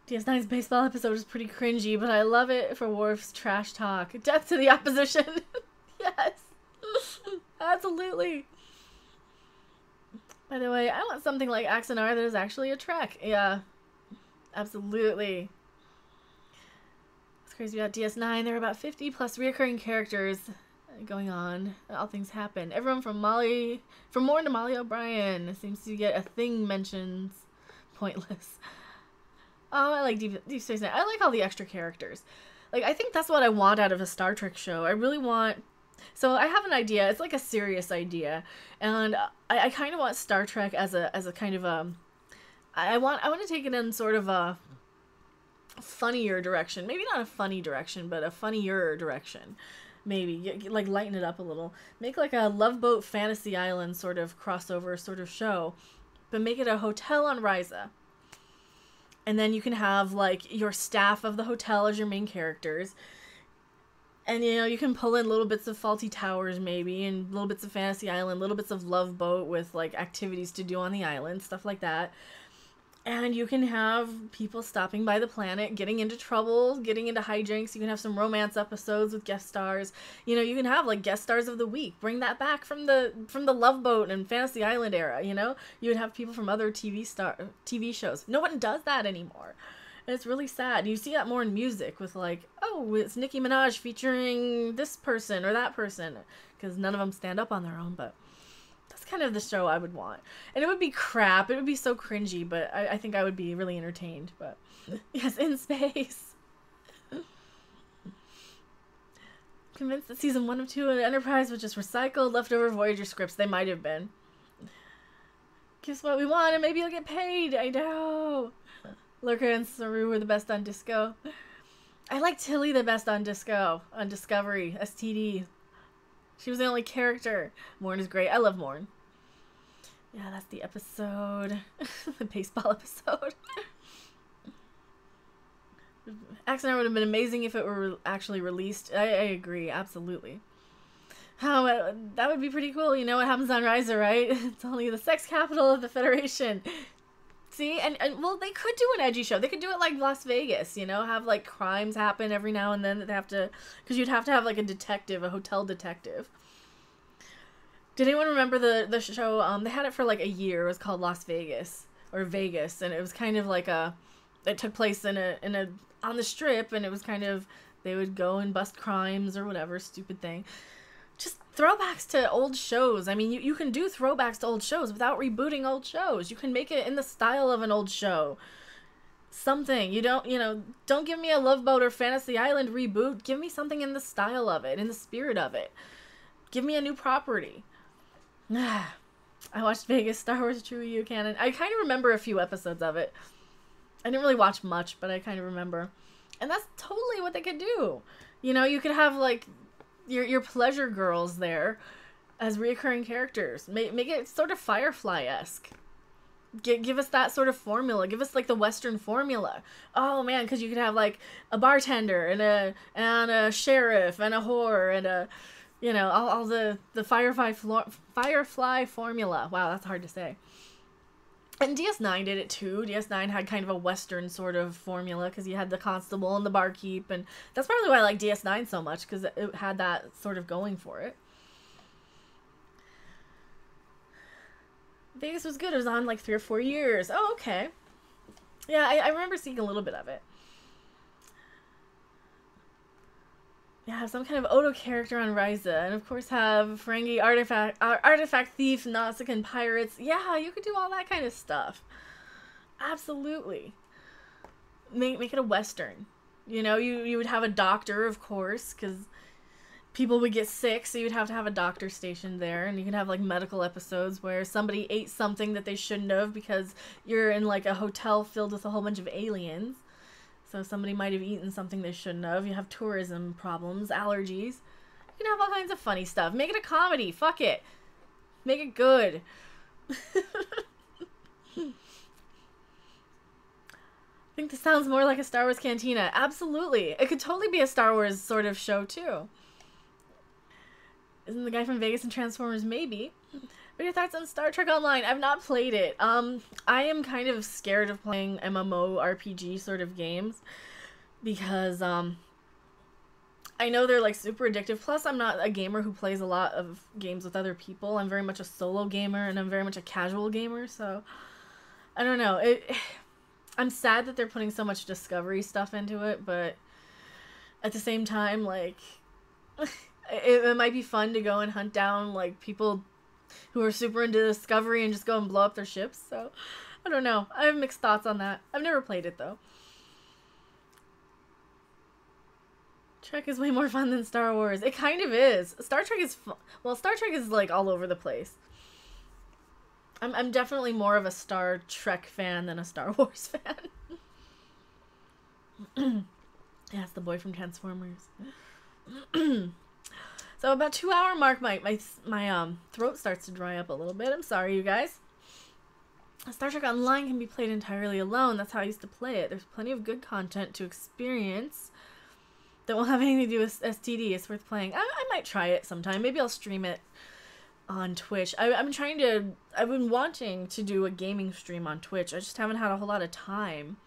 DS9's baseball episode is pretty cringy, but I love it for Worf's trash talk. Death to the opposition. Yes. Absolutely. By the way, I want something like Axanar that is actually a Trek. Yeah. Absolutely. What's crazy about DS9, there are about 50 plus reoccurring characters going on. All things happen. Everyone from Morn to Molly O'Brien seems to get a thing mentions. Pointless. Oh, I like Deep Space Nine. I like all the extra characters. Like, I think that's what I want out of a Star Trek show. I really want... So I have an idea. It's like a serious idea. And I kind of want Star Trek as a kind of a... I want to take it in sort of a funnier direction. Maybe not a funny direction, but a funnier direction. Maybe. Like, lighten it up a little. Make like a Love Boat Fantasy Island sort of crossover sort of show. But make it a hotel on Risa. And then you can have, like, your staff of the hotel as your main characters. And, you know, you can pull in little bits of Faulty Towers, maybe, and little bits of Fantasy Island, little bits of Love Boat with, like, activities to do on the island, stuff like that. And you can have people stopping by the planet, getting into trouble, getting into hijinks. You can have some romance episodes with guest stars. You know, you can have like guest stars of the week. Bring that back from the Love Boat and Fantasy Island era. You know, you would have people from other TV shows. No one does that anymore, and it's really sad. You see that more in music with like, oh, it's Nicki Minaj featuring this person or that person, because none of them stand up on their own, but. That's kind of the show I would want. And it would be crap. It would be so cringy, but I think I would be really entertained. But yes, in space. Convinced that season 1 of 2 of Enterprise was just recycled leftover Voyager scripts. They might have been. Give us what we want and maybe you'll get paid. I know. Lurker and Saru were the best on Disco. I like Tilly the best on Disco. On Discovery. STD. She was the only character. Morn is great. I love Morn. Yeah, that's the episode. The baseball episode. Axe and I would have been amazing if it were actually released. I agree, absolutely. How that would be pretty cool. You know what happens on Riser, right? It's only the sex capital of the Federation. See, and well, they could do an edgy show. They could do it like Las Vegas, you know, have like crimes happen every now and then that they have to, because you'd have to have like a detective, a hotel detective. Did anyone remember the show? They had it for like a year. It was called Las Vegas or Vegas, and it was kind of like it took place in a on the Strip, and it was kind of they would go and bust crimes or whatever stupid thing. Just throwbacks to old shows. I mean, you can do throwbacks to old shows without rebooting old shows. You can make it in the style of an old show. Something. Don't give me a Love Boat or Fantasy Island reboot. Give me something in the style of it, in the spirit of it. Give me a new property. I watched Vegas, Star Wars True Wii U canon. I kind of remember a few episodes of it. I didn't really watch much, but I kind of remember. And that's totally what they could do. You know, you could have, like, your pleasure girls there as reoccurring characters. Make it sort of Firefly-esque. Give us that sort of formula. Give us like the Western formula. Oh man, because you could have like a bartender and a sheriff and a whore and a, you know, all the Firefly formula. Wow, that's hard to say. And DS9 did it too. DS9 had kind of a Western sort of formula because you had the constable and the barkeep, and that's probably why I like DS9 so much, because it had that sort of going for it. Vegas was good. It was on like 3 or 4 years. Oh, okay. Yeah, I remember seeing a little bit of it. Yeah, have some kind of Odo character on Ryza, and of course have Ferengi artifact thief, Nausicaan pirates. Yeah, you could do all that kind of stuff. Absolutely. Make it a Western. You know, you would have a doctor, of course, because people would get sick, so you'd have to have a doctor stationed there, and you could have like medical episodes where somebody ate something that they shouldn't have because you're in like a hotel filled with a whole bunch of aliens. So somebody might have eaten something they shouldn't have. You have tourism problems, allergies. You can have all kinds of funny stuff. Make it a comedy. Fuck it. Make it good. I think this sounds more like a Star Wars cantina. Absolutely. It could totally be a Star Wars sort of show, too. Isn't the guy from Vegas and Transformers? Maybe. What are your thoughts on Star Trek Online? I've not played it. I am kind of scared of playing MMO RPG sort of games because I know they're like super addictive. Plus, I'm not a gamer who plays a lot of games with other people. I'm very much a solo gamer, and I'm very much a casual gamer, so I don't know. I'm sad that they're putting so much Discovery stuff into it, but at the same time, like, it might be fun to go and hunt down like people who are super into Discovery and just go and blow up their ships. So, I don't know. I have mixed thoughts on that. I've never played it, though. Trek is way more fun than Star Wars. It kind of is. Star Trek is fun. Well, Star Trek is, like, all over the place. I'm definitely more of a Star Trek fan than a Star Wars fan. Yeah, it's the boy from Transformers. So about 2-hour mark, my throat starts to dry up a little bit. I'm sorry, you guys. Star Trek Online can be played entirely alone. That's how I used to play it. There's plenty of good content to experience that won't have anything to do with STD. It's worth playing. I might try it sometime. Maybe I'll stream it on Twitch. I've been wanting to do a gaming stream on Twitch. I just haven't had a whole lot of time.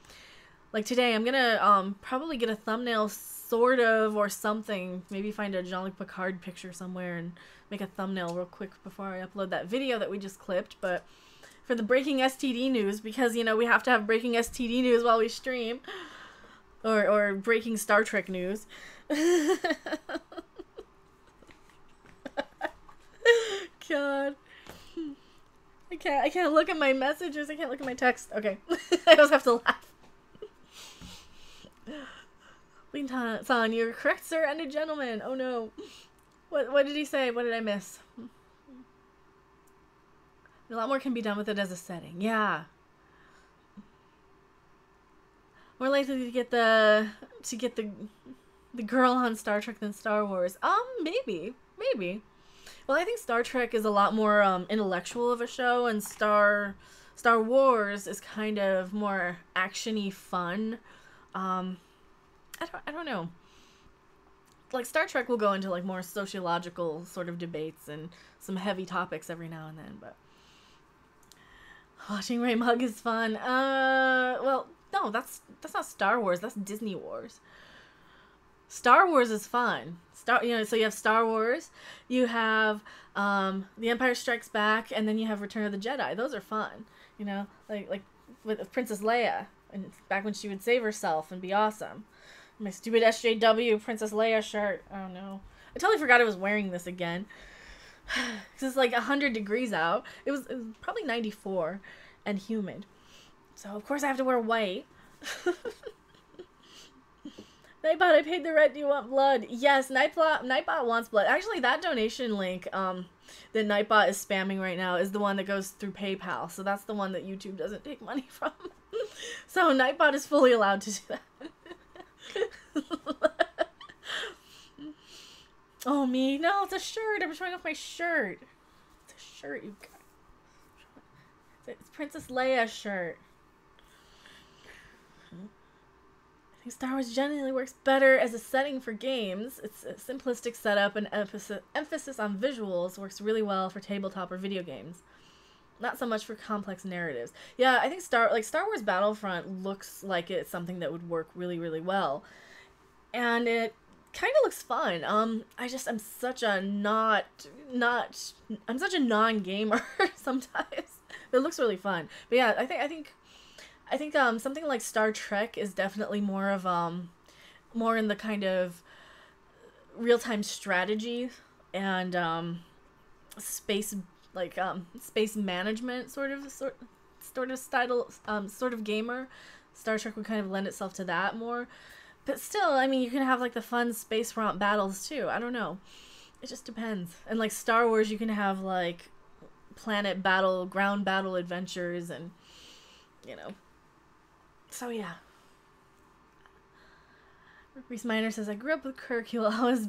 Like today, I'm gonna probably get a thumbnail sort of or something. Maybe find a Jean-Luc Picard picture somewhere and make a thumbnail real quick before I upload that video that we just clipped. But for the breaking STD news, because you know we have to have breaking STD news while we stream, or breaking Star Trek news. God. I can't look at my messages. I can't look at my text. Okay. I always have to laugh. Lin-san, you're correct, sir, and a gentleman. Oh no. What did he say? What did I miss? A lot more can be done with it as a setting. Yeah. More likely to get the girl on Star Trek than Star Wars. Maybe. Well, I think Star Trek is a lot more intellectual of a show, and Star Wars is kind of more action-y fun. I don't know. Like Star Trek will go into like more sociological sort of debates and some heavy topics every now and then, but watching Ray Mug is fun. Well, no, that's not Star Wars. That's Disney Wars. Star Wars is fun. So you have Star Wars, you have The Empire Strikes Back, and then you have Return of the Jedi. Those are fun. You know, like with Princess Leia, and back when she would save herself and be awesome. My stupid SJW Princess Leia shirt. Oh no, I totally forgot I was wearing this again. It's like 100 degrees out. It was probably 94 and humid. So of course I have to wear white. Nightbot, I paid the rent. Do you want blood? Yes, Nightbot wants blood. Actually, that donation link that Nightbot is spamming right now is the one that goes through PayPal. So that's the one that YouTube doesn't take money from. So Nightbot is fully allowed to do that. Oh, me? No, it's a shirt. I'm showing off my shirt. It's a shirt, you guys. It's Princess Leia's shirt. I think Star Wars generally works better as a setting for games. It's a simplistic setup and emphasis on visuals works really well for tabletop or video games. Not so much for complex narratives. Yeah, I think Star Wars Battlefront looks like it's something that would work really, really well. And it kind of looks fun. I'm such a I'm such a non-gamer sometimes. It looks really fun. But yeah, I think something like Star Trek is definitely more of more in the kind of real-time strategy and space management sort of style sort of gamer. Star Trek would kind of lend itself to that more. But still, I mean, you can have like the fun space romp battles too. I don't know. It just depends. And like Star Wars, you can have like planet battle, ground battle adventures, and you know. So yeah. Reese Miner says, I grew up with Kirk. He always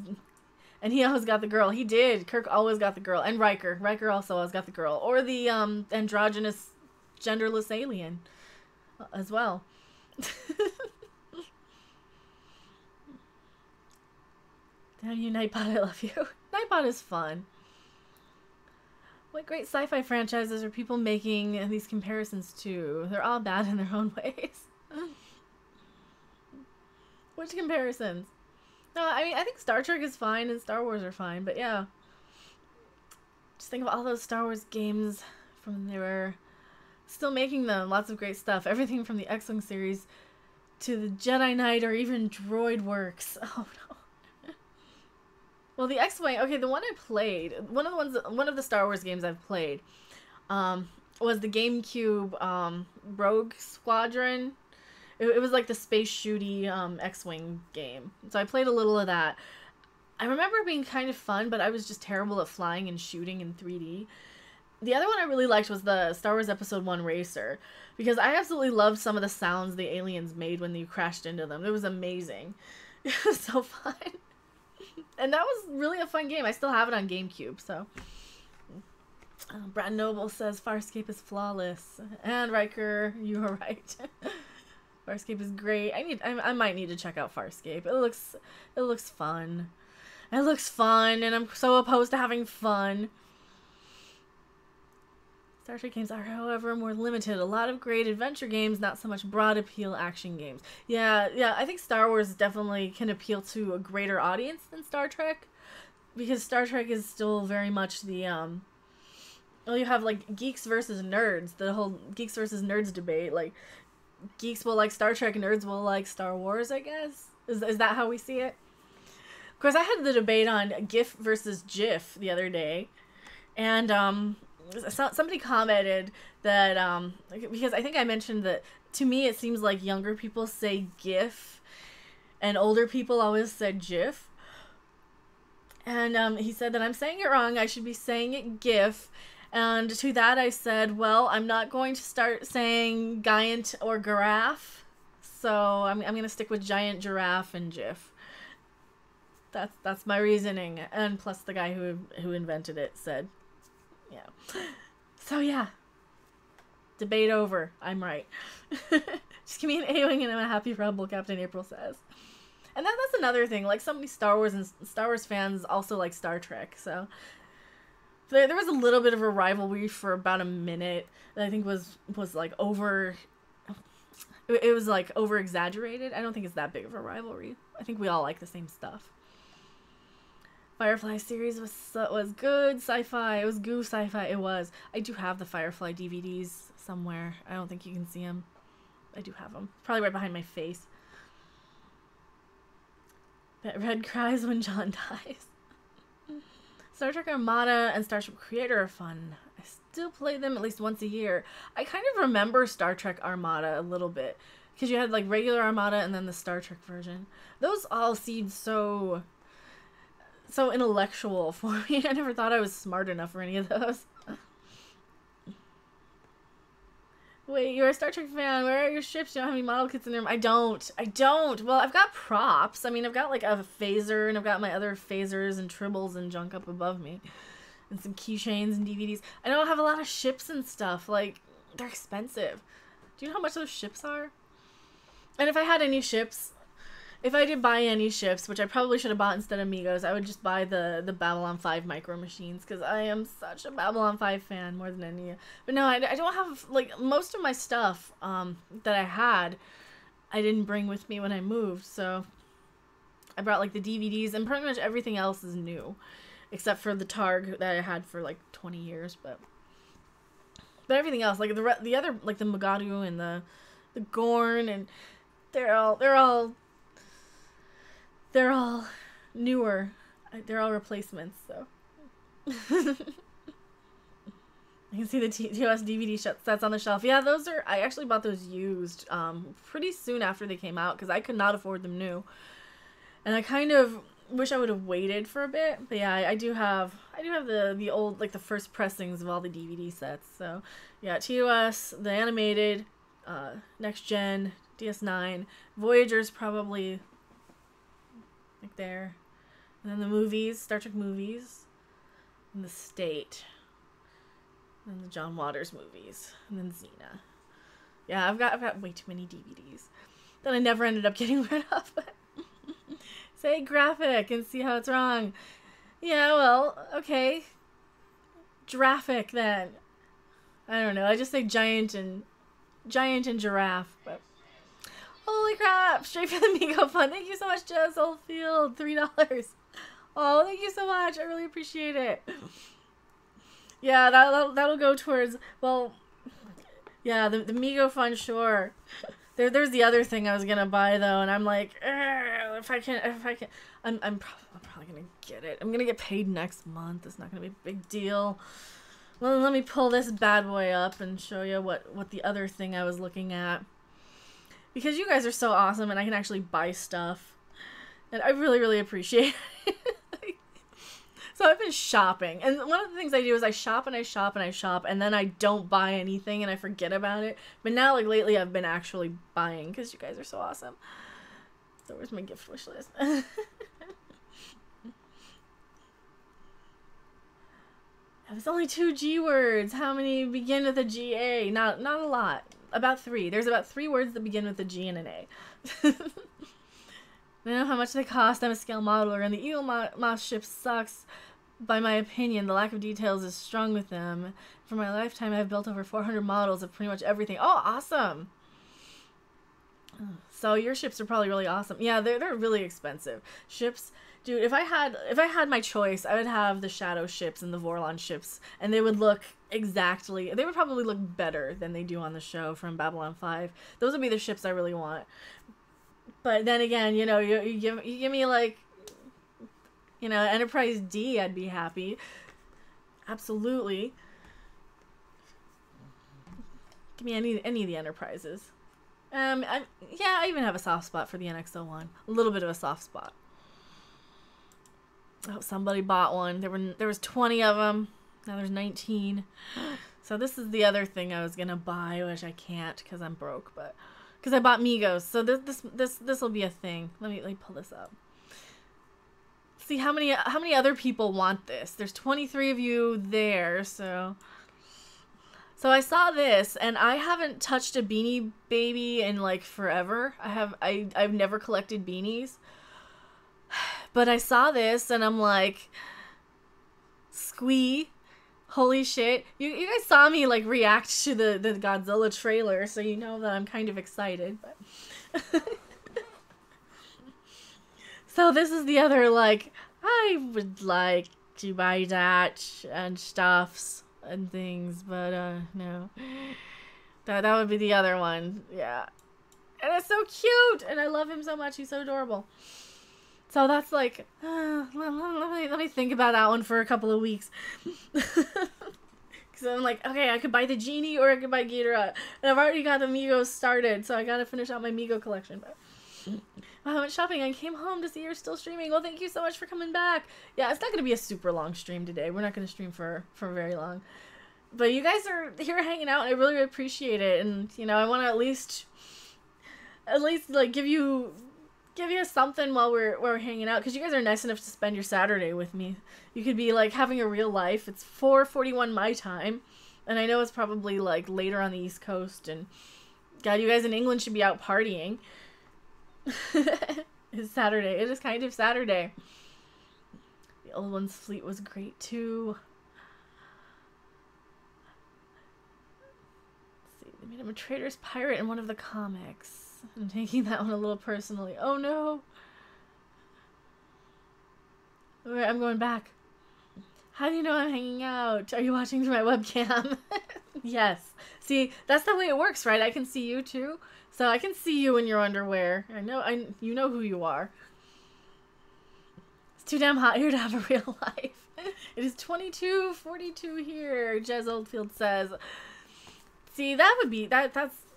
got the girl. He did. Kirk always got the girl. And Riker. Riker also always got the girl. Or the androgynous, genderless alien as well. Damn you, Nightbot, I love you. Nightbot is fun. What great sci-fi franchises are people making these comparisons to? They're all bad in their own ways. Which comparisons? No, I mean, I think Star Trek is fine and Star Wars are fine, but yeah. Just think of all those Star Wars games from when they were still making them. Lots of great stuff. Everything from the X-Wing series to the Jedi Knight or even Droid Works. Oh no. Well, the X-Wing, okay, the one I played, one of the Star Wars games I've played, was the GameCube Rogue Squadron. It was like the space shooty X-Wing game. So I played a little of that. I remember it being kind of fun, but I was just terrible at flying and shooting in 3D. The other one I really liked was the Star Wars Episode 1 Racer, because I absolutely loved some of the sounds the aliens made when you crashed into them. It was amazing. It was so fun. And that was really a fun game. I still have it on GameCube, so. Brad Noble says Farscape is flawless. And Riker, you are right. Farscape is great. I might need to check out Farscape. It looks fun. It looks fun, and I'm so opposed to having fun. Star Trek games are, however, more limited. A lot of great adventure games, not so much broad appeal action games. Yeah, I think Star Wars definitely can appeal to a greater audience than Star Trek, because Star Trek is still very much the, well, you have, like, geeks versus nerds, the whole geeks versus nerds debate. Like, geeks will like Star Trek, nerds will like Star Wars, I guess? Is that how we see it? Of course, I had the debate on GIF versus GIF the other day, and, somebody commented that, because I think I mentioned that, to me, it seems like younger people say GIF, and older people always said GIF. And, he said that I'm saying it wrong, I should be saying it GIF. And to that I said, well, I'm not going to start saying giant or giraffe, so I'm going to stick with giant, giraffe, and GIF. That's my reasoning. And plus the guy who invented it said, yeah. So yeah. Debate over. I'm right. Just give me an A-wing and I'm a happy rebel, Captain April says. And that's another thing. Like, so many Star Wars fans also like Star Trek, so there was a little bit of a rivalry for about a minute that I think was like over. It was like over exaggerated. I don't think it's that big of a rivalry. I think we all like the same stuff. Firefly series was good sci-fi. It was goo sci-fi. It was. I do have the Firefly DVDs somewhere. I don't think you can see them. I do have them. Probably right behind my face. But Red cries when John dies. Star Trek Armada and Starship Creator are fun. I still play them at least once a year. I kind of remember Star Trek Armada a little bit, because you had like regular Armada and then the Star Trek version. Those all seemed so intellectual for me. I never thought I was smart enough for any of those. Wait, you're a Star Trek fan. Where are your ships? You don't have any model kits in them. I don't. Well, I've got props. I mean, I've got like a phaser, and I've got my other phasers and tribbles and junk up above me. And some keychains and DVDs. I don't have a lot of ships and stuff. Like, they're expensive. Do you know how much those ships are? And if I had any ships, if I did buy any ships, which I probably should have bought instead of Megos, I would just buy the Babylon 5 micro machines, because I am such a Babylon 5 fan more than any. But no, I don't have, like, most of my stuff that I had, I didn't bring with me when I moved, so I brought, like, the DVDs, and pretty much everything else is new, except for the Targ that I had for, like, 20 years, but everything else, like, the other, like, the Megadu and the Gorn, and they're all newer. They're all replacements, so. You can see the TOS DVD sets on the shelf. Yeah, those are, I actually bought those used pretty soon after they came out, because I could not afford them new. And I kind of wish I would have waited for a bit. But yeah, I do have the old, like, the first pressings of all the DVD sets. So yeah, TOS, the animated, Next Gen, DS9, Voyager's probably like there, and then the movies, Star Trek movies, and the State, and the John Waters movies, and then Xena. Yeah, I've got way too many DVDs that I never ended up getting rid of. Say graphic and see how it's wrong. Yeah, well, okay, graphic then. I don't know. I just say giant and giraffe, but. Holy crap! Straight for the Mego fund. Thank you so much, Jess Oldfield. $3. Oh, thank you so much. I really appreciate it. Yeah, that'll go towards, well, yeah, the Mego fund, sure. There's the other thing I was gonna buy though, and I'm like, if I can, I'm probably gonna get it. I'm gonna get paid next month. It's not gonna be a big deal. Well, let me pull this bad boy up and show you what the other thing I was looking at. Because you guys are so awesome and I can actually buy stuff. And I really, really appreciate it. So I've been shopping. And one of the things I do is I shop and I shop and I shop. And then I don't buy anything and I forget about it. But now, like, lately I've been actually buying because you guys are so awesome. So where's my gift wish list? There's only 2 G words. How many begin with a G-A? Not a lot. About 3. There's about 3 words that begin with a G and an A. I don't know how much they cost. I'm a scale modeler, and the Eagle Moss ship sucks. by my opinion, the lack of details is strong with them. For my lifetime, I've built over 400 models of pretty much everything. Oh, awesome! So your ships are probably really awesome. Yeah, they're really expensive. Ships, dude, if I had my choice, I would have the Shadow ships and the Vorlon ships, and they would look exactly, they would probably look better than they do on the show from Babylon 5. Those would be the ships I really want. But then again, you know, you give me like, you know, Enterprise D, I'd be happy. Absolutely. Give me any of the Enterprises. Yeah, I even have a soft spot for the NX-01. A little bit of a soft spot. Oh, somebody bought one. There was 20 of them. Now there's 19. So this is the other thing I was gonna buy, which I can't because I'm broke, but because I bought Megos. So this will be a thing. Let me pull this up. See how many other people want this. There's 23 of you there, so I saw this, and I haven't touched a Beanie Baby in like forever. I've never collected beanies, but I saw this, and I'm like, squee, holy shit! You guys saw me like react to the Godzilla trailer, so you know that I'm kind of excited. But so this is the other, like, I would like to buy that and stuffs and things, but no, that would be the other one. Yeah, and it's so cute, and I love him so much. He's so adorable. So that's like, let me think about that one for a couple of weeks. Because I'm like, okay, I could buy the Genie or I could buy Ghidorah, and I've already got the Mego started, so I gotta finish out my Mego collection. But I went shopping and came home to see you're still streaming. Well, thank you so much for coming back. Yeah, it's not going to be a super long stream today. We're not going to stream for very long. But you guys are here hanging out, and I really appreciate it. And, you know, I want to at least like give you something while we're hanging out, because you guys are nice enough to spend your Saturday with me. You could be like having a real life. It's 4:41 my time, and I know it's probably like later on the East Coast, and God, you guys in England should be out partying. It's Saturday. It is kind of Saturday. The old one's fleet was great too. Let's see, they made him a traitorous pirate in one of the comics. I'm taking that one a little personally. Oh no. Alright, I'm going back. How do you know I'm hanging out? Are you watching through my webcam? Yes. See, that's the way it works, right? I can see you too. So I can see you in your underwear. You know who you are. It's too damn hot here to have a real life. It is 22:42 here, Jez Oldfield says. See, that's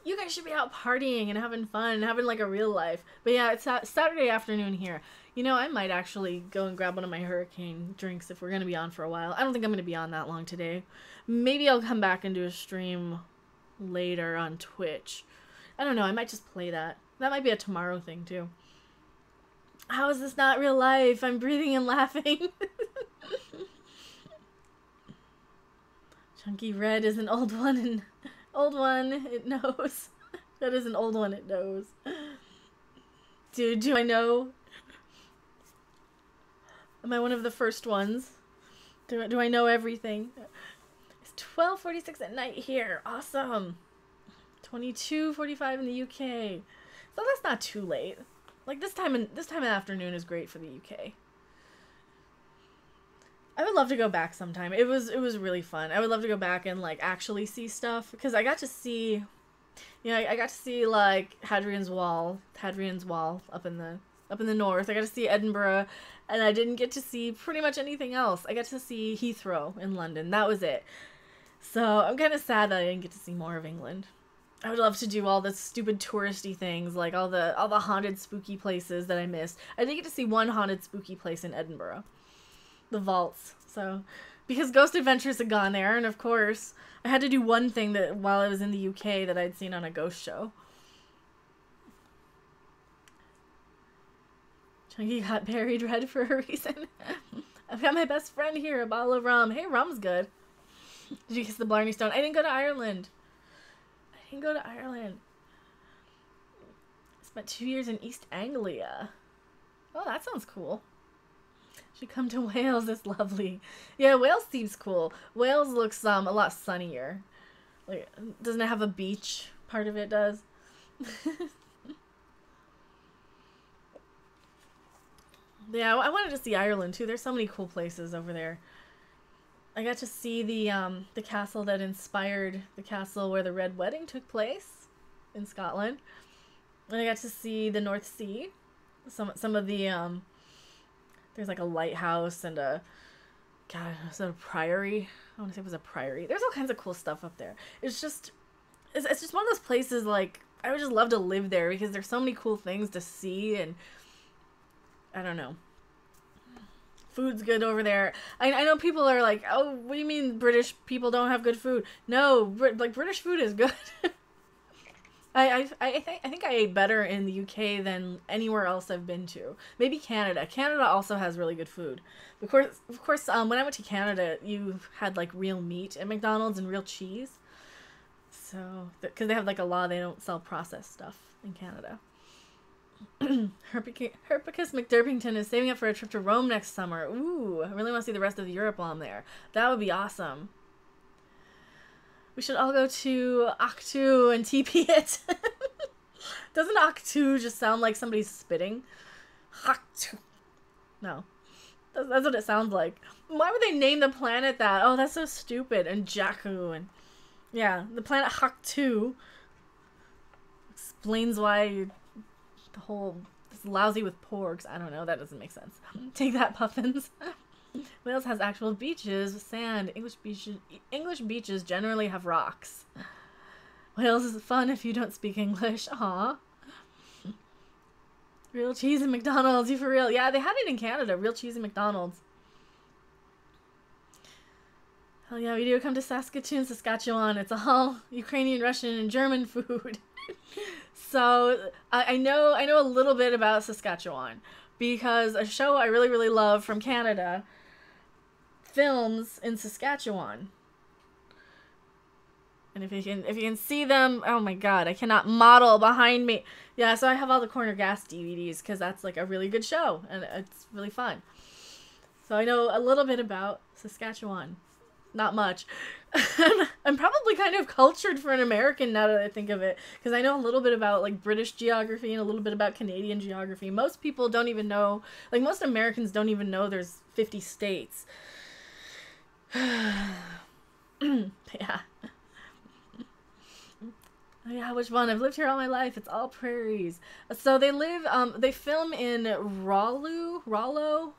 you guys should be out partying and having fun and having like a real life. But yeah, it's Saturday afternoon here. You know, I might actually go and grab one of my hurricane drinks if we're going to be on for a while. I don't think I'm going to be on that long today. Maybe I'll come back and do a stream later on Twitch. I don't know, I might just play that. That might be a tomorrow thing, too. How is this not real life? I'm breathing and laughing. Chunky Red is an old one, and old one, it knows. That is an old one, it knows. Dude, do I know? Am I one of the first ones? Do I know everything? It's 12:46 at night here. Awesome. 22:45 in the UK. So that's not too late. Like this time in afternoon is great for the UK. I would love to go back sometime. It was really fun. I would love to go back and like actually see stuff, because I got to see, you know, I got to see like Hadrian's Wall up in the north. I got to see Edinburgh, and I didn't get to see pretty much anything else. I got to see Heathrow in London. That was it. So I'm kind of sad that I didn't get to see more of England. I would love to do all the stupid touristy things, like all the haunted spooky places that I missed. I did get to see one haunted spooky place in Edinburgh. The vaults. So, because Ghost Adventures had gone there, and of course, I had to do one thing that while I was in the UK that I'd seen on a ghost show. Chunky got buried red for a reason. I've got my best friend here, a bottle of rum. Hey, rum's good. Did you kiss the Blarney Stone? I didn't go to Ireland. I spent 2 years in East Anglia. Oh, that sounds cool. Should come to Wales. It's lovely. Yeah, Wales seems cool. Wales looks a lot sunnier. Like, doesn't it have a beach? Part of it does. Yeah, I wanted to see Ireland too. There's so many cool places over there. I got to see the castle that inspired the castle where the Red Wedding took place in Scotland. And I got to see the North Sea. Some of the there's like a lighthouse and a, God, is that a priory? I want to say it was a priory. There's all kinds of cool stuff up there. It's just one of those places, like, I would just love to live there because there's so many cool things to see, and I don't know. Food's good over there. I know people are like, oh, what do you mean British people don't have good food? No, British food is good. I think I ate better in the UK than anywhere else I've been to. Maybe Canada. Canada also has really good food. Of course, when I went to Canada, you had like real meat at McDonald's and real cheese. So, because they have like a law, they don't sell processed stuff in Canada. Herpicus McDerpington is saving up for a trip to Rome next summer. Ooh, I really want to see the rest of Europe while I'm there. That would be awesome. We should all go to Octu and TP it. Doesn't Octu just sound like somebody's spitting? Octu. No. That's what it sounds like. Why would they name the planet that? Oh, that's so stupid. And Jakku and... Yeah, the planet Octu explains why the whole... It's lousy with porgs. I don't know. That doesn't make sense. Take that, Puffins. Wales has actual beaches with sand. English beaches generally have rocks. Wales is fun if you don't speak English. Aw. Real cheese and McDonald's. You for real? Yeah, they had it in Canada. Real cheese and McDonald's. Hell yeah, we do come to Saskatchewan. It's all Ukrainian, Russian, and German food. So I know a little bit about Saskatchewan because a show I really, really love from Canada films in Saskatchewan. And if you can see them, oh my god, I cannot model behind me. Yeah, so I have all the Corner Gas DVDs because that's like a really good show and it's really fun. So I know a little bit about Saskatchewan. Not much. I'm probably kind of cultured for an American now that I think of it, because I know a little bit about like British geography and a little bit about Canadian geography. Most people don't even know, like most Americans don't even know there's 50 states. Yeah. Yeah, which one? I've lived here all my life. It's all prairies. So they they film in Rollo.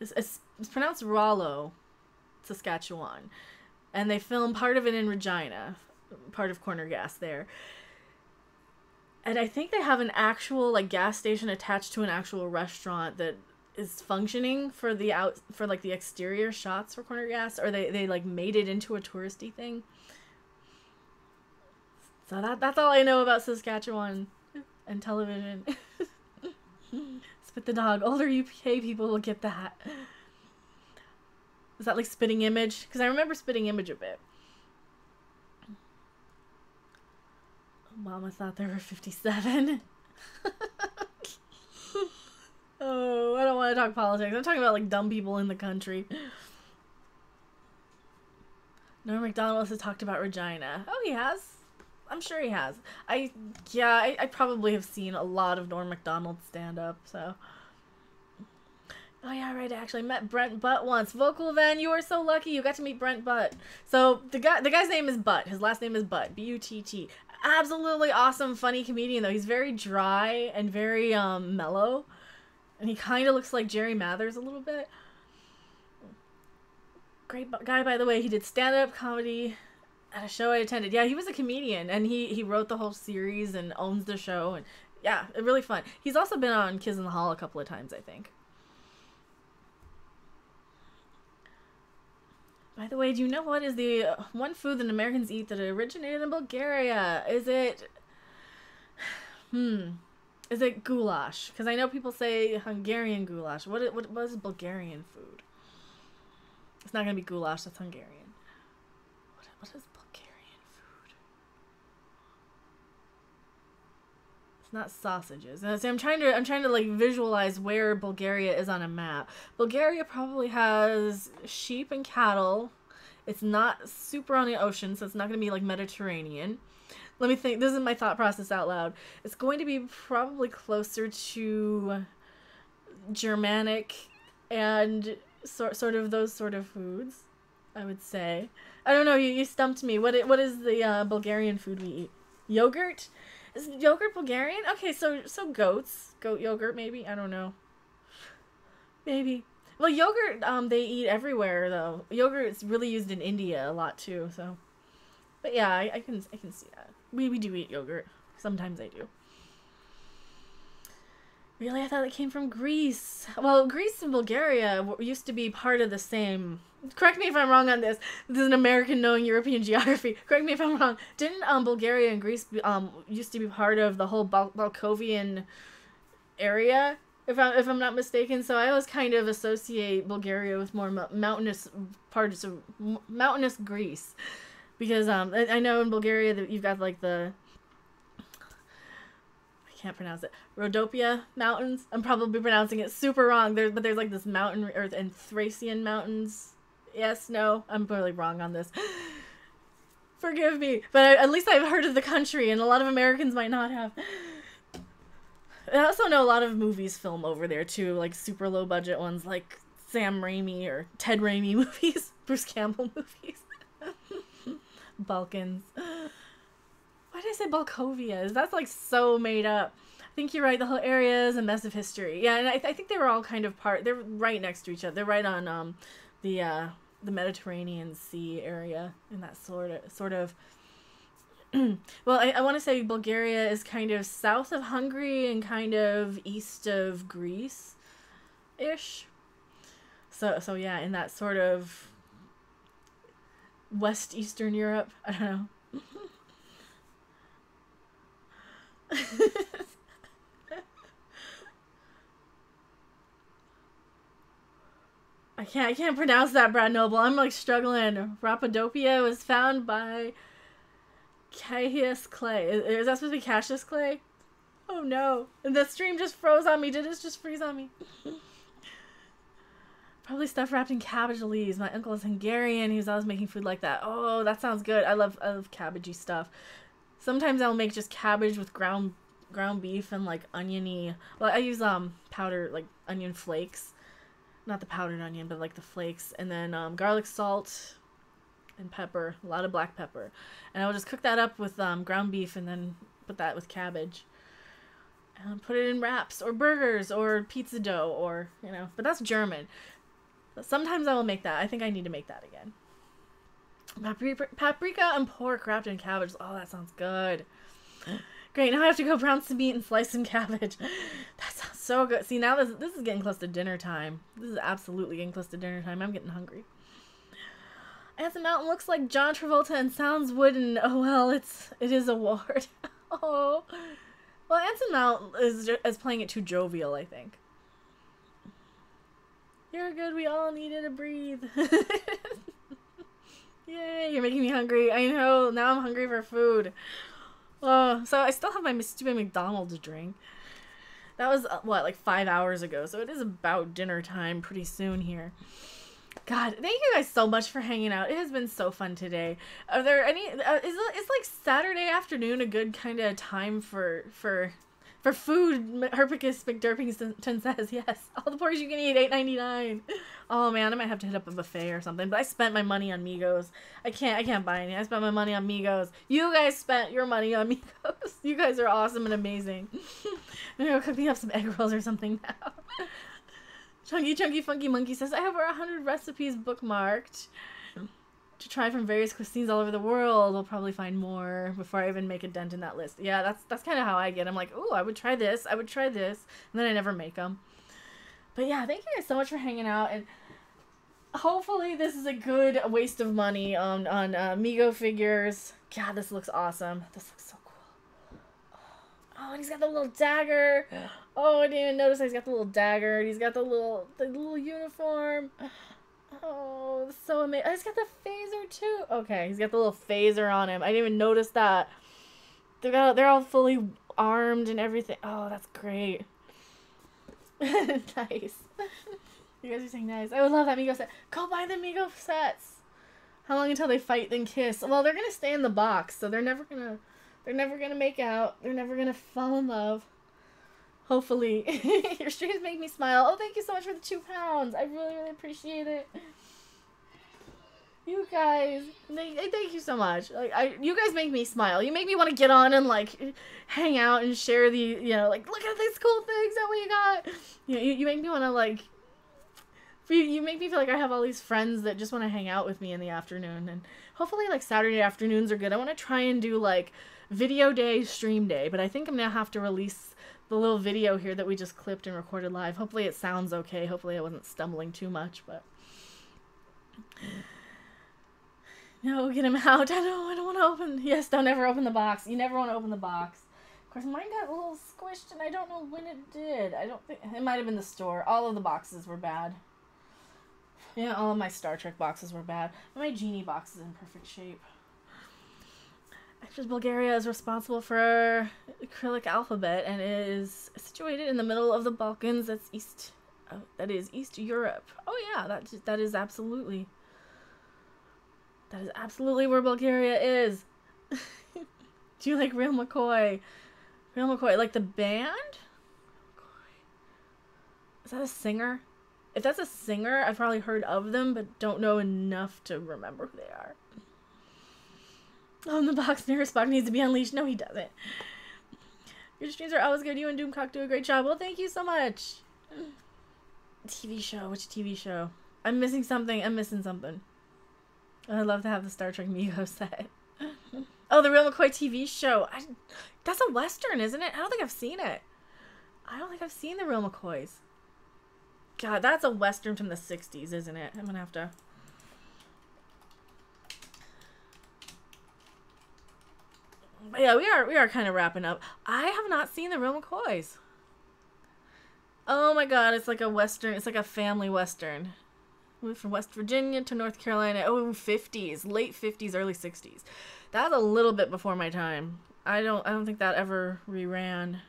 It's pronounced Rollo, Saskatchewan. And they film part of it in Regina, part of Corner Gas there. And I think they have an actual like gas station attached to an actual restaurant that is functioning for like the exterior shots for Corner Gas, or they like made it into a touristy thing. So that's all I know about Saskatchewan and television. Spit the dog. Older UK people will get that. Is that like Spitting Image? Because I remember Spitting Image a bit. Mama thought there were 57. Oh, I don't want to talk politics. I'm talking about like dumb people in the country. Norm Macdonald has talked about Regina. Oh, he has. I'm sure he has. I probably have seen a lot of Norm Macdonald stand up, so. Oh yeah, right, I actually met Brent Butt once. Vocal Van, you are so lucky you got to meet Brent Butt. So the guy's name is Butt. His last name is Butt. B-U-T-T. Absolutely awesome, funny comedian though. He's very dry and very mellow. And he kind of looks like Jerry Mathers a little bit. Great guy, by the way. He did stand-up comedy at a show I attended. Yeah, he was a comedian, and he wrote the whole series and owns the show. And yeah, really fun. He's also been on Kids in the Hall a couple of times, I think. By the way, do you know what is the one food that Americans eat that originated in Bulgaria? Is it... Is it goulash? Because I know people say Hungarian goulash. What is Bulgarian food? It's not going to be goulash. That's Hungarian. What is Bulgarian food? It's not sausages. And see, I'm trying to like visualize where Bulgaria is on a map. Bulgaria probably has sheep and cattle. It's not super on the ocean, so it's not going to be like Mediterranean. Let me think. This is my thought process out loud. It's going to be probably closer to Germanic and sort of those sort of foods, I would say. I don't know. You stumped me. What is the Bulgarian food we eat? Yogurt? Is yogurt Bulgarian? Okay, so goats. Goat yogurt, maybe? I don't know. Maybe. Well, yogurt, they eat everywhere, though. Yogurt is really used in India a lot, too, so. But yeah, I can see that. We do eat yogurt. Sometimes I do. Really? I thought it came from Greece. Well, Greece and Bulgaria used to be part of the same... Correct me if I'm wrong on this. This is an American knowing European geography. Correct me if I'm wrong. Didn't Bulgaria and Greece used to be part of the whole Balkovian area, if I'm not mistaken? So I always kind of associate Bulgaria with more mountainous parts of mountainous Greece, because I know in Bulgaria that you've got like the... can't pronounce it. Rhodopia Mountains. I'm probably pronouncing it super wrong. But there's like this mountain and Thracian mountains. Yes, no, I'm probably wrong on this. Forgive me, but at least I've heard of the country, and a lot of Americans might not have. I also know a lot of movies film over there too, like super low budget ones, like Sam Raimi or Ted Raimi movies, Bruce Campbell movies. Balkans. Why did I say Balkovia? That's like so made up. I think you're right. The whole area is a mess of history. Yeah, and I think they were all kind of they're right next to each other. They're right on the Mediterranean Sea area, in that sort of. Well, I want to say Bulgaria is kind of south of Hungary and kind of east of Greece, ish. So yeah, in that sort of West Eastern Europe. I don't know. I can't pronounce that, Brad Noble. I'm like struggling. Rapidopia was found by Cassius Clay. Is that supposed to be Cassius Clay? Oh no. And the stream just froze on me. Did it just freeze on me? Probably stuff wrapped in cabbage leaves. My uncle is Hungarian. He was always making food like that. Oh, that sounds good. I love cabbagey stuff. Sometimes I'll make just cabbage with ground beef and like oniony. Well, I use powder, like onion flakes. Not the powdered onion, but like the flakes, and then garlic, salt, and pepper. A lot of black pepper, and I will just cook that up with ground beef, and then put that with cabbage, and put it in wraps or burgers or pizza dough, or But that's German. But sometimes I will make that. I think I need to make that again. Paprika and pork wrapped in cabbage. Oh, that sounds good. Great, now I have to go brown some meat and slice some cabbage. That sounds so good. See, now this is getting close to dinner time. This is absolutely getting close to dinner time. I'm getting hungry. Anson Mountain looks like John Travolta and sounds wooden. Oh, well, it is a ward. Oh. Well, Anson Mount is playing it too jovial, I think. You're good. We all needed to breathe. Yay, you're making me hungry. I know. Now I'm hungry for food. Oh, so I still have my stupid McDonald's drink. That was, like 5 hours ago. So it is about dinner time pretty soon here. God, thank you guys so much for hanging out. It has been so fun today. Are there any, is like Saturday afternoon a good kind of time for food? Herpicus McDurpington says, yes. All the porks you can eat, $8.99. Oh man, I might have to hit up a buffet or something. But I spent my money on Megos. I can't buy any. I spent my money on Megos. You guys spent your money on Megos. You guys are awesome and amazing. I'm gonna cook me up some egg rolls or something now. Chunky Funky Monkey says, I have over 100 recipes bookmarked to try from various cuisines all over the world. We'll probably find more before I even make a dent in that list. Yeah, that's kind of how I get. I'm like, oh, I would try this, and then I never make them. But yeah, thank you guys so much for hanging out, and hopefully this is a good waste of money on Mego figures. God, this looks awesome. This looks so cool. Oh, and he's got the little dagger. Oh, I didn't even notice he's got the little dagger. He's got the little uniform. Oh, so amazing. Oh, he's got the phaser too. Okay, he's got the little phaser on him. I didn't even notice that. They're all fully armed and everything. Oh, that's great. Nice. You guys are saying nice. I would love that Mego set. Go buy the Mego sets. How long until they fight then kiss? Well, they're gonna stay in the box, so they're never gonna make out. They're never gonna fall in love. Hopefully. Your streams make me smile. Oh, thank you so much for the 2 pounds. I really, really appreciate it. You guys, thank you so much. Like, you guys make me smile. You make me want to get on and like hang out and share the, you know, like look at these cool things that we got. You make me want to like. You make me feel like I have all these friends that just want to hang out with me in the afternoon, and hopefully like Saturday afternoons are good. I want to try and do like video day, stream day, but I think I'm gonna have to release the little video here that we just clipped and recorded live. Hopefully it sounds okay. Hopefully I wasn't stumbling too much, but. No, get him out. I don't want to open. Yes, don't ever open the box. You never want to open the box. Of course, mine got a little squished, and I don't know when it did. I don't think... It might have been the store. All of the boxes were bad. Yeah, all of my Star Trek boxes were bad. But my Genie box is in perfect shape. Actress Bulgaria is responsible for acrylic alphabet, and is situated in the middle of the Balkans. That's East... Oh, that is East Europe. Oh, yeah, that is absolutely... That is absolutely where Bulgaria is. Do you like Real McCoy? Real McCoy, like the band? Is that a singer? If that's a singer, I've probably heard of them, but don't know enough to remember who they are. Oh, and the box mirror Spock needs to be unleashed. No, he doesn't. Your streams are always good. You and Doomcock do a great job. Well, thank you so much. TV show. Which TV show? I'm missing something. I'm missing something. I'd love to have the Star Trek Mego set. Oh, the Real McCoy TV show. That's a Western, isn't it? I don't think I've seen it. I don't think I've seen the Real McCoys. God, that's a Western from the 60s, isn't it? I'm going to have to... But yeah, we are kind of wrapping up. I have not seen the Real McCoys. Oh my god, it's like a Western. It's like a family Western. Moved from West Virginia to North Carolina. Oh, 50s, late 50s, early 60s. That was a little bit before my time. I don't think that ever reran.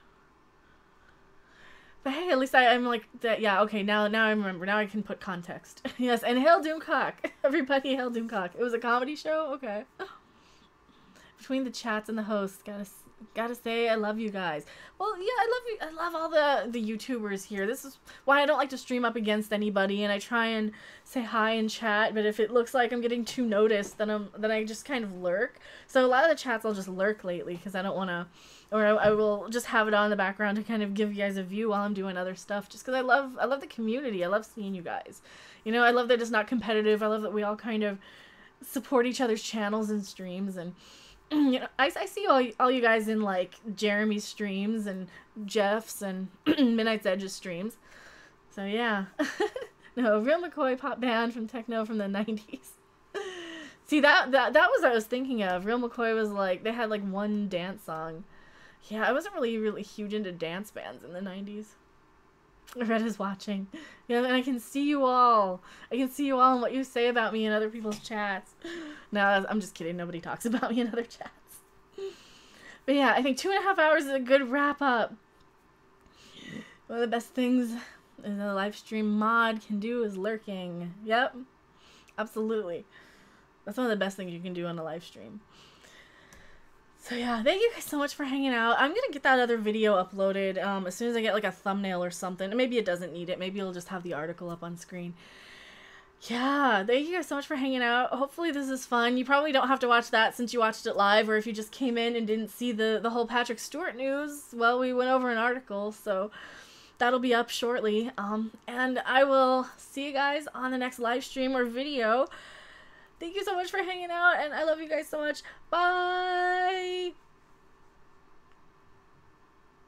But hey, at least I'm like that. Yeah, okay. Now I remember. Now I can put context. Yes, and hail Doomcock. Everybody, hail Doomcock. It was a comedy show. Okay. Between the chats and the hosts, gotta say I love you guys. Well, yeah, I love you. I love all the YouTubers here. This is why I don't like to stream up against anybody, and I try and say hi and chat. But if it looks like I'm getting too noticed, then I just kind of lurk. So a lot of the chats I'll just lurk lately because I don't want to, or I will just have it on in the background to kind of give you guys a view while I'm doing other stuff. Just because I love the community. I love seeing you guys. You know, I love that it's not competitive. I love that we all kind of support each other's channels and streams. And you know, I see all you guys in like Jeremy's streams and Jeff's and Midnight's Edge's streams. So yeah. No, Real McCoy pop band from techno from the 90s. See, that was what I was thinking of. Real McCoy was like, they had like one dance song. Yeah, I wasn't really huge into dance bands in the 90s. Red is watching. Yeah, and I can see you all. I can see you all and what you say about me in other people's chats. No, I'm just kidding. Nobody talks about me in other chats. But yeah, I think 2.5 hours is a good wrap up. One of the best things a live stream mod can do is lurking. Yep. Absolutely. That's one of the best things you can do on a live stream. So yeah, thank you guys so much for hanging out. I'm gonna get that other video uploaded as soon as I get like a thumbnail or something. Maybe it doesn't need it. Maybe it'll just have the article up on screen. Yeah, thank you guys so much for hanging out. Hopefully this is fun. You probably don't have to watch that since you watched it live, or if you just came in and didn't see the whole Patrick Stewart news. Well, we went over an article, so that'll be up shortly. And I will see you guys on the next live stream or video. Thank you so much for hanging out, and I love you guys so much. Bye!